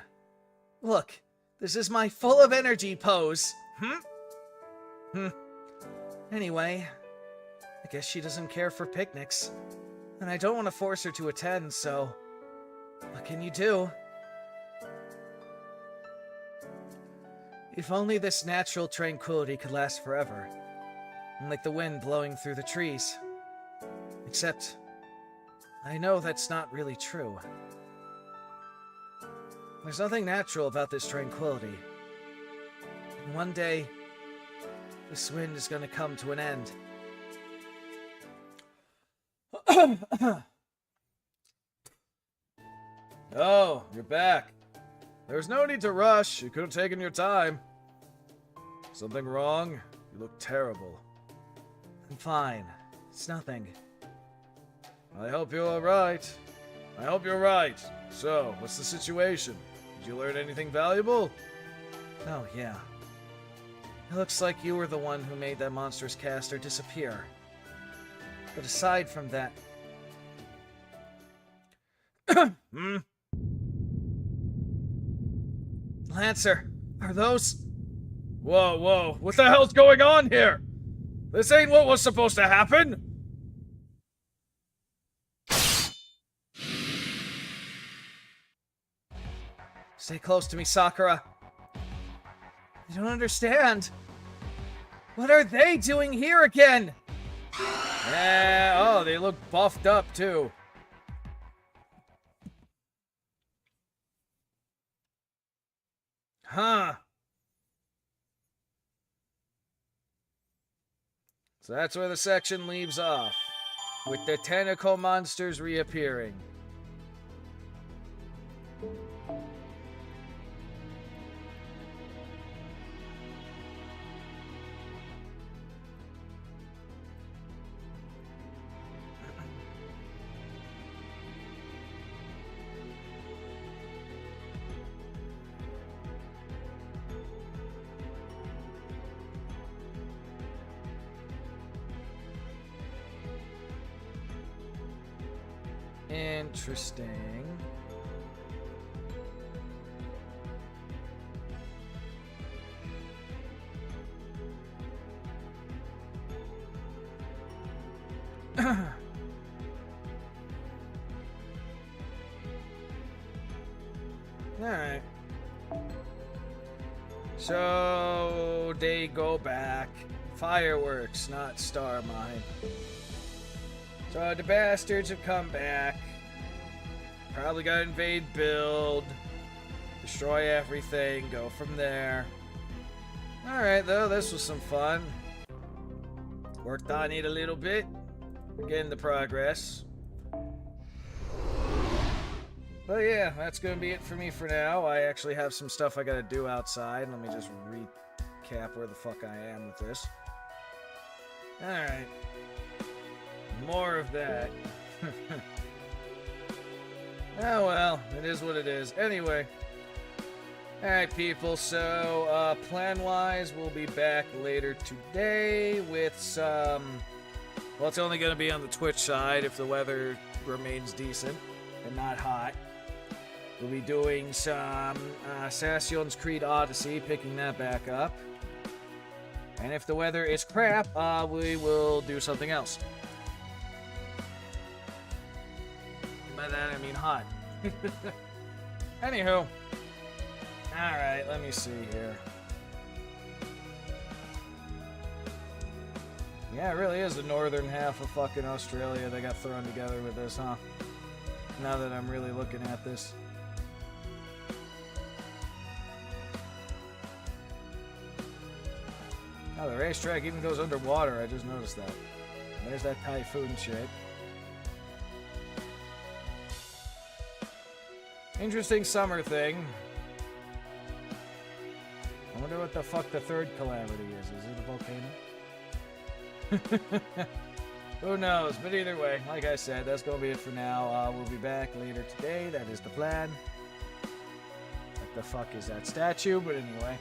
Look, this is my full of energy pose. Anyway, I guess she doesn't care for picnics. And I don't want to force her to attend, so what can you do? If only this natural tranquility could last forever. Like the wind blowing through the trees. Except, I know that's not really true. There's nothing natural about this tranquility. And one day, this wind is going to come to an end. Oh, you're back. There's no need to rush. You could have taken your time. Something wrong? You look terrible. I'm fine. It's nothing. I hope you're alright. I hope you're right. So, what's the situation? Did you learn anything valuable? Oh, yeah. It looks like you were the one who made that monstrous caster disappear. But aside from that... Hmm? Lancer, are those... Whoa, whoa, what the hell's going on here? This ain't what was supposed to happen! Stay close to me, Sakura. I don't understand. What are they doing here again? Yeah, oh, they look buffed up, too. Huh. So that's where the section leaves off, with the tentacle monsters reappearing. Interesting. Alright. So they go back. Fireworks, not Star Mine. So the bastards have come back. Probably gotta invade build. Destroy everything. Go from there. Alright though, this was some fun. Worked on it a little bit. We're getting the progress. But yeah, that's gonna be it for me for now. I actually have some stuff I gotta do outside. Let me just recap where the fuck I am with this. Alright. More of that. Oh well, it is what it is. Anyway. Alright people, so plan-wise, we'll be back later today with some... Well, it's only going to be on the Twitch side if the weather remains decent and not hot. We'll be doing some Assassin's Creed Odyssey, picking that back up. And if the weather is crap, we will do something else. By that I mean hot. Anywho. Alright, let me see here. Yeah, it really is the northern half of fucking Australia that got thrown together with this, huh? Now that I'm really looking at this. Oh, the racetrack even goes underwater. I just noticed that. There's that typhoon shit. Interesting summer thing. I wonder what the fuck the third calamity is. Is it a volcano? Who knows? But either way, like I said, that's going to be it for now. We'll be back later today. That is the plan. What the fuck is that statue? But anyway.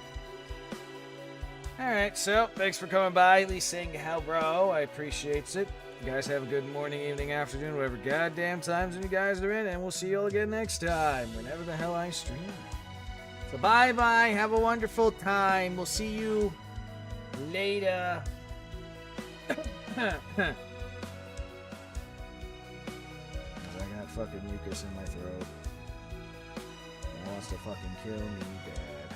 Alright, so thanks for coming by. At least saying how, bro. I appreciate it. You guys have a good morning, evening, afternoon, whatever goddamn times you guys are in. And we'll see you all again next time, whenever the hell I stream. So bye-bye. Have a wonderful time. We'll see you later. I got fucking mucus in my throat. It wants to fucking kill me, Dad.